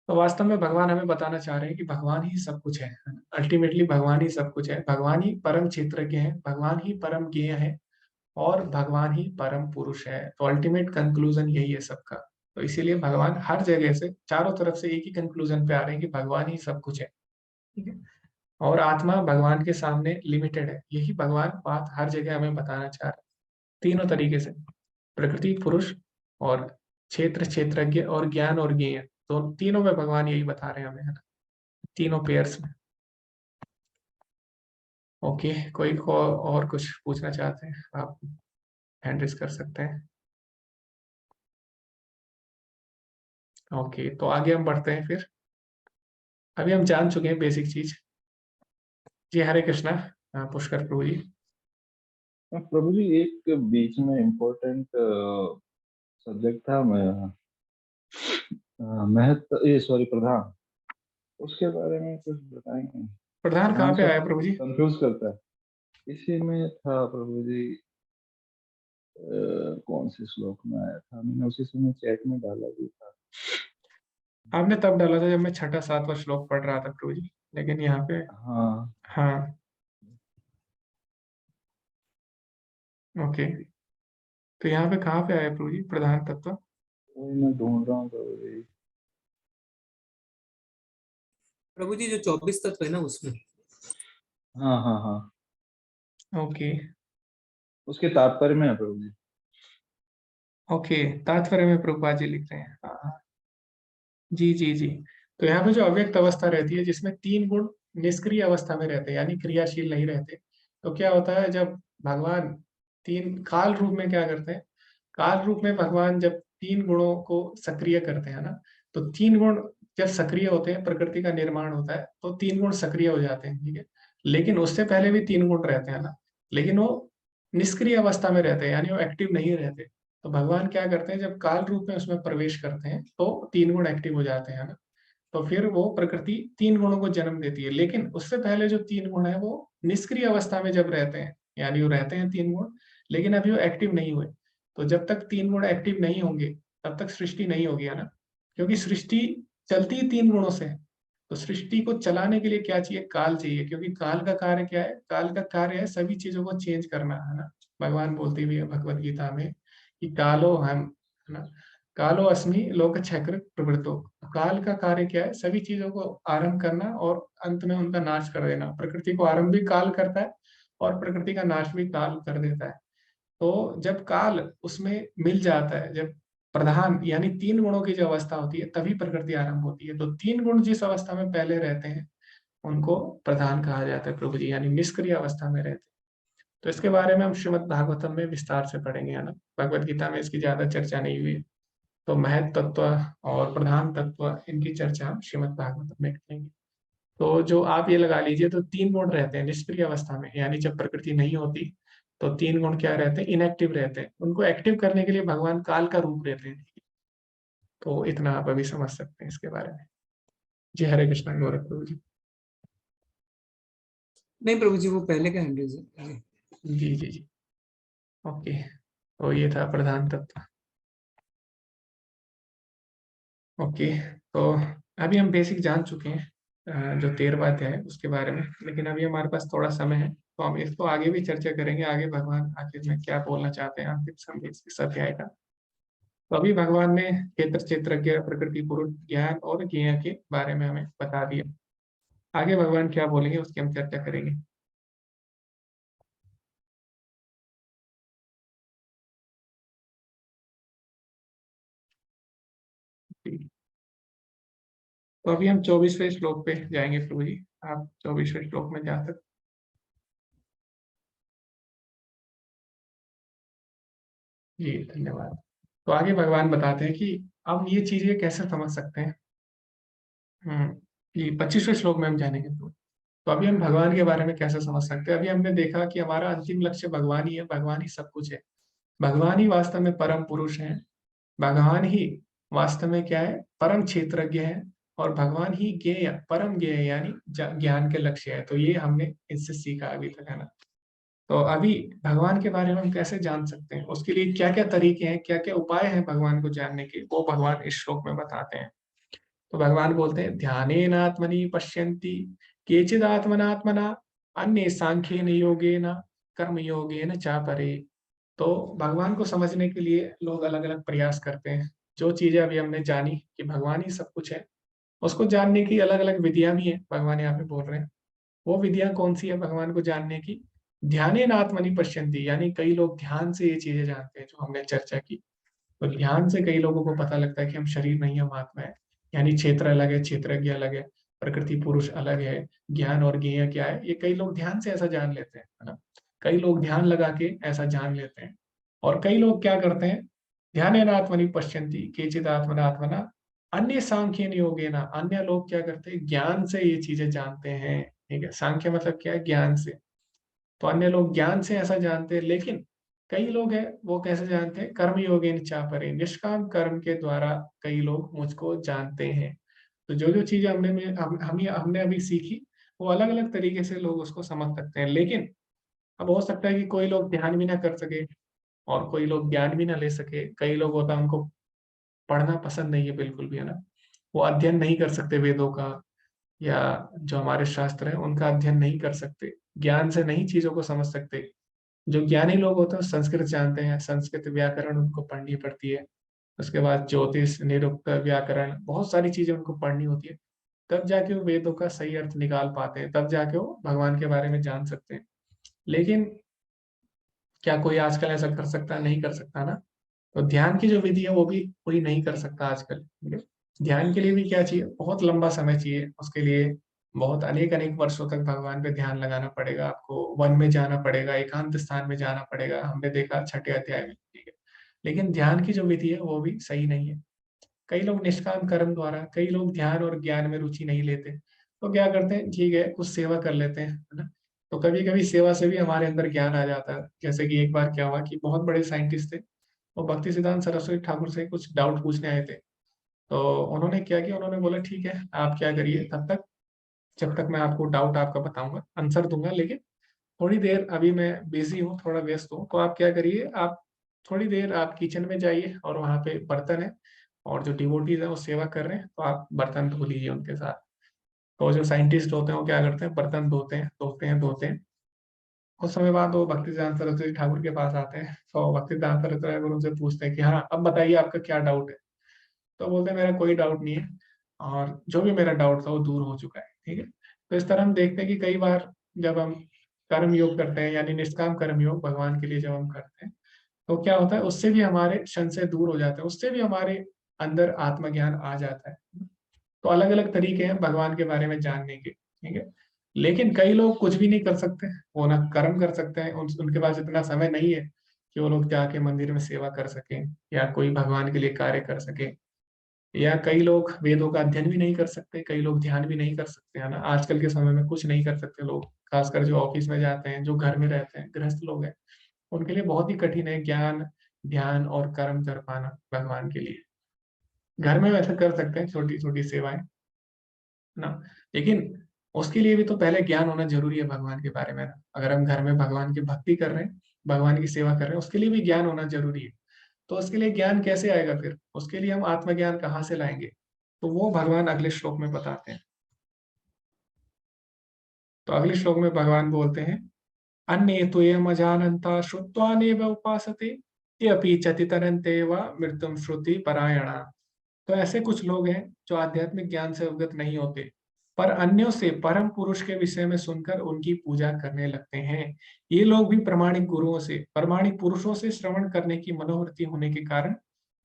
तो वास्तव में भगवान हमें बताना चाह रहे हैं कि भगवान ही सब कुछ है। अल्टीमेटली भगवान ही सब कुछ है, भगवान ही परम क्षेत्रज्ञ है, भगवान ही परम ज्ञेय है, और भगवान ही परम पुरुष है। तो अल्टीमेट कंक्लूजन यही है सबका। तो इसीलिए भगवान हर जगह से, चारों तरफ से एक ही कंक्लूजन पे आ रहे हैं कि भगवान ही सब कुछ है। ठीक है, और आत्मा भगवान के सामने लिमिटेड है, यही भगवान बात हर जगह हमें बताना चाह रहे हैं, तीनों तरीके से, प्रकृति, पुरुष, और क्षेत्र क्षेत्रज्ञ, और ज्ञान और ज्ञेय। तो तीनों में भगवान यही बता रहे हैं हमें, है ना, तीनों पेयर्स में। ओके, कोई और कुछ पूछना चाहते हैं आप? हैंड रेज कर सकते हैं। ओके, तो आगे हम बढ़ते हैं फिर। अभी हम जान चुके हैं बेसिक चीज। जी हरे कृष्णा, पुष्कर प्रभु जी। प्रभु जी, एक बीच में इम्पोर्टेंट सब्जेक्ट था, महत्व, ये सॉरी, प्रधान, उसके बारे में कुछ बताएंगे? प्रधान कहाँ पे सब आया प्रभु जी? कंफ्यूज करता है। इसी में था प्रभु जी, कौन से श्लोक में आया था? मैंने उसी समय चैट में डाला भी था। आपने तब डाला था जब मैं छठा सातवां श्लोक पढ़ रहा था प्रभु जी, लेकिन यहाँ पे हाँ, हाँ, ओके। तो यहाँ पे कहाँ पे आया प्रभु जी प्रधान तत्व? वही मैं ढूंढ रहा हूँ प्रभु जी। प्रभु जी जो 24 तत्व है ना उसमें। हाँ हाँ हाँ, ओके उसके तात्पर्य में है प्रभु जी। ओके, तात्पर्य में प्रभुपाद जी लिख रहे हैं। हाँ हाँ, जी जी जी। तो यहाँ पे जो अव्यक्त अवस्था रहती है जिसमें तीन गुण निष्क्रिय अवस्था में रहते हैं यानी क्रियाशील नहीं रहते, तो क्या होता है जब भगवान तीन काल रूप में क्या करते हैं, काल रूप में भगवान जब तीन गुणों को सक्रिय करते हैं ना, तो तीन गुण जब सक्रिय होते हैं प्रकृति का निर्माण होता है तो तीन गुण सक्रिय हो जाते हैं, ठीक है। लेकिन उससे पहले भी तीन गुण रहते हैं ना, लेकिन वो निष्क्रिय अवस्था में रहते हैं यानी वो एक्टिव नहीं रहते। तो भगवान क्या करते हैं जब काल रूप में उसमें प्रवेश करते हैं तो तीन गुण एक्टिव हो जाते हैं ना, तो फिर वो प्रकृति तीन गुणों को जन्म देती है। लेकिन उससे पहले जो तीन गुण है वो निष्क्रिय अवस्था में जब रहते हैं, यानी वो रहते हैं तीन गुण लेकिन अभी वो एक्टिव नहीं हुए। तो जब तक तीन गुण एक्टिव नहीं होंगे तब तक सृष्टि नहीं होगी, है ना, क्योंकि सृष्टि चलती ही तीन गुणों से है। तो सृष्टि को चलाने के लिए क्या चाहिए? काल चाहिए, क्योंकि काल का कार्य क्या है? काल का कार्य है सभी चीजों को चेंज करना, है ना। भगवान बोलते भी है भगवत गीता में कि कालो हम, है ना, कालो अस्मि लोक क्षयकृत प्रवृत्तो। काल का कार्य क्या है? सभी चीजों को आरंभ करना और अंत में उनका नाश कर देना। प्रकृति को आरंभ भी काल करता है और प्रकृति का नाश भी काल कर देता है। तो जब काल उसमें मिल जाता है, जब प्रधान यानी तीन गुणों की जो अवस्था होती है तभी प्रकृति आरंभ होती है। तो तीन गुण जिस अवस्था में पहले रहते हैं उनको प्रधान कहा जाता है प्रभु जी, यानी निष्क्रिय अवस्था में रहते हैं। तो इसके बारे में हम श्रीमद् भागवतम में विस्तार से पढ़ेंगे, है ना। भगवत गीता में इसकी ज्यादा चर्चा नहीं हुई है। तो महत तत्व और प्रधान तत्व इनकी चर्चा हम श्रीमद् भागवतम में करेंगे। तो जो आप ये लगा लीजिए, तो तीन गुण रहते हैं निष्क्रिय अवस्था में, यानी जब प्रकृति नहीं होती तो तीन गुण क्या रहते हैं? इनएक्टिव रहते हैं। उनको एक्टिव करने के लिए भगवान काल का रूप लेते हैं। तो इतना आप अभी समझ सकते हैं इसके बारे में। जी हरे कृष्णा गौरव प्रभु जी। नहीं प्रभु जी वो पहले का हैंडरेज है। जी जी जी, ओके। तो ये था प्रधान तत्व। ओके, तो अभी हम बेसिक जान चुके हैं जो 13वां अध्याय है उसके बारे में, लेकिन अभी हमारे पास थोड़ा समय है तो हम इसको आगे भी चर्चा करेंगे। आगे भगवान आखिर में क्या बोलना चाहते हैं आखिर समय इस अध्याय का। तो अभी भगवान ने क्षेत्र क्षेत्रज्ञ प्रकृति पुरुष ज्ञान और ज्ञेय के बारे में हमें बता दिया। आगे भगवान क्या बोलेंगे उसकी हम चर्चा करेंगे। ठीक। तो अभी हम 24वें श्लोक पे जाएंगे प्रभु जी। आप 24वें श्लोक में जा सकते। जी धन्यवाद। तो आगे भगवान बताते हैं कि अब ये चीजें कैसे समझ सकते हैं। ये 25वें श्लोक में हम जानेंगे। तो अभी हम भगवान के बारे में कैसे समझ सकते हैं? अभी हमने देखा कि हमारा अंतिम लक्ष्य भगवान ही है, भगवान ही सब कुछ है। भगवान ही वास्तव में परम पुरुष है। भगवान ही वास्तव में क्या है? परम क्षेत्रज्ञ है। और भगवान ही ज्ञेय परम ज्ञेय यानी ज्ञान के लक्ष्य है। तो ये हमने इससे सीखा अभी तक, है ना। तो अभी भगवान के बारे में हम कैसे जान सकते हैं, उसके लिए क्या क्या तरीके हैं, क्या क्या उपाय हैं भगवान को जानने के, वो भगवान इस श्लोक में बताते हैं। तो भगवान बोलते हैं ध्यानेनात्मनि पश्यन्ति केचिद आत्मनात्मना अन्य सांख्येन योगेन कर्म योगेन च परे। तो भगवान को समझने के लिए लोग अलग अलग प्रयास करते हैं। जो चीजें अभी हमने जानी कि भगवान ही सब कुछ है, उसको जानने की अलग अलग विधियां भी हैं। भगवान यहाँ पे बोल रहे हैं वो विधियां कौन सी है भगवान को जानने की? ध्यानेनात्मनि पश्यन्ति, यानी कई लोग ध्यान से ये चीजें जानते हैं जो हमने चर्चा की। तो ध्यान से कई लोगों को पता लगता है कि हम शरीर नहीं, हम आत्मा है। यानी क्षेत्र अलग है, क्षेत्रज्ञ अलग है, प्रकृति पुरुष अलग है, ज्ञान और ज्ञेय क्या है, ये कई लोग ध्यान से ऐसा जान लेते हैं, है ना। कई लोग ध्यान लगा के ऐसा जान लेते हैं। और कई लोग क्या करते हैं, ध्यानेन आत्मनि पश्यन्ति केचित् आत्मना अन्य सांख्येन योगेन, अन्य लोग क्या करते हैं, ज्ञान से ये चीजें जानते हैं। ठीक है, सांख्य मतलब क्या है, ज्ञान से। तो अन्य लोग ज्ञान से ऐसा जानते हैं, लेकिन कई लोग हैं वो कैसे जानते हैं, कर्म योगेन चापरे, निष्काम कर्म के द्वारा कई लोग मुझको जानते हैं। तो जो जो चीजें हमने अभी सीखी, वो अलग अलग तरीके से लोग उसको समझ सकते हैं। लेकिन अब हो सकता है कि कोई लोग ध्यान भी ना कर सके और कोई लोग ज्ञान भी ना ले सके। कई लोग होता है उनको पढ़ना पसंद नहीं है बिल्कुल भी, है ना, वो अध्ययन नहीं कर सकते वेदों का या जो हमारे शास्त्र हैं उनका अध्ययन नहीं कर सकते, ज्ञान से नहीं चीजों को समझ सकते। जो ज्ञानी लोग होते हैं संस्कृत जानते हैं, संस्कृत व्याकरण उनको पढ़नी पड़ती है। उसके बाद ज्योतिष, निरुक्त, व्याकरण, बहुत सारी चीजें उनको पढ़नी होती है। तब जाके वो वेदों का सही अर्थ निकाल पाते हैं, तब जाके वो भगवान के बारे में जान सकते हैं। लेकिन क्या कोई आजकल ऐसा कर सकता है? नहीं कर सकता ना। तो ध्यान की जो विधि है वो भी कोई नहीं कर सकता आजकल। ठीक है? ध्यान के लिए भी क्या चाहिए, बहुत लंबा समय चाहिए उसके लिए, बहुत अनेक अनेक वर्षों तक भगवान पे ध्यान लगाना पड़ेगा, आपको वन में जाना पड़ेगा, एकांत स्थान में जाना पड़ेगा, हमने देखा छठे अध्याय में। ठीक है, लेकिन ध्यान की जो विधि है वो भी सही नहीं है। कई लोग निष्काम कर्म द्वारा, कई लोग ध्यान और ज्ञान में रुचि नहीं लेते, तो क्या करते हैं, ठीक है कुछ सेवा कर लेते हैं, है ना। तो कभी कभी सेवा से भी हमारे अंदर ज्ञान आ जाता है। जैसे कि एक बार क्या हुआ कि बहुत बड़े साइंटिस्ट थे, वो भक्ति सिद्धांत सरस्वती ठाकुर से कुछ डाउट पूछने आए थे। तो उन्होंने क्या किया, उन्होंने बोला ठीक है आप क्या करिए तब तक, जब तक मैं आपको डाउट आपका बताऊंगा, आंसर दूंगा, लेकिन थोड़ी देर अभी मैं बिजी हूँ, थोड़ा व्यस्त हूँ, तो आप क्या करिए, आप थोड़ी देर आप किचन में जाइए और वहाँ पे बर्तन है और जो डिवोटीज है वो सेवा कर रहे हैं, तो आप बर्तन धो लीजिए उनके साथ। तो जो साइंटिस्ट होते हैं वो क्या करते हैं, बर्तन धोते हैं धोते हैं धोते हैं। कुछ समय बाद वो भक्ति सिद्धांत सरस्वती ठाकुर के पास आते हैं, तो भक्ति सिद्धांत सरस्वती ठाकुर उनसे पूछते हैं कि हाँ अब बताइए आपका क्या डाउट है। तो बोलते हैं मेरा कोई डाउट नहीं है, और जो भी मेरा डाउट था वो दूर हो चुका है। ठीक है, तो इस तरह हम देखते हैं कि कई बार जब हम कर्म योग करते हैं, यानी निष्काम कर्म योग भगवान के लिए जब हम करते हैं, तो क्या होता है, उससे भी हमारे संशय दूर हो जाते हैं, उससे भी हमारे अंदर आत्मज्ञान आ जाता है। तो अलग अलग तरीके हैं भगवान के बारे में जानने के। ठीक है, लेकिन कई लोग कुछ भी नहीं कर सकते, वो ना कर्म कर सकते हैं, उनके पास इतना समय नहीं है कि वो लोग जाके मंदिर में सेवा कर सकें या कोई भगवान के लिए कार्य कर सके। या कई लोग वेदों का अध्ययन भी नहीं कर सकते, कई लोग ध्यान भी नहीं कर सकते, है ना। आजकल के समय में कुछ नहीं कर सकते लोग, खासकर जो ऑफिस में जाते हैं, जो घर में रहते हैं, गृहस्थ लोग हैं, उनके लिए बहुत ही कठिन है ज्ञान, ध्यान और कर्म कर पाना भगवान के लिए। घर में वैसे कर सकते हैं छोटी छोटी सेवाएं, है ना, लेकिन उसके लिए भी तो पहले ज्ञान होना जरूरी है भगवान के बारे में ना। अगर हम घर में भगवान की भक्ति कर रहे हैं, भगवान की सेवा कर रहे हैं, उसके लिए भी ज्ञान होना जरूरी है। तो उसके लिए ज्ञान कैसे आएगा, फिर उसके लिए हम आत्मज्ञान कहाँ से लाएंगे, तो वो भगवान अगले श्लोक में बताते हैं। तो अगले श्लोक में भगवान बोलते हैं, अन्ये तो ये अजानन्ता श्रुत्वा नेव उपासते ये अपि चतितरन्ते व मृत्युम श्रुति परायणा। तो ऐसे कुछ लोग हैं जो आध्यात्मिक ज्ञान से अवगत नहीं होते, पर अन्यों से परम पुरुष के विषय में सुनकर उनकी पूजा करने लगते हैं। ये लोग भी प्रामाणिक गुरुओं से, प्रामाणिक पुरुषों से श्रवण करने की मनोवृत्ति होने के कारण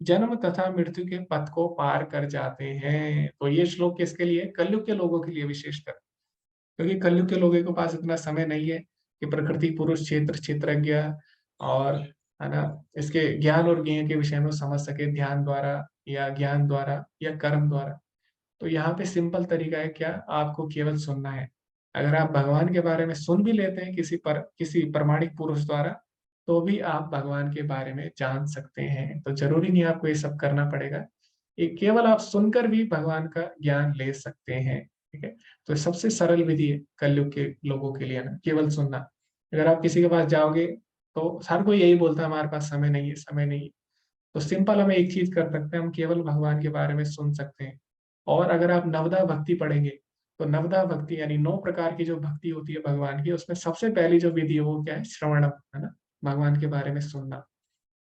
जन्म तथा मृत्यु के पथ को पार कर जाते हैं। तो ये श्लोक किसके लिए? कलयुग के लोगों के लिए विशेषकर, क्योंकि कलयुग के लोगों के पास इतना समय नहीं है कि प्रकृति, पुरुष, क्षेत्र, क्षेत्रज्ञ और, है ना, इसके ज्ञान और ज्ञेय के विषय में समझ सके ध्यान द्वारा या ज्ञान द्वारा या कर्म द्वारा। तो यहाँ पे सिंपल तरीका है क्या, आपको केवल सुनना है। अगर आप भगवान के बारे में सुन भी लेते हैं किसी प्रमाणिक पुरुष द्वारा, तो भी आप भगवान के बारे में जान सकते हैं। तो जरूरी नहीं आपको ये सब करना पड़ेगा, ये केवल आप सुनकर भी भगवान का ज्ञान ले सकते हैं। ठीक है, तो सबसे सरल विधि है कलयुग के लोगों के लिए ना, केवल सुनना। अगर आप किसी के पास जाओगे तो हर कोई यही बोलता है हमारे पास समय नहीं है, समय नहीं है। तो सिंपल हम एक चीज कर सकते हैं, हम केवल भगवान के बारे में सुन सकते हैं। और अगर आप नवदा भक्ति पढ़ेंगे, तो नवदा भक्ति यानी 9 प्रकार की जो भक्ति होती है भगवान की, उसमें सबसे पहली जो विधि है वो क्या है? श्रवणम, है ना, भगवान के बारे में सुनना।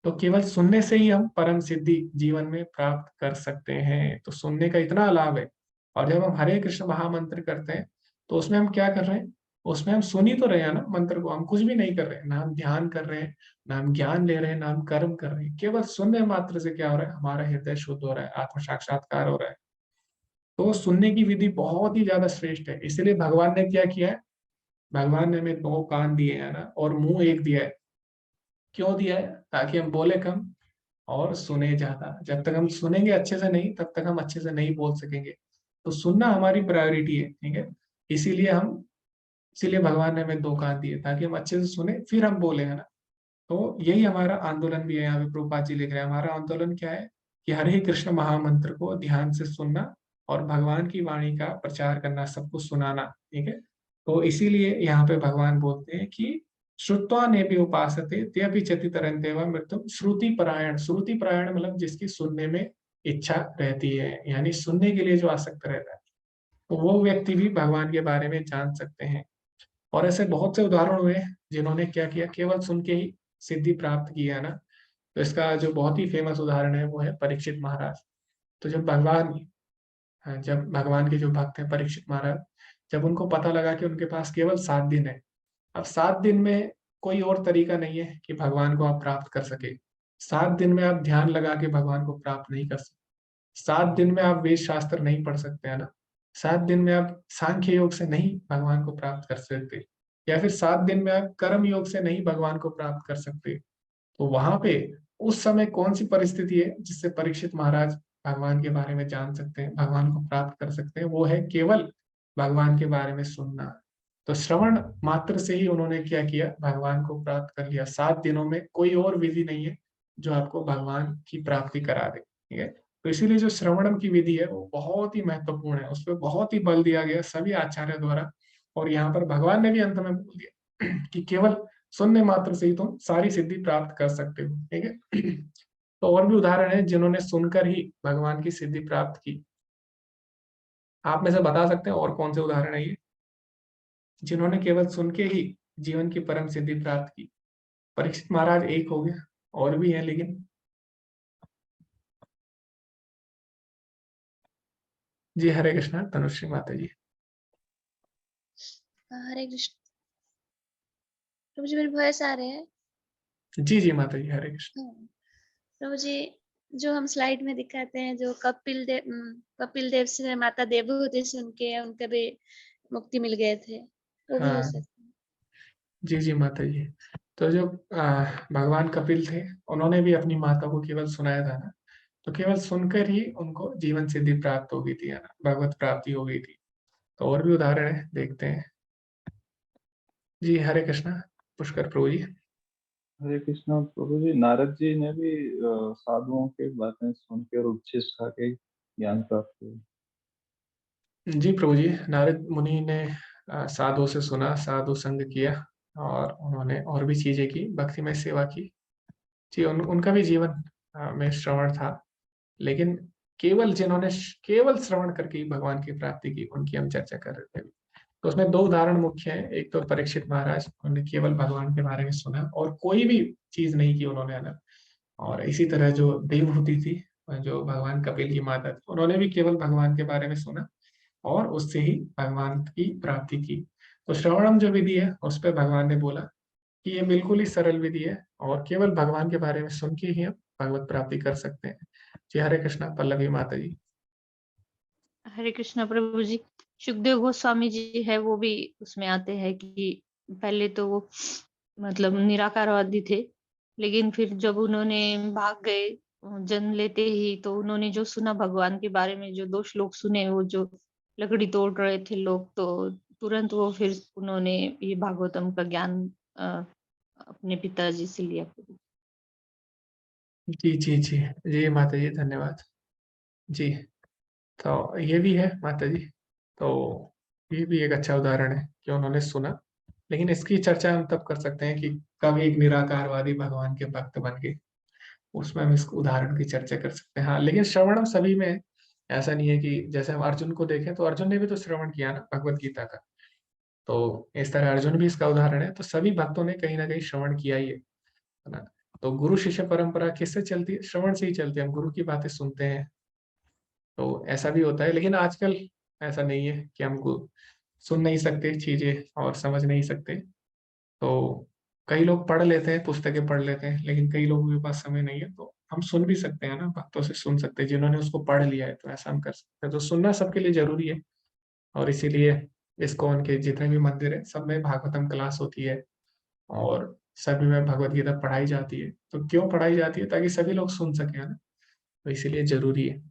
तो केवल सुनने से ही हम परम सिद्धि जीवन में प्राप्त कर सकते हैं। तो सुनने का इतना लाभ है। और जब हम हरे कृष्ण महामंत्र करते हैं, तो उसमें हम क्या कर रहे हैं? उसमें हम सुन ही तो रहे हैं ना मंत्र को, हम कुछ भी नहीं कर रहे हैं, ना हम ध्यान कर रहे हैं, ना हम ज्ञान ले रहे हैं, ना हम कर्म कर रहे हैं। केवल सुनने मात्र से क्या हो रहा है? हमारा हृदय शुद्ध हो रहा है, आत्म साक्षात्कार हो रहा है। तो सुनने की विधि बहुत ही ज्यादा श्रेष्ठ है। इसलिए भगवान ने क्या किया है? भगवान ने हमें 2 कान दिए हैं ना, और मुंह एक दिया है। क्यों दिया है? ताकि हम बोले कम और सुने ज्यादा। जब तक हम सुनेंगे अच्छे से नहीं, तब तक हम अच्छे से नहीं बोल सकेंगे। तो सुनना हमारी प्रायोरिटी है, ठीक है। इसीलिए भगवान ने हमें 2 कान दिए, ताकि हम अच्छे से सुने फिर हम बोले, है ना। तो यही हमारा आंदोलन भी है। यहाँ पे प्रभुपाद जी लिख रहे हैं, हमारा आंदोलन क्या है कि हरे कृष्ण महामंत्र को ध्यान से सुनना और भगवान की वाणी का प्रचार करना, सबको सुनाना, ठीक है। तो इसीलिए यहाँ पे भगवान बोलते हैं कि श्रुत्वा ने भी उपासते ते अपि चति तरन्ते वा मृत्युम श्रुति परायण। श्रुति परायण मतलब जिसकी सुनने में इच्छा रहती है, यानी सुनने के लिए जो आसक्त रहता है, तो वो व्यक्ति भी भगवान के बारे में जान सकते हैं। और ऐसे बहुत से उदाहरण हुए जिन्होंने क्या किया, केवल सुन के ही सिद्धि प्राप्त की, है ना। तो इसका जो बहुत ही फेमस उदाहरण है वो है परीक्षित महाराज। तो जब भगवान के जो भक्त हैं परीक्षित महाराज, जब उनको पता लगा कि उनके पास केवल 7 दिन है, अब 7 दिन में कोई और तरीका नहीं है कि भगवान को आप प्राप्त कर सके। 7 दिन में आप ध्यान लगा के भगवान को प्राप्त नहीं कर सकते। 7 दिन में आप वेद शास्त्र नहीं पढ़ सकते, है ना। 7 दिन में आप सांख्य योग से नहीं भगवान को प्राप्त कर सकते, या फिर 7 दिन में आप कर्म योग से नहीं भगवान को प्राप्त कर सकते। तो वहां पे उस समय कौन सी परिस्थिति है जिससे परीक्षित महाराज भगवान के बारे में जान सकते हैं, भगवान को प्राप्त कर सकते हैं? वो है केवल भगवान के बारे में सुनना। तो श्रवण मात्र से ही उन्होंने क्या किया, भगवान को प्राप्त कर लिया। 7 दिनों में कोई और विधि नहीं है जो आपको भगवान की प्राप्ति करा दे, ठीक है। तो इसीलिए जो श्रवणम की विधि है वो बहुत ही महत्वपूर्ण है, उस पर बहुत ही बल दिया गया सभी आचार्य द्वारा। और यहाँ पर भगवान ने भी अंत में बोल दिया कि केवल सुनने मात्र से ही तुम सारी सिद्धि प्राप्त कर सकते हो, ठीक है। तो और भी उदाहरण है जिन्होंने सुनकर ही भगवान की सिद्धि प्राप्त की। आप में से बता सकते हैं और कौन से उदाहरण है ये, जिन्होंने केवल सुन के ही जीवन की परम सिद्धि प्राप्त की? परीक्षित महाराज एक हो गया, और भी है लेकिन। जी हरे कृष्णा, तनुश्री माता जी। हरे कृष्ण। प्रभु जी मेरे वॉइस आ रहे हैं? जी जी माता जी, हरे कृष्ण। हाँ। प्रभु जी, जो हम स्लाइड में दिखाते हैं, जो कपिल देव से माता देवहूति सुन के उनके भी मुक्ति मिल गए थे, वो भी हो हाँ सकता है। जी जी माता जी। तो जो भगवान कपिल थे, उन्होंने भी अपनी माता को केवल सुनाया था ना। तो केवल सुनकर ही उनको जीवन सिद्धि प्राप्त हो गई थी, है ना, भगवत प्राप्ति हो गई थी। तो और भी उदाहरण है, देखते हैं। जी हरे कृष्णा, पुष्कर प्रभु जी। हरे कृष्णा प्रभु जी, नारद जी ने भी साधुओं की बातें सुन के और उपदेश खा के ज्ञान प्राप्त किया। जी प्रभु जी, नारद मुनि ने साधु से सुना, साधु संग किया, और उन्होंने और भी चीजें की, भक्तिमय सेवा की। जी उनका भी जीवन में श्रवण था। लेकिन केवल जिन्होंने केवल श्रवण करके ही भगवान की प्राप्ति की, उनकी हम चर्चा कर रहे थे। तो उसमें 2 उदाहरण मुख्य हैं। एक तो परीक्षित महाराज, उन्होंने केवल भगवान के बारे में सुना और कोई भी चीज नहीं की उन्होंने अलग। और इसी तरह जो देवहूति थी, जो भगवान कपिल की माता थी, उन्होंने भी केवल भगवान के बारे में सुना और उससे ही भगवान की प्राप्ति की। तो श्रवणम जो विधि है, उस पर भगवान ने बोला कि ये बिल्कुल ही सरल विधि है और केवल भगवान के बारे में सुन के ही हम भगवत प्राप्ति कर सकते हैं। जी हरे कृष्णा, पल्लवी माता जी। हरे कृष्णा प्रभु जी। सुखदेव गोस्वामी जी है, वो भी उसमें आते हैं कि पहले तो वो मतलब निराकारवादी थे, लेकिन फिर जब उन्होंने भाग गए जन्म लेते ही, तो उन्होंने जो सुना भगवान के बारे में, जो 2 श्लोक सुने, वो जो लकड़ी तोड़ रहे थे लोग, तो तुरंत वो फिर उन्होंने ये भागवतम का ज्ञान अपने पिताजी से लिया। जी जी जी जी माता जी, धन्यवाद जी। तो ये भी है माता जी। तो ये भी एक अच्छा उदाहरण है कि उन्होंने सुना। लेकिन इसकी चर्चा हम तब कर सकते हैं कि कब एक निराकारवादी भगवान के भक्त बन गए, उसमें हम इस उदाहरण की चर्चा कर सकते हैं। हाँ, लेकिन श्रवणम सभी में है। ऐसा नहीं है कि जैसे हम अर्जुन को देखें तो अर्जुन ने भी तो श्रवण किया ना भगवत गीता का। तो इस तरह अर्जुन भी इसका उदाहरण है। तो सभी भक्तों ने कहीं ना कहीं श्रवण किया ही है ना। तो गुरु शिष्य परंपरा किससे चलती है? श्रवण से ही चलती है। हम गुरु की बातें सुनते हैं, तो ऐसा भी होता है। लेकिन आजकल ऐसा नहीं है कि हमको सुन नहीं सकते चीजें और समझ नहीं सकते। तो कई लोग पढ़ लेते हैं, पुस्तकें पढ़ लेते हैं, लेकिन कई लोगों के पास समय नहीं है। तो हम सुन भी सकते हैं ना, भक्तों से सुन सकते हैं जिन्होंने उसको पढ़ लिया है। तो ऐसा हम कर सकते हैं। तो सुनना सबके लिए जरूरी है। और इसीलिए इस्कॉन के जितने भी मंदिर है, सब में भागवतम क्लास होती है। और सभी में भगवत गीता पढ़ाई जाती है। तो क्यों पढ़ाई जाती है? ताकि सभी लोग सुन सके, है ना, तो इसीलिए जरूरी है।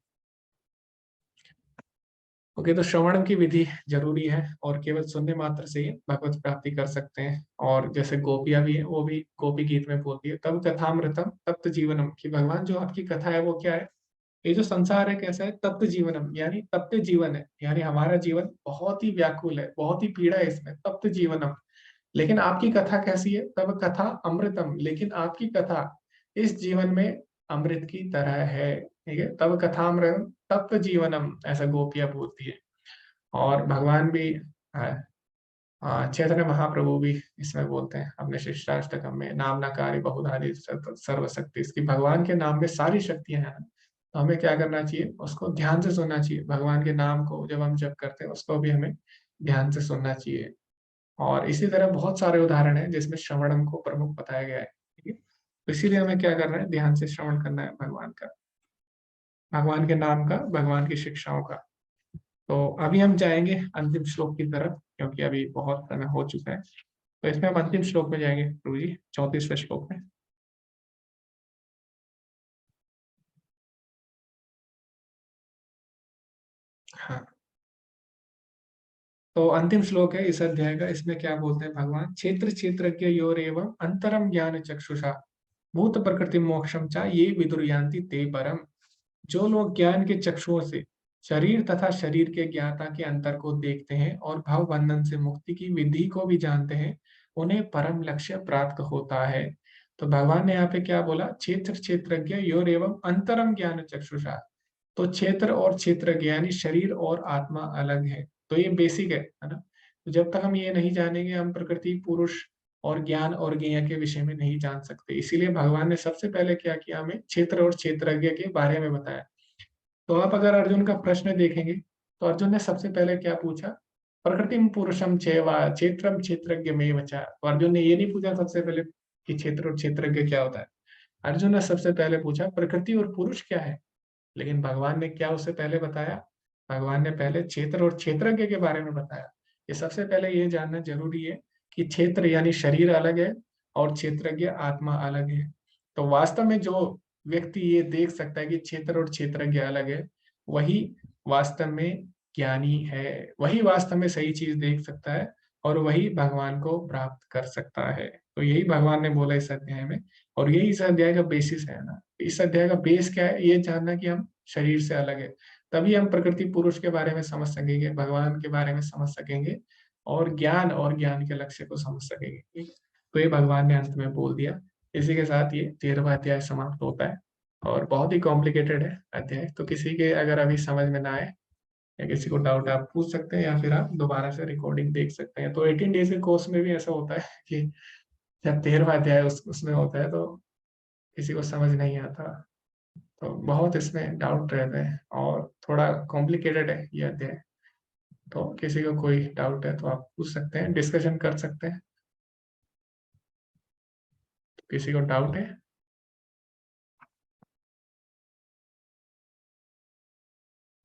ओके, तो श्रवण की विधि जरूरी है और केवल सुनने मात्र से ही भगवत प्राप्ति कर सकते हैं। और जैसे गोपियां भी है, वो भी गोपी गीत में बोलती है तब कथामृतम तप्त जीवनम, कि भगवान जो आपकी कथा है वो क्या है? ये जो संसार है कैसा है? तप्त जीवनम, यानी तप्त जीवन है, यानी हमारा जीवन बहुत ही व्याकुल है, बहुत ही पीड़ा है इसमें, तप्त जीवनम। लेकिन आपकी कथा कैसी है? तब कथा अमृतम, लेकिन आपकी कथा इस जीवन में अमृत की तरह है, ठीक है। तब कथा अमृतम तप्त जीवनम, ऐसा गोपियां बोलती है। और भगवान भी चैतन्य महाप्रभु भी इसमें बोलते हैं अपने शिष्टाष्टकम में, नाम नकारी बहुधारी सर्वशक्ति, इसकी भगवान के नाम में सारी शक्तियां हैं। तो हमें क्या करना चाहिए? उसको ध्यान से सुनना चाहिए। भगवान के नाम को जब हम जप करते हैं उसको भी हमें ध्यान से सुनना चाहिए। और इसी तरह बहुत सारे उदाहरण हैं जिसमें श्रवणम को प्रमुख बताया गया है, ठीक है। तो इसीलिए हमें क्या करना है? ध्यान से श्रवण करना है भगवान का, भगवान के नाम का, भगवान की शिक्षाओं का। तो अभी हम जाएंगे अंतिम श्लोक की तरफ, क्योंकि अभी बहुत समय हो चुका है। तो इसमें हम अंतिम श्लोक में जाएंगे प्रभु जी, 34वें श्लोक में। हाँ, तो अंतिम श्लोक है इस अध्याय का। इसमें क्या बोलते हैं भगवान? क्षेत्र क्षेत्रज्ञ योर एवं अंतरम ज्ञान चक्षुषा भूत प्रकृति मोक्षम चा ये विदुर्यान्ति ते परम। जो लोग ज्ञान के चक्षुओं से शरीर तथा शरीर के ज्ञाता के अंतर को देखते हैं और भव बंधन से मुक्ति की विधि को भी जानते हैं, उन्हें परम लक्ष्य प्राप्त होता है। तो भगवान ने यहाँ पे क्या बोला? क्षेत्र क्षेत्रज्ञ योर एवं अंतरम ज्ञान चक्षुषा। तो क्षेत्र और क्षेत्रज्ञ यानी शरीर और आत्मा अलग है। तो ये बेसिक है ना। तो जब तक हम ये नहीं जानेंगे, हम प्रकृति, पुरुष और ज्ञान और ज्ञेय के विषय में नहीं जान सकते। इसीलिए भगवान ने सबसे पहले क्या किया? हमें क्षेत्र और क्षेत्रज्ञ के बारे में बताया। तो आप अगर अर्जुन का प्रश्न देखेंगे तो अर्जुन ने सबसे पहले क्या पूछा? प्रकृतिम पुरुषम चैवा क्षेत्रम क्षेत्रज्ञ में बचा। तो अर्जुन ने ये नहीं पूछा सबसे पहले कि क्षेत्र और क्षेत्रज्ञ क्या होता है। अर्जुन ने सबसे पहले पूछा प्रकृति और पुरुष क्या है। लेकिन भगवान ने क्या उससे पहले बताया? भगवान ने पहले क्षेत्र और क्षेत्रज्ञ के बारे में बताया। ये सबसे पहले ये जानना जरूरी है कि क्षेत्र यानी शरीर अलग है और क्षेत्रज्ञ आत्मा अलग है। तो वास्तव में जो व्यक्ति ये देख सकता है कि क्षेत्र और क्षेत्रज्ञ अलग है, वही वास्तव में ज्ञानी है, वही वास्तव में सही चीज देख सकता है और वही भगवान को प्राप्त कर सकता है। तो यही भगवान ने बोला इस अध्याय में, और यही इस अध्याय का बेसिस है ना। इस अध्याय का बेस क्या है? ये जानना कि हम शरीर से अलग है, तभी हम प्रकृति पुरुष के बारे में समझ सकेंगे, भगवान के बारे में समझ सकेंगे और ज्ञान के लक्ष्य को समझ सकेंगे, ठीक? तो ये भगवान ने अंत में बोल दिया। इसी के साथ ये 13वां अध्याय समाप्त होता है और बहुत ही कॉम्प्लिकेटेड है अध्याय। तो किसी के अगर अभी समझ में ना आए या किसी को डाउट, आप पूछ सकते हैं या फिर आप दोबारा से रिकॉर्डिंग देख सकते हैं। तो 18 डेज के कोर्स में भी ऐसा होता है कि जब 13वां अध्याय उसमें होता है तो किसी को समझ नहीं आता, तो बहुत इसमें डाउट रहते हैं और थोड़ा कॉम्प्लिकेटेड है ये अध्याय। तो किसी को कोई डाउट है तो आप पूछ सकते हैं, डिस्कशन कर सकते हैं। तो किसी को डाउट है?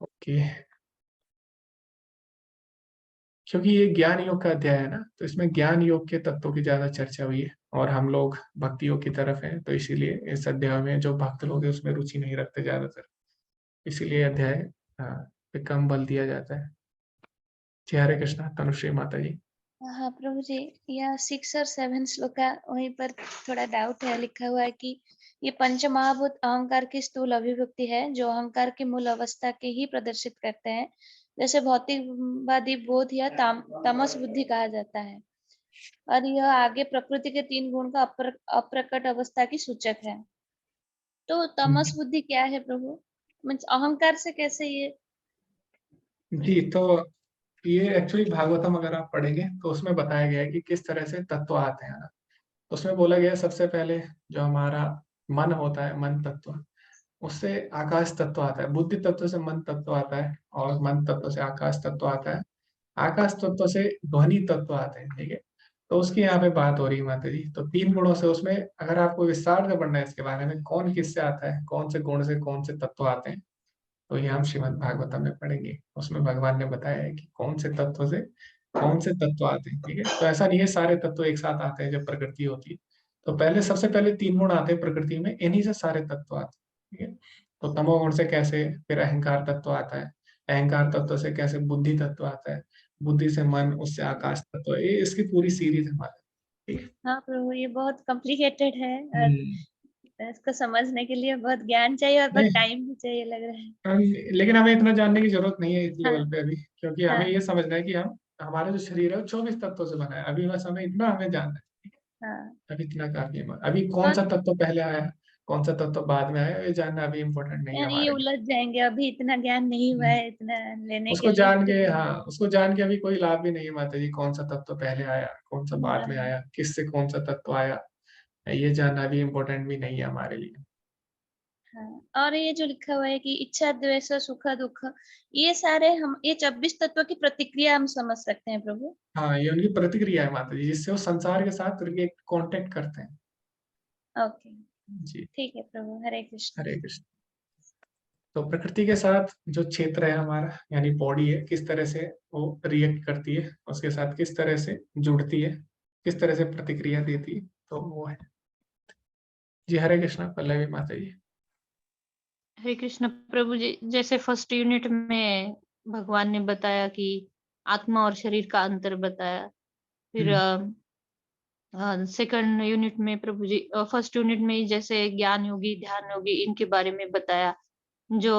ओके, क्योंकि ये ज्ञान योग का अध्याय है ना, तो इसमें ज्ञान योग के तत्वों की ज्यादा चर्चा हुई है और हम लोग भक्ति योग की तरफ हैं, तो इसीलिए इस अध्याय में जो भक्त लोग हैं उसमें रुचि नहीं रखते ज्यादातर, इसीलिए अध्याय पे कम बल दिया जाता है। जय हरे कृष्णा। तनुश्री माता जी। हाँ प्रभु जी, यह 6 और 7 श्लोक का वहीं पर थोड़ा डाउट है। लिखा हुआ है कि ये पंच महाभूत अहंकार की स्थूल अभिव्यक्ति है जो अहंकार की मूल अवस्था के ही प्रदर्शित करते हैं, जैसे भौतिकवादी बोध या तमस बुद्धि कहा जाता है। और यह आगे प्रकृति के 3 गुण का अप्रकट अवस्था की सूचक है। तो तमस बुद्धि क्या है प्रभु? मीन्स अहंकार से कैसे ये? जी, तो ये एक्चुअली भागवतम अगर आप पढ़ेंगे तो उसमें बताया गया है कि किस तरह से तत्व आते हैं ना। उसमें बोला गया है सबसे पहले जो हमारा मन होता है, मन तत्व, उससे आकाश तत्व आता है, बुद्धि तत्व से मन तत्व आता है और मन तत्व से आकाश तत्व आता है, आकाश तत्व से ध्वनि तत्व आते हैं, ठीक है। तो उसकी यहाँ पे बात हो रही है माता जी। तो 3 गुणों से, उसमें अगर आपको विस्तार से पढ़ना है इसके बारे में, कौन किससे आता है, कौन से गुण से कौन से तत्व आते हैं, तो ये हम श्रीमद् भागवतम में पढ़ेंगे। उसमें भगवान ने बताया है कि कौन से तत्व से कौन से तत्व आते हैं, ठीक है। तो ऐसा नहीं है सारे तत्व एक साथ आते हैं जब प्रकृति होती है, तो पहले सबसे पहले 3 गुण आते हैं प्रकृति में, इन्हीं से सारे तत्व आते हैं, ठीक है। तो तमोगुण से कैसे फिर अहंकार तत्व आता है, अहंकार तत्व से कैसे बुद्धि तत्व आता है, बुद्धि से मन, उससे आकाश तत्व, ये इसकी पूरी सीरीज हमारे, ठीक है। हाँ प्रभु, ये बहुत कॉम्प्लिकेटेड है और हम्म। इसको समझने के लिए बहुत ज्ञान चाहिए और बहुत नहीं, टाइम भी चाहिए लग रहा है। लेकिन हमें इतना जानने की जरूरत नहीं है इस हाँ लेवल पे अभी, क्योंकि हमें हाँ ये समझना है कि हम, हमारा जो शरीर है वो 24 तत्वों से बना है, अभी बस हमें इतना हमें जानना है, हाँ। अभी इतना काफी है। अभी कौन और सा तत्व पहले आया, कौन सा तत्व बाद में आया, ये जानना अभी इम्पोर्टेंट नहीं है ये हमारे उलझ जाएंगे, अभी इतना ज्ञान नहीं हुआ लिए। है इतना लेने के उसको लिए जान के, फिर। हाँ, उसको जान के अभी कोई लाभ भी नहीं है माता जी, कौन सा तत्व पहले आया, कौन सा बाद में हाँ आया, किससे कौन सा तत्व आया, ये जानना भी इम्पोर्टेंट भी नहीं है हमारे लिए। हाँ। और ये जो लिखा हुआ है कि इच्छा द्वेष सुख दुख, ये सारे हम, ये 26 तत्व की प्रतिक्रिया हम समझ सकते हैं प्रभु। हाँ, ये उनकी प्रतिक्रिया है माता जी, जिससे वो संसार के साथ कांटेक्ट करते हैं। ओके, जी, ठीक है प्रभु, हरे कृष्ण। हरे कृष्ण। तो प्रकृति के साथ जो क्षेत्र है हमारा, यानी बॉडी है, किस तरह से वो रिएक्ट करती है, उसके साथ किस तरह से जुड़ती है, किस तरह से प्रतिक्रिया देती है, तो वो है। जी, हरे कृष्ण पल्लवी माता जी। हरे कृष्ण प्रभु जी। जैसे फर्स्ट यूनिट में भगवान ने बताया कि आत्मा और शरीर का अंतर बताया, फिर हम्म। सेकंड यूनिट में प्रभु जी, फर्स्ट यूनिट में ही जैसे ज्ञान योगी, ध्यान योगी, इनके बारे में बताया, जो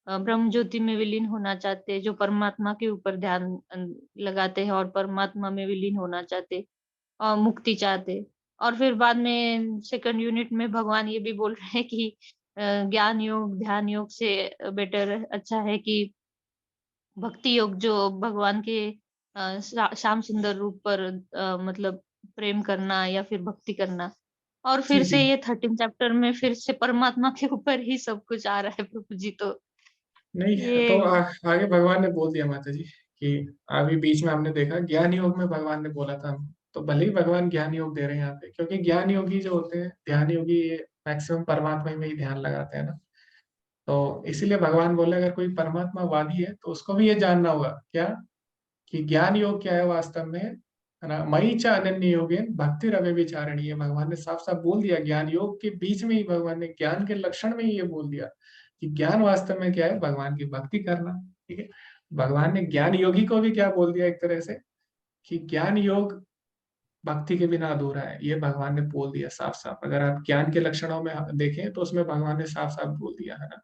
ब्रह्म ज्योति में विलीन होना चाहते हैं, जो परमात्मा के ऊपर ध्यान लगाते हैं और परमात्मा में विलीन होना चाहते और मुक्ति चाहते। और फिर बाद में सेकंड यूनिट में भगवान ये भी बोल रहे हैं कि ज्ञान योग, ध्यान योग से बेटर, अच्छा है कि भक्ति योग, जो भगवान के श्याम सुंदर रूप पर मतलब प्रेम करना या फिर भक्ति करना। और जी फिर जी। से ये 13 चैप्टर में फिर से परमात्मा के ऊपर ही सब कुछ आ रहा है प्रभु जी। तो नहीं, तो ये आगे भगवान ने बोल दिया माता जी कि अभी बीच में हमने देखा ज्ञान योग में भगवान ने बोला था, तो भले ही भगवान ज्ञान योग दे रहे हैं यहाँ पे, क्योंकि ज्ञान योगी जो होते हैं, ध्यान योगी, ये मैक्सिमम परमात्मा में ही ध्यान लगाते हैं ना। तो इसीलिए भगवान बोले अगर कोई परमात्मा वादी है तो उसको भी ये जानना होगा क्या, कि ज्ञान योग क्या है वास्तव में, है ना। मयि च अनन्य योगेन भक्ति रवे विचारणी, है भगवान ने साफ साफ बोल दिया, ज्ञान योग के बीच में ही भगवान ने ज्ञान के लक्षण में ही ये बोल दिया कि ज्ञान वास्तव में क्या है, भगवान की भक्ति करना, ठीक है। भगवान ने ज्ञान योगी को भी क्या बोल दिया एक तरह से, कि ज्ञान योग भक्ति के बिना अधूरा है, ये भगवान ने बोल दिया साफ साफ। अगर आप ज्ञान के लक्षणों में देखें तो उसमें भगवान ने साफ साफ बोल दिया है ना,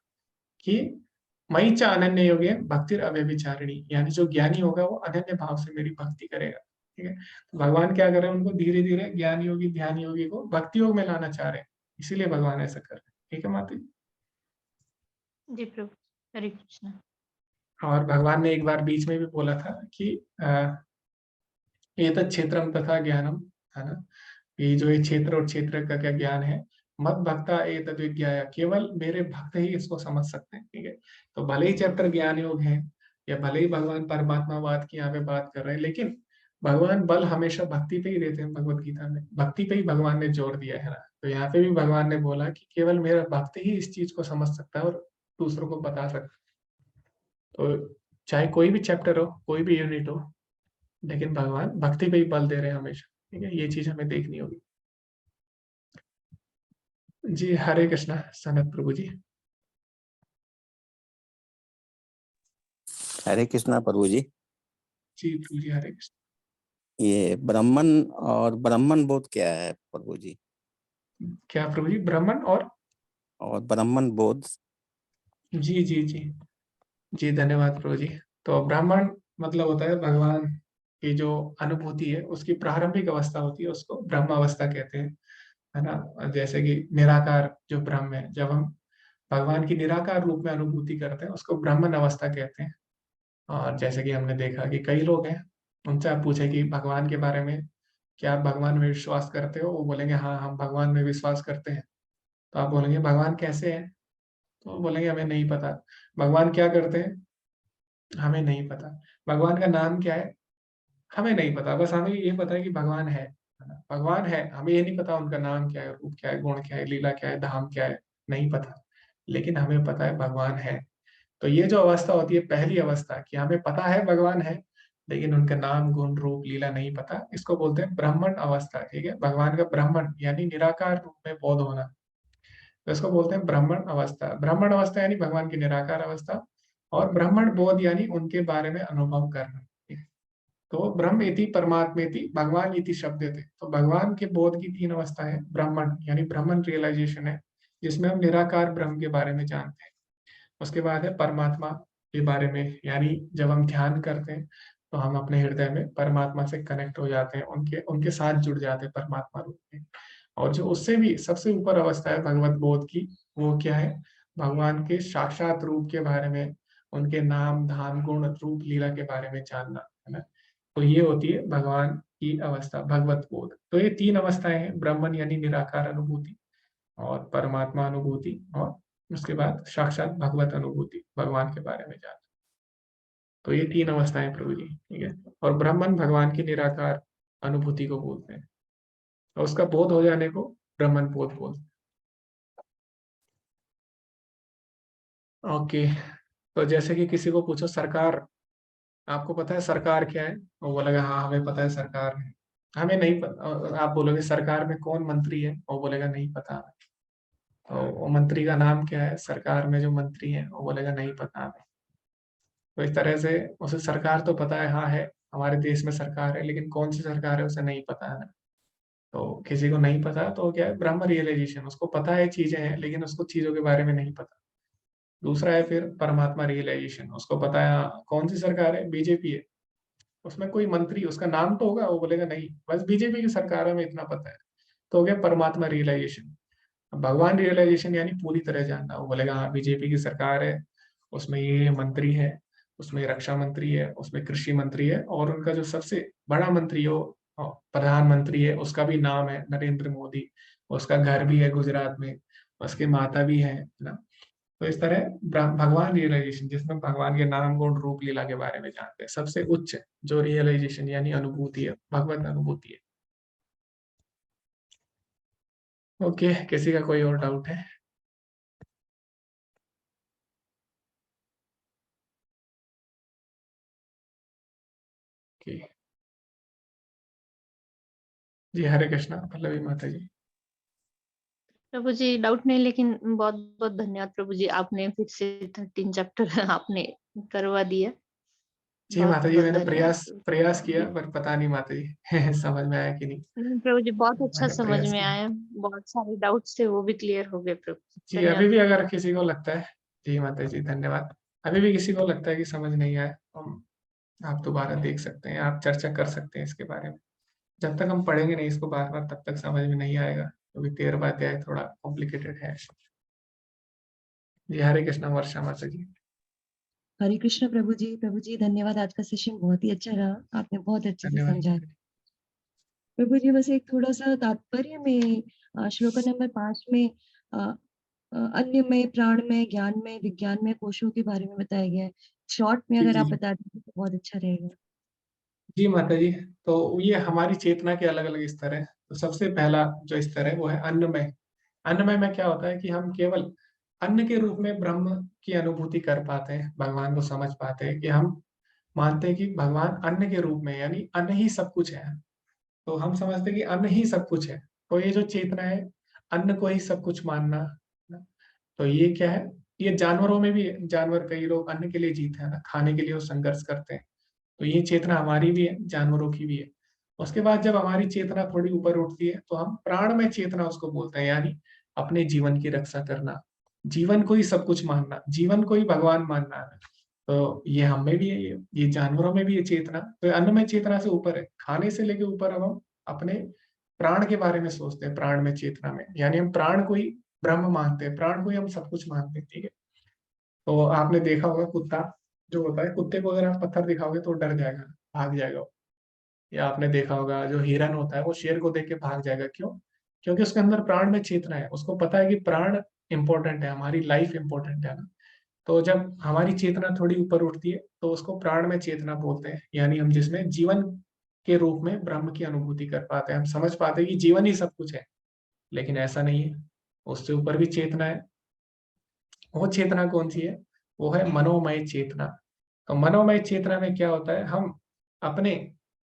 कि मई च अनन्य योगे भक्ति अव्यभिचारिणी, यानी जो ज्ञानी होगा वो अनन्य भाव से मेरी भक्ति करेगा, ठीक है। तो भगवान क्या कर रहे हैं, उनको धीरे धीरे ज्ञान योगी, ध्यान योगी को भक्ति योग में लाना चाह रहे हैं, इसीलिए भगवान ऐसा कर रहे हैं, ठीक है माता जी। जी प्रभु, हरे कृष्ण। और भगवान ने एक बार बीच में भी बोला था कि ये तत् क्षेत्रम तथा ज्ञानम, है ना, ये जो ये क्षेत्र और क्षेत्र का क्या ज्ञान है, मत भक्ता ए तद विज्ञाया, केवल मेरे भक्त ही इसको समझ सकते हैं, ठीक है। तो भले ही चैप्टर ज्ञान योग है, या भले ही भगवान परमात्मावाद की यहाँ पे बात कर रहे हैं, लेकिन भगवान बल हमेशा भक्ति पे ही देते हैं, भगवत गीता में भक्ति पे ही भगवान ने जोर दिया है ना। तो यहाँ पे भी भगवान ने बोला कि केवल मेरा भक्त ही इस चीज को समझ सकता है और दूसरों को बता सकता है। तो चाहे कोई भी चैप्टर हो, कोई भी यूनिट हो, लेकिन भगवान भक्ति पे ही बल दे रहे हैं हमेशा, ठीक है, ये चीज हमें देखनी होगी। जी, हरे कृष्णा सनत प्रभु जी। हरे कृष्णा प्रभु जी। जी प्रभु जी, हरे कृष्ण। ये ब्राह्मण और ब्राह्मण बोध क्या है प्रभु जी? क्या प्रभु जी, ब्राह्मण और ब्राह्मण बोध? जी जी जी। जी, धन्यवाद प्रभु जी। तो ब्राह्मण मतलब होता है भगवान की जो अनुभूति है उसकी प्रारंभिक अवस्था होती है, उसको ब्रह्म अवस्था कहते हैं, है ना। जैसे कि निराकार जो ब्रह्म है, जब हम भगवान की निराकार रूप में अनुभूति करते हैं उसको ब्राह्मण अवस्था कहते हैं। और जैसे कि हमने देखा कि कई लोग हैं, उनसे आप पूछे कि भगवान के बारे में, क्या आप भगवान में विश्वास करते हो, वो बोलेंगे हाँ हम भगवान में विश्वास करते हैं। तो आप बोलेंगे भगवान कैसे है, तो वो बोलेंगे हमें नहीं पता। भगवान क्या करते हैं, हमें नहीं पता। भगवान का नाम क्या है, हमें नहीं पता, बस हमें ये पता है कि भगवान है ना? भगवान है, हमें ये नहीं पता उनका नाम क्या है, रूप क्या है, गुण क्या है, लीला क्या है, धाम क्या है, नहीं पता। लेकिन हमें पता है भगवान है। तो ये जो अवस्था होती है, पहली अवस्था, कि हमें पता है भगवान है, लेकिन उनका नाम गुण रूप लीला नहीं पता। इसको बोलते हैं ब्राह्मण अवस्था। ठीक है, भगवान का ब्राह्मण यानी निराकार रूप में बोध होना, तो इसको बोलते हैं ब्राह्मण अवस्था। ब्राह्मण अवस्था यानी भगवान की निराकार अवस्था, और ब्राह्मण बोध यानी उनके बारे में अनुभव करना। ठीक है? तो ब्रह्म इति परमात्मेति भगवान इति शब्द थे। तो भगवान के बोध की 3 अवस्था है। ब्राह्मण यानी ब्राह्मण रियलाइजेशन है, जिसमें हम निराकार ब्रह्म के बारे में जानते हैं। उसके बाद है परमात्मा के बारे में, यानी जब हम ध्यान करते हैं तो हम अपने हृदय में परमात्मा से कनेक्ट हो जाते हैं, उनके उनके साथ जुड़ जाते हैं परमात्मा रूप में। और जो उससे भी सबसे ऊपर अवस्था है भगवत बोध की, वो क्या है? भगवान के साक्षात रूप के बारे में, उनके नाम धाम गुण रूप लीला के बारे में जानना, है ना। तो ये होती है भगवान की अवस्था, भगवत बोध। तो ये 3 अवस्थाएं हैं, ब्राह्मण यानी निराकार अनुभूति, और परमात्मा अनुभूति, और उसके बाद साक्षात भगवत अनुभूति, भगवान के बारे में जानना। तो ये 3 अवस्थाएं प्रभु जी। ठीक है, और ब्राह्मण भगवान की निराकार अनुभूति को बोलते हैं, और उसका बोध हो जाने को ब्राह्मण बोध बोलते हैं। ओके, तो जैसे कि किसी को पूछो सरकार, आपको पता है सरकार क्या है? वो बोलेगा हाँ हमें पता है सरकार है। हमें नहीं पता। और आप बोलोगे सरकार में कौन मंत्री है? वो बोलेगा नहीं पता हमें। तो वो मंत्री का नाम क्या है? सरकार में जो मंत्री है वो बोलेगा नहीं पता हमें। तो इस तरह से उसे सरकार तो पता है, हाँ है, हमारे देश में सरकार है, लेकिन कौन सी सरकार है उसे नहीं पता है ना। तो किसी को नहीं पता तो क्या है? ब्रह्म रियलाइजेशन। उसको पता है चीजें हैं, लेकिन उसको चीजों के बारे में नहीं पता। दूसरा है फिर परमात्मा रियलाइजेशन। उसको पता है हाँ, कौन सी सरकार है? बीजेपी है, उसमें कोई मंत्री उसका नाम तो होगा, वो बोलेगा नहीं, बस बीजेपी की सरकार है, हमें इतना पता है। तो हो गया परमात्मा रियलाइजेशन। भगवान रियलाइजेशन यानी पूरी तरह जानना। वो बोलेगा हाँ बीजेपी की सरकार है, उसमें ये मंत्री है, उसमें रक्षा मंत्री है, उसमें कृषि मंत्री है, और उनका जो सबसे बड़ा मंत्री हो प्रधानमंत्री है, उसका भी नाम है नरेंद्र मोदी, उसका घर भी है गुजरात में, उसके माता भी है ना। तो इस तरह भगवान रियलाइजेशन, जिसमें भगवान के नाम गुण रूप लीला के बारे में जानते हैं, सबसे उच्च जो रियलाइजेशन यानी अनुभूति है, भगवत अनुभूति है। ओके, किसी का कोई और डाउट है? ओके जी, हरे कृष्णा पल्लवी माता जी। प्रभु जी डाउट नहीं, लेकिन बहुत बहुत धन्यवाद प्रभु जी, आपने फिर से 13 चैप्टर आपने करवा दिया। जी बहुत माता जी, बहुत मैंने धन्यवाद प्रयास प्रभु प्रयास जी। किया, पर पता नहीं माता जी समझ में आया कि नहीं। प्रभु जी बहुत अच्छा मैंने समझ प्रयास में किया। आया, बहुत सारे डाउट्स थे वो भी क्लियर हो गए प्रभु जी। जी अभी धन्यवाद भी प्रभु अगर किसी को लगता है, जी माता जी धन्यवाद, अभी भी किसी को लगता है कि समझ नहीं आया, तो आप दोबारा देख सकते हैं, आप चर्चा कर सकते हैं इसके बारे में। जब तक हम पढ़ेंगे नहीं इसको बार बार, तब तक समझ में नहीं आएगा, क्योंकि 13वां अध्याय थोड़ा कॉम्प्लिकेटेड है। जी हरे कृष्णा वर्षा माता जी। हरे कृष्ण प्रभु जी धन्यवाद। आज का सेशन बहुत ही अच्छा रहा, आपने बहुत अच्छे से धन्यवाद समझा। प्रभु जी बस एक थोड़ा सा तात्पर्य में श्लोक नंबर 5 में अ, अन्य में, प्राण में, ज्ञान में, विज्ञान में कोशों के बारे में बताया गया है। शॉर्ट में जी अगर जी आप जी बता दें तो बहुत अच्छा रहेगा। जी माता जी, तो ये हमारी चेतना के अलग अलग स्तर है। तो सबसे पहला जो स्तर है वो है अन्नमय। अन्नमय में क्या होता है कि हम केवल अन्न के रूप में ब्रह्म की अनुभूति कर पाते हैं, भगवान को समझ पाते हैं, कि हम मानते हैं कि भगवान अन्न के रूप में, यानी अन्न ही सब कुछ है। तो हम समझते हैं कि अन्न ही सब कुछ है। तो ये जो चेतना है, अन्न को ही सब कुछ मानना, तो ये क्या है? ये जानवरों में भी है। जानवर, कई लोग अन्न के लिए जीते हैं ना, खाने के लिए वो संघर्ष करते हैं। तो ये चेतना हमारी भी है, जानवरों की भी है। उसके बाद जब हमारी चेतना थोड़ी ऊपर उठती है तो हम प्राण में चेतना उसको बोलते हैं, यानी अपने जीवन की रक्षा करना, जीवन को ही सब कुछ मानना, जीवन को ही भगवान मानना है। तो ये हम में भी है, ये जानवरों में भी ये चेतना। तो अन्न में चेतना से ऊपर है, खाने से लेके ऊपर अब हम अपने प्राण के बारे में सोचते हैं, प्राण में चेतना में, यानी हम प्राण को ही ब्रह्म मानते हैं, प्राण को ही हम सब कुछ मानते हैं। ठीक है, तो आपने देखा होगा कुत्ता जो होता है, कुत्ते को अगर आप पत्थर दिखाओगे तो डर जाएगा, भाग जाएगा। या आपने देखा होगा जो हिरन होता है वो शेर को देख के भाग जाएगा, क्यों? क्योंकि उसके अंदर प्राण में चेतना है, उसको पता है कि प्राण इंपॉर्टेंट है, हमारी लाइफ इंपॉर्टेंट है ना। तो जब हमारी चेतना थोड़ी ऊपर उठती है तो उसको प्राण में चेतना बोलते हैं, यानी हम जिसमें जीवन के रूप में ब्रह्म की अनुभूति कर पाते हैं, हम समझ पाते हैं कि जीवन ही सब कुछ है। लेकिन ऐसा नहीं है, उससे ऊपर भी चेतना है। वो चेतना कौन सी है? वो है मनोमय चेतना। तो मनोमय चेतना में क्या होता है, हम अपने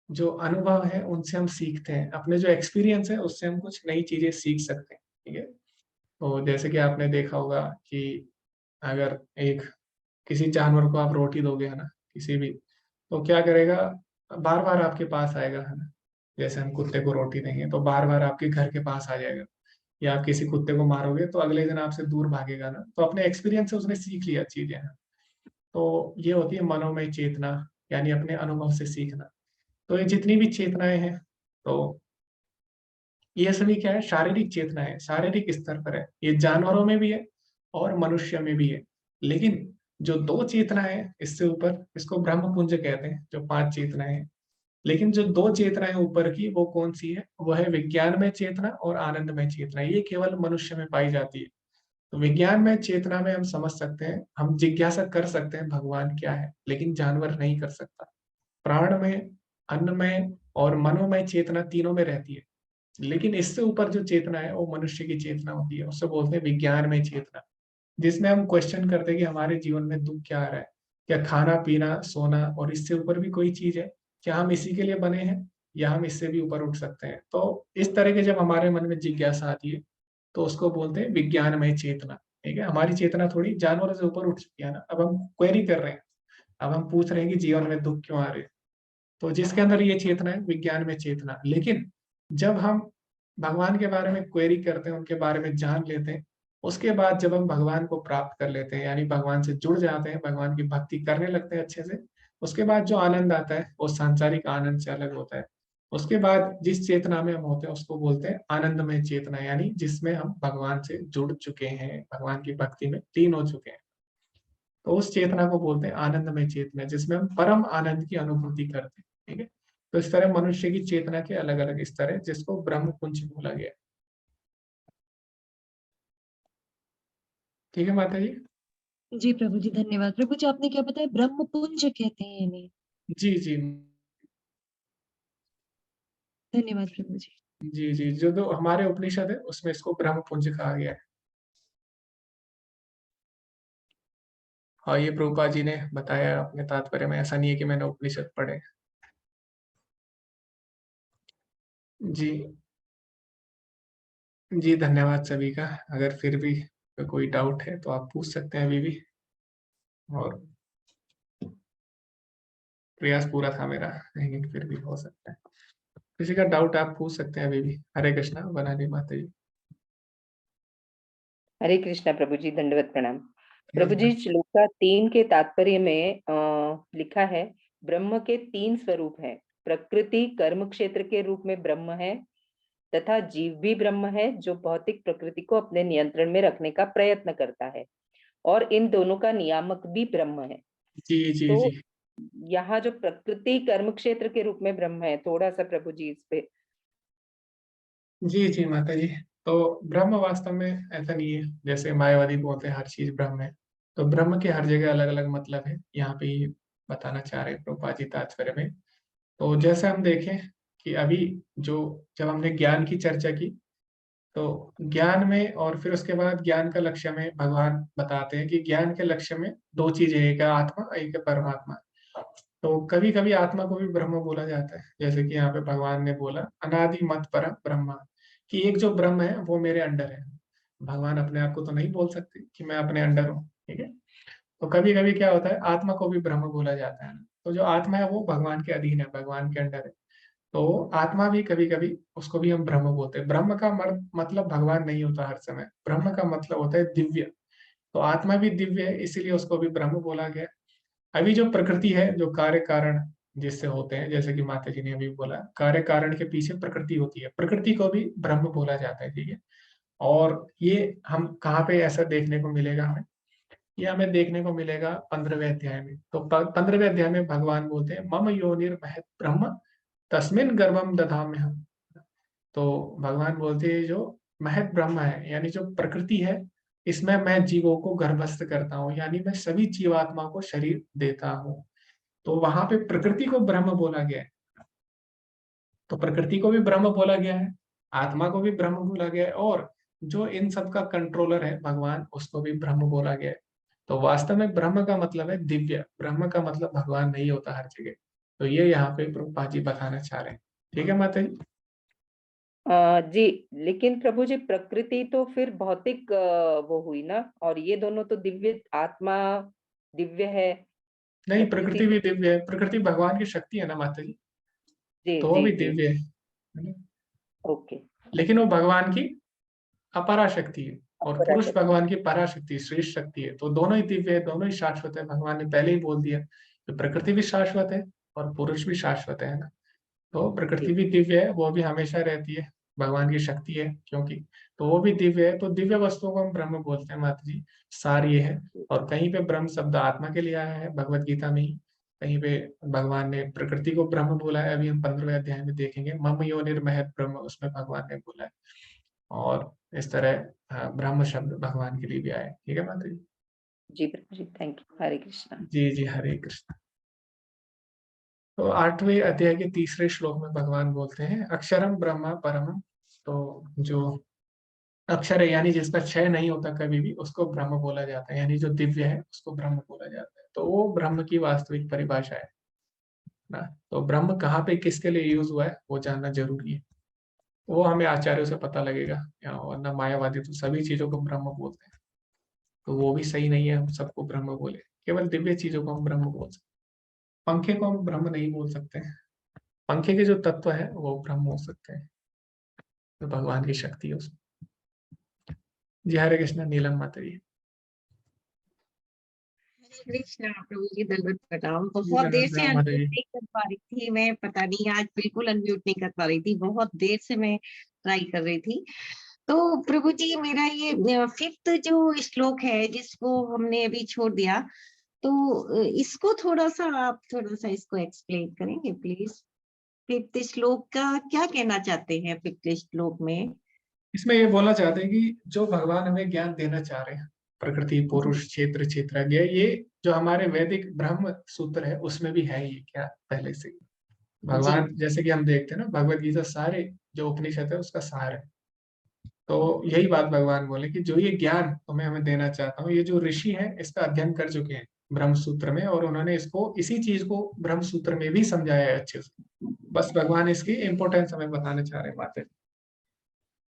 जो अनुभव है उनसे हम सीखते हैं, अपने जो एक्सपीरियंस है उससे हम कुछ नई चीजें सीख सकते हैं। ठीक है, तो जैसे कि आपने देखा होगा कि अगर एक किसी जानवर को आप रोटी दोगे, है ना, किसी भी, तो क्या करेगा, बार बार आपके पास आएगा, है ना। जैसे हम कुत्ते को रोटी देंगे तो बार बार आपके घर के पास आ जाएगा, या आप किसी कुत्ते को मारोगे तो अगले दिन आपसे दूर भागेगा ना। तो अपने एक्सपीरियंस से उसने सीख लिया चीजें, है। तो ये होती है मनोमय चेतना, यानी अपने अनुभव से सीखना। तो ये जितनी भी चेतनाएं हैं, तो ये सभी क्या है, शारीरिक चेतना है, शारीरिक स्तर पर है। ये जानवरों में भी है और मनुष्य में भी है। लेकिन जो दो चेतनाएं हैं इससे ऊपर, इसको ब्रह्म पुंज कहते हैं, जो 5 चेतनाएं हैं। लेकिन जो 2 चेतनाएं ऊपर की, वो कौन सी है, वह है विज्ञानमय चेतना और आनंदमय चेतना। ये केवल मनुष्य में पाई जाती है। तो विज्ञानमय चेतना में हम समझ सकते हैं, हम जिज्ञासा कर सकते हैं भगवान क्या है, लेकिन जानवर नहीं कर सकता। प्राण में, अन्नमय और मनोमय चेतना तीनों में रहती है। लेकिन इससे ऊपर जो चेतना है वो मनुष्य की चेतना होती है, उससे बोलते हैं विज्ञानमय चेतना, जिसमें हम क्वेश्चन करते हैं कि हमारे जीवन में दुख क्या आ रहा है, क्या खाना पीना सोना और इससे ऊपर भी कोई चीज है, क्या हम इसी के लिए बने हैं, या हम इससे भी ऊपर उठ सकते हैं। तो इस तरह के जब हमारे मन में जिज्ञासा आती है तो उसको बोलते हैं विज्ञानमय चेतना। ठीक है, हमारी चेतना थोड़ी जानवरों से ऊपर उठ चुकी है ना, अब हम क्वेरी कर रहे हैं, अब हम पूछ रहे हैं कि जीवन में दुख क्यों आ रहे हैं। तो जिसके अंदर ये चेतना है, विज्ञान में चेतना। लेकिन जब हम भगवान के बारे में क्वेरी करते हैं, उनके बारे में जान लेते हैं, उसके बाद जब हम भगवान को प्राप्त कर लेते हैं, यानी भगवान से जुड़ जाते हैं, भगवान की भक्ति करने लगते हैं अच्छे से, उसके बाद जो आनंद आता है वो सांसारिक आनंद से अलग होता है। उसके बाद जिस चेतना में हम होते हैं उसको बोलते हैं आनंदमय चेतना, यानी जिसमें हम भगवान से जुड़ चुके हैं, भगवान की भक्ति में लीन हो चुके हैं। तो उस चेतना को बोलते हैं आनंदमय चेतना, जिसमें हम परम आनंद की अनुभूति करते हैं। ठीक है, तो इस तरह मनुष्य की चेतना के अलग अलग स्तर है, जिसको ब्रह्म पुंज बोला गया है। ठीक है माता जी। जी प्रभु जी, धन्यवाद। प्रभु जी, आपने क्या बताया, ब्रह्म पुंज कहते हैं इन्हें? जी जी धन्यवाद प्रभु जी। जी जी, जो हमारे उपनिषद है उसमें इसको ब्रह्म पुंज कहा गया है। हाँ, ये प्रभुपाद जी ने बताया अपने तात्पर्य में, ऐसा नहीं है कि मैंने उपनिषद पढ़े। जी जी, धन्यवाद सभी का। अगर फिर भी कोई डाउट है तो आप पूछ सकते हैं अभी भी, और प्रयास पूरा था मेरा, लेकिन फिर भी हो सकता है किसी का डाउट, आप पूछ सकते हैं अभी भी। हरे कृष्णा, बनानी माता जी। हरे कृष्णा प्रभु जी, दंडवत प्रणाम। प्रभु जी, श्लोका 3 के तात्पर्य में लिखा है, ब्रह्म के 3 स्वरूप है। प्रकृति कर्म क्षेत्र के रूप में ब्रह्म है, तथा जीव भी ब्रह्म है जो भौतिक प्रकृति को अपने नियंत्रण में रखने का प्रयत्न करता है, और इन दोनों का नियामक भी ब्रह्म है। जी जी तो जी यहाँ जो प्रकृति कर्म क्षेत्र के रूप में ब्रह्म है, थोड़ा सा प्रभु जी इस पे। जी जी माता जी। तो ब्रह्म वास्तव में ऐसा नहीं है जैसे मायावादी बोलते हैं हर चीज ब्रह्म है। तो ब्रह्म के हर जगह अलग अलग मतलब है, यहाँ पे ये बताना चाह रहे हैं प्रभुपाद जी तात्पर्य में। तो जैसे हम देखें कि अभी जो, जब हमने ज्ञान की चर्चा की, तो ज्ञान में और फिर उसके बाद ज्ञान का लक्ष्य में भगवान बताते हैं कि ज्ञान के लक्ष्य में 2 चीजें, एक है आत्मा, एक है परमात्मा। तो कभी कभी आत्मा को भी ब्रह्म बोला जाता है, जैसे कि यहाँ पे भगवान ने बोला अनादि मत परम ब्रह्मा, कि एक जो ब्रह्म है वो मेरे अंडर है। भगवान अपने आप को तो नहीं बोल सकते कि मैं अपने अंडर हूँ। ठीक है, तो कभी कभी क्या होता है, आत्मा को भी ब्रह्म बोला जाता है। तो जो आत्मा है वो भगवान के अधीन है, भगवान के अंडर है। तो आत्मा भी कभी कभी, उसको भी हम ब्रह्म बोलते हैं। ब्रह्म का मतलब भगवान नहीं होता हर समय, ब्रह्म का मतलब होता है दिव्य। तो आत्मा भी दिव्य है, इसीलिए उसको भी ब्रह्म बोला गया। अभी जो प्रकृति है, जो कार्य कारण जिससे होते हैं, जैसे कि माता जी ने अभी बोला, कार्य कारण के पीछे प्रकृति होती है, प्रकृति को भी ब्रह्म बोला जाता है। ठीक है, और ये हम कहाँ पे ऐसा देखने को मिलेगा हमें, ये हमें देखने को मिलेगा 15वें अध्याय में। तो 15वें अध्याय में भगवान बोलते हैं मम योनिर्महत् ब्रह्म तस्मिन् गर्भम दधाम्य हम। तो भगवान बोलते हैं जो महत ब्रह्म है, यानी जो प्रकृति है, इसमें मैं जीवों को गर्भस्थ करता हूँ, यानी मैं सभी जीवात्मा को शरीर देता हूँ। तो वहां पे प्रकृति को ब्रह्म बोला गया है। तो प्रकृति को भी ब्रह्म बोला गया है, आत्मा को भी ब्रह्म बोला गया है, और जो इन सब का कंट्रोलर है भगवान, उसको भी ब्रह्म बोला गया है। तो वास्तव में ब्रह्म का मतलब है दिव्य, ब्रह्म का मतलब भगवान नहीं होता हर जगह। तो ये यहाँ पे प्रभुपाद जी बताना चाह रहे हैं। ठीक है माता जी। जी, लेकिन प्रभु जी प्रकृति तो फिर भौतिक वो हुई ना, और ये दोनों तो दिव्य, आत्मा दिव्य है, नहीं, प्रकृति प्रकृति तो भी दिव्य है, प्रकृति भगवान की शक्ति है ना माता जी, जी तो वो जी भी जी। दिव्य है ना? ओके। लेकिन वो भगवान की अपरा शक्ति है और पुरुष पराशक्ति। भगवान की पराशक्ति, श्रेष्ठ शक्ति है। तो दोनों ही दिव्य है, दोनों ही शाश्वत है। भगवान ने पहले ही बोल दिया कि प्रकृति भी शाश्वत है और पुरुष भी शाश्वत है ना। तो जी प्रकृति भी दिव्य है, वो भी हमेशा रहती है, भगवान की शक्ति है क्योंकि, तो वो भी दिव्य है। तो दिव्य वस्तुओं को हम ब्रह्म बोलते हैं माता जी, सार ये है। और कहीं पे ब्रह्म शब्द आत्मा के लिए आया है भगवत गीता में ही, कहीं पे भगवान ने प्रकृति को ब्रह्म बोला है। अभी हम 15वें अध्याय में देखेंगे, मम योनिर्महत ब्रह्म, उसमें भगवान ने बोला है। और इस तरह ब्रह्म शब्द भगवान के लिए भी आया है। ठीक है माता जी। जी प्रभु जी, थैंक यू, हरे कृष्णा। जी जी, हरे कृष्ण। तो 8वें अध्याय के 3रे श्लोक में भगवान बोलते हैं, अक्षरम ब्रह्मा परमम। तो जो अक्षर है यानी जिसका क्षय नहीं होता कभी भी, उसको ब्रह्म बोला जाता है, यानी जो दिव्य है उसको ब्रह्म बोला जाता है। तो वो ब्रह्म की वास्तविक परिभाषा है ना। तो ब्रह्म कहाँ पे किसके लिए यूज हुआ है वो जानना जरूरी है, वो हमें आचार्यों से पता लगेगा। वरना मायावादी तो सभी चीजों को ब्रह्म बोलते हैं, तो वो भी सही नहीं है हम सबको ब्रह्म बोले। केवल दिव्य चीजों को हम ब्रह्म बोल सकते हैं। पंखे को हम ब्रह्म नहीं बोल सकते हैं, पंखे के जो तत्व है वो ब्रह्म हो सकते हैं, तो भगवान की शक्ति है उसमें। जी हरे कृष्ण। नीलम माता जी। हरे कृष्णा प्रभु जी, दंडवत प्रणाम। जी बहुत देर से राम माता अनम्यूट जी। नहीं कर पा रही थी मैं, पता नहीं आज बिल्कुल अनम्यूट नहीं कर पा रही थी, बहुत देर से मैं ट्राई कर रही थी। तो प्रभु जी, मेरा ये फिफ्थ जो श्लोक है जिसको हमने अभी छोड़ दिया, तो इसको थोड़ा सा आप थोड़ा सा इसको एक्सप्लेन करेंगे प्लीज। फिफ्थ श्लोक का क्या कहना चाहते हैं फिफ्थ श्लोक में? इसमें ये बोलना चाहते हैं कि जो भगवान हमें ज्ञान देना चाह रहे हैं, प्रकृति पुरुष क्षेत्र क्षेत्रज्ञ, ये जो हमारे वैदिक ब्रह्म सूत्र है उसमें भी है ये क्या पहले से ही। जी भगवान जैसे कि हम देखते हैं ना, भगवत गीता सारे जो उपनिषद है उसका सार है। तो यही बात भगवान बोले कि जो ये ज्ञान तुम्हें हमें देना चाहता हूँ, ये जो ऋषि है इसका अध्ययन कर चुके हैं ब्रह्म सूत्र में, और उन्होंने इसको इसी चीज को ब्रह्म सूत्र में भी समझाया है अच्छे से। बस भगवान इसकी इम्पोर्टेंस हमें बताना चाह रहे हैं बातें।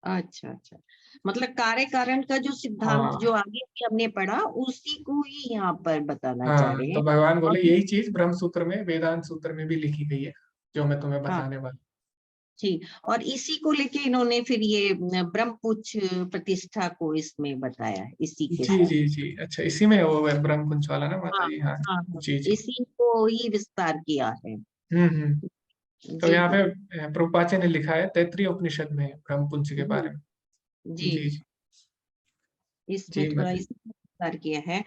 अच्छा अच्छा, मतलब कार्य कारण का जो सिद्धांत हाँ जो आगे भी हमने पढ़ा उसी को ही यहाँ पर बताना चाह हाँ, रहे तो हैं। भगवान बोले और यही चीज ब्रह्म सूत्र में, वेदांत सूत्र में भी लिखी गई है जो मैं तुम्हें हाँ बताने वाला। जी, और इसी को लेके इन्होंने फिर ये ब्रह्मपुच्छ प्रतिष्ठा को इसमें बताया है इसी के जी साथ। जी जी, अच्छा इसी में वो है ब्रह्म कुंज वाला ना माता हाँ जी। हाँ हाँ हाँ, जी जी। इसी को ही विस्तार किया है। हम्म। तो जी यहाँ पे प्रभु प्रभुपाद जी ने लिखा है तैत्रीय उपनिषद में ब्रह्म कुंज के जी बारे में। जी, जी जी। इसमें जी थोड़ा माता जी। इसी को विस्तार किया है।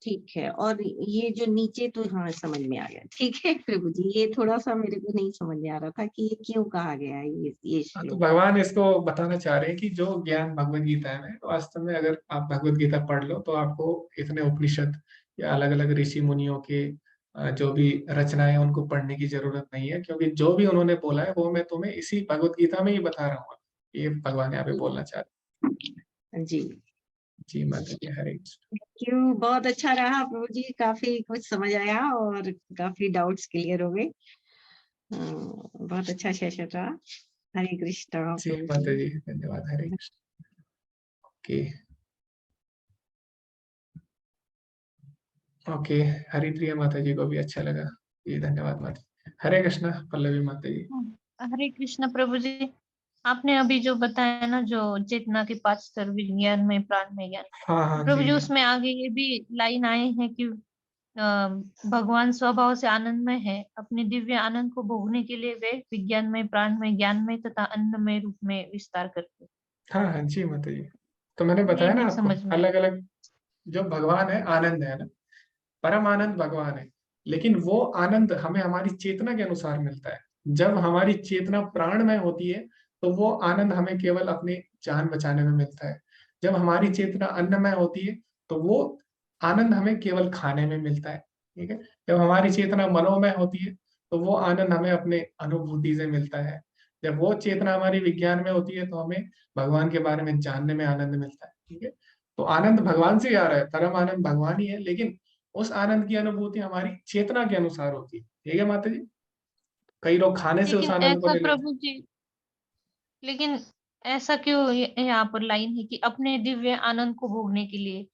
ठीक है, और ये जो नीचे तो हाँ समझ में आ गया। ठीक है प्रभु जी, ये थोड़ा सा मेरे को नहीं समझ में आ रहा था कि ये क्यों कहा गया है ये हाँ, तो श्लोक। भगवान इसको बताना चाह रहे हैं कि जो ज्ञान भगवत गीता में, तो वास्तव में अगर आप भगवत गीता पढ़ लो तो आपको इतने उपनिषद या अलग अलग ऋषि मुनियों के जो भी रचनाएं हैं उनको पढ़ने की जरूरत नहीं है, क्योंकि जो भी उन्होंने बोला है वो मैं तुम्हें इसी भगवत गीता में ही बता रहा हूँ। ये भगवान यहाँ पे बोलना चाह रहे जी, हैं। जी माता जी, हरे कृष्ण। क्यों, बहुत अच्छा रहा प्रभु जी, काफी कुछ समझ आया और काफी डाउट्स क्लियर हो गए। बहुत अच्छा सेशन रहा। हरे कृष्णा जी प्रभु माता जी। जी, धन्यवाद। हरे कृष्ण। ओके ओके, हरिप्रिया माता जी को भी अच्छा लगा। जी धन्यवाद माता जी। हरे कृष्ण। पल्लवी माता जी। हरे कृष्ण प्रभु जी। आपने अभी जो बताया ना, जो चेतना के 5 स्तर, विज्ञान में, प्राण में, ज्ञान, हाँ हाँ प्रभु जी जी जी। उसमें आगे ये भी लाइन आए हैं कि भगवान स्वभाव से आनंदमय है, अपने दिव्य आनंद को भोगने के लिए वे विज्ञान में, प्राण में, ज्ञान में तथा अन्नमय रूप में विस्तार करते हैं। हाँ हाँ जी माता जी। तो मैंने ये बताया ना भी आपको, समझ में अलग अलग जो भगवान है, आनंद है ना, परम आनंद भगवान है। लेकिन वो आनंद हमें हमारी चेतना के अनुसार मिलता है। जब हमारी चेतना प्राणमय होती है तो वो आनंद हमें केवल अपनी जान बचाने में मिलता है। जब हमारी चेतना अन्नमय होती है तो वो आनंद हमें केवल खाने में मिलता है। ठीक है। जब हमारी चेतना मनोमय होती है तो वो आनंद हमें अपने अनुभूति से मिलता है। जब वो चेतना हमारी विज्ञान में होती है तो हमें भगवान के बारे में जानने में आनंद मिलता है। ठीक है। तो आनंद भगवान से ही आ रहा है, परम आनंद भगवान ही है। लेकिन उस आनंद की अनुभूति हमारी चेतना के अनुसार होती है। ठीक है माता जी? कई लोग खाने से उस लेकिन आनंद को ऐसा ले लेते हैं। प्रभु जी, लेकिन ऐसा क्यों यहाँ पर लाइन है कि अपने दिव्य आनंद को भोगने के लिए,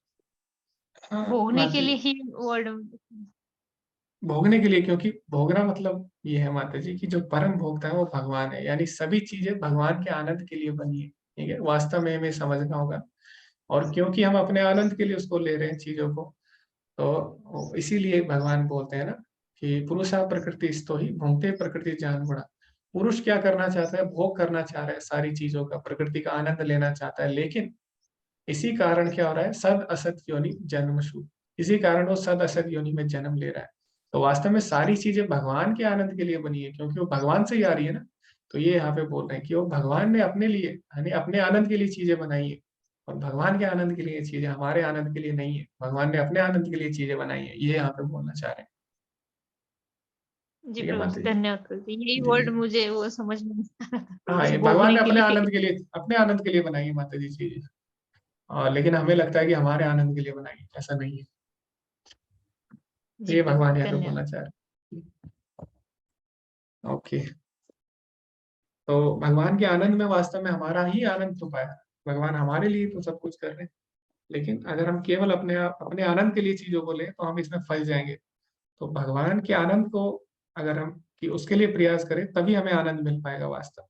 हाँ भोगने माता के जी, लिए ही वर्ड। भोगने के लिए, क्योंकि भोगना मतलब ये है माता जी कि जो परम भोगता है वो भगवान है, यानी सभी चीजें भगवान के आनंद के लिए बनी है। ठीक है, वास्तव में हमें समझना होगा। और क्योंकि हम अपने आनंद के लिए उसको ले रहे हैं चीजों को, तो इसीलिए भगवान बोलते हैं ना कि पुरुषा प्रकृति स्तो ही भोगते प्रकृति जान गुणा। पुरुष क्या करना चाहता है? भोग करना चाह रहा है सारी चीजों का, प्रकृति का आनंद लेना चाहता है, लेकिन इसी कारण क्या हो रहा है? सद असत योनि जन्मशु। इसी कारण वो सद असत योनि में जन्म ले रहा है। तो वास्तव में सारी चीजें भगवान के आनंद के लिए बनी है, क्योंकि वो भगवान से ही आ रही है ना। तो ये यहाँ पे बोल रहे हैं कि वो भगवान ने अपने लिए, यानी अपने आनंद के लिए चीजें बनाई है, और भगवान के आनंद के लिए चीजें हमारे आनंद के लिए नहीं है। भगवान ने अपने आनंद के लिए चीजें बनाई है, ये यहाँ पे बोलना चाह रहे हैं। जी ठीक है प्रभु माता जी, जी? धन्यवाद प्रभु जी, यही जी वर्ड जी। मुझे वो समझ में नहीं आ रहा था प्रभु हाँ, जी, ये भगवान भोगने ने के अपने लिए। आनंद के लिए, अपने आनंद के लिए बनाई है माता जी चीजें। लेकिन हमें लगता है कि हमारे आनंद के लिए बनाई है, ऐसा नहीं है। जी ये प्रभु भगवान जी, यहाँ पे धन्यवाद। बोलना चाह रहे हैं। ओके, तो भगवान के आनंद में वास्तव में हमारा ही आनंद छुपा है। भगवान हमारे लिए तो सब कुछ कर रहे हैं, लेकिन अगर हम केवल अपने आनंद के लिए चीजों को लें तो हम इसमें फंस जाएंगे। तो भगवान के आनंद को अगर हम कि उसके लिए प्रयास करें, तभी हमें आनंद मिल पाएगा वास्तव।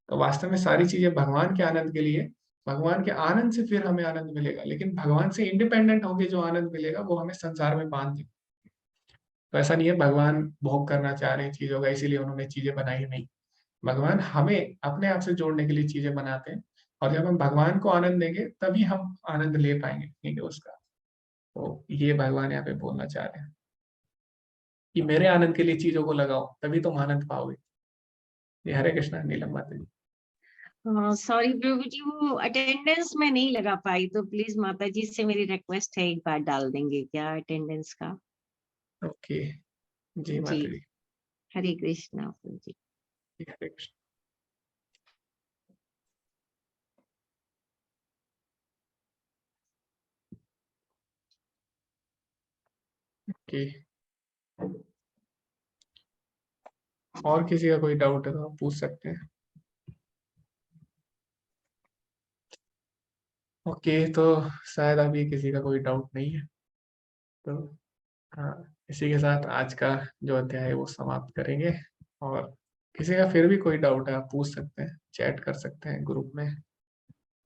तो वास्तव में सारी चीजें भगवान के आनंद के लिए, भगवान के आनंद से फिर हमें आनंद मिलेगा, लेकिन भगवान से इंडिपेंडेंट होके जो आनंद मिलेगा वो हमें संसार में बांध देगा। तो ऐसा नहीं है भगवान भोग करना चाह रहे हैं चीजों का इसीलिए उन्होंने चीजें बनाई, नहीं। भगवान हमें अपने आप से जोड़ने के लिए चीजें बनाते हैं, और जब हम भगवान को आनंद देंगे तभी हम आनंद ले पाएंगे। ठीक है उसका, तो ये भगवान यहाँ पे बोलना चाह रहे हैं कि मेरे आनंद के लिए चीजों को लगाओ, तभी तुम आनंद पाओगे। ये हरे कृष्णा। नीलम माता जी। सॉरी प्रभु जी, वो अटेंडेंस में नहीं लगा पाई, तो प्लीज माता जी से मेरी रिक्वेस्ट है, एक बार डाल देंगे क्या अटेंडेंस का? ओके, जी जी, माता जी। हरे कृष्णा प्रभु जी। हरे कृष्ण। ओके, और किसी का कोई डाउट है तो आप पूछ सकते हैं। ओके, तो शायद अभी किसी का कोई डाउट नहीं है, तो हाँ, इसी के साथ आज का जो अध्याय है वो समाप्त करेंगे। और किसी का फिर भी कोई डाउट है आप पूछ सकते हैं, चैट कर सकते हैं ग्रुप में,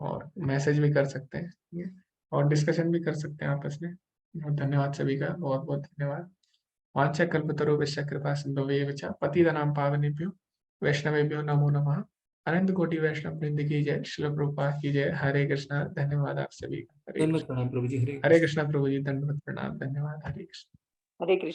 और मैसेज भी कर सकते हैं, ठीक है? और डिस्कशन भी कर सकते हैं आपस में। और धन्यवाद सभी का, बहुत बहुत धन्यवाद। वाञ्छा कल्पतरुभ्यश्च कृपा सिन्धुभ्येव च पतितानां पावनेभ्यो वैष्णवेभ्यो नमो नमः। अनंत कोटि वैष्णव वृंद की जय, श्रील प्रभुपाद की जय। हरे कृष्णा। धन्यवाद आप सभी का। हरे दंडवत कृष्ण। प्रणाम प्रभु जी। हरे हरे कृष्णा प्रभु जी, दंडवत प्रणाम, धन्यवाद। हरे कृष्ण। हरे कृष्ण।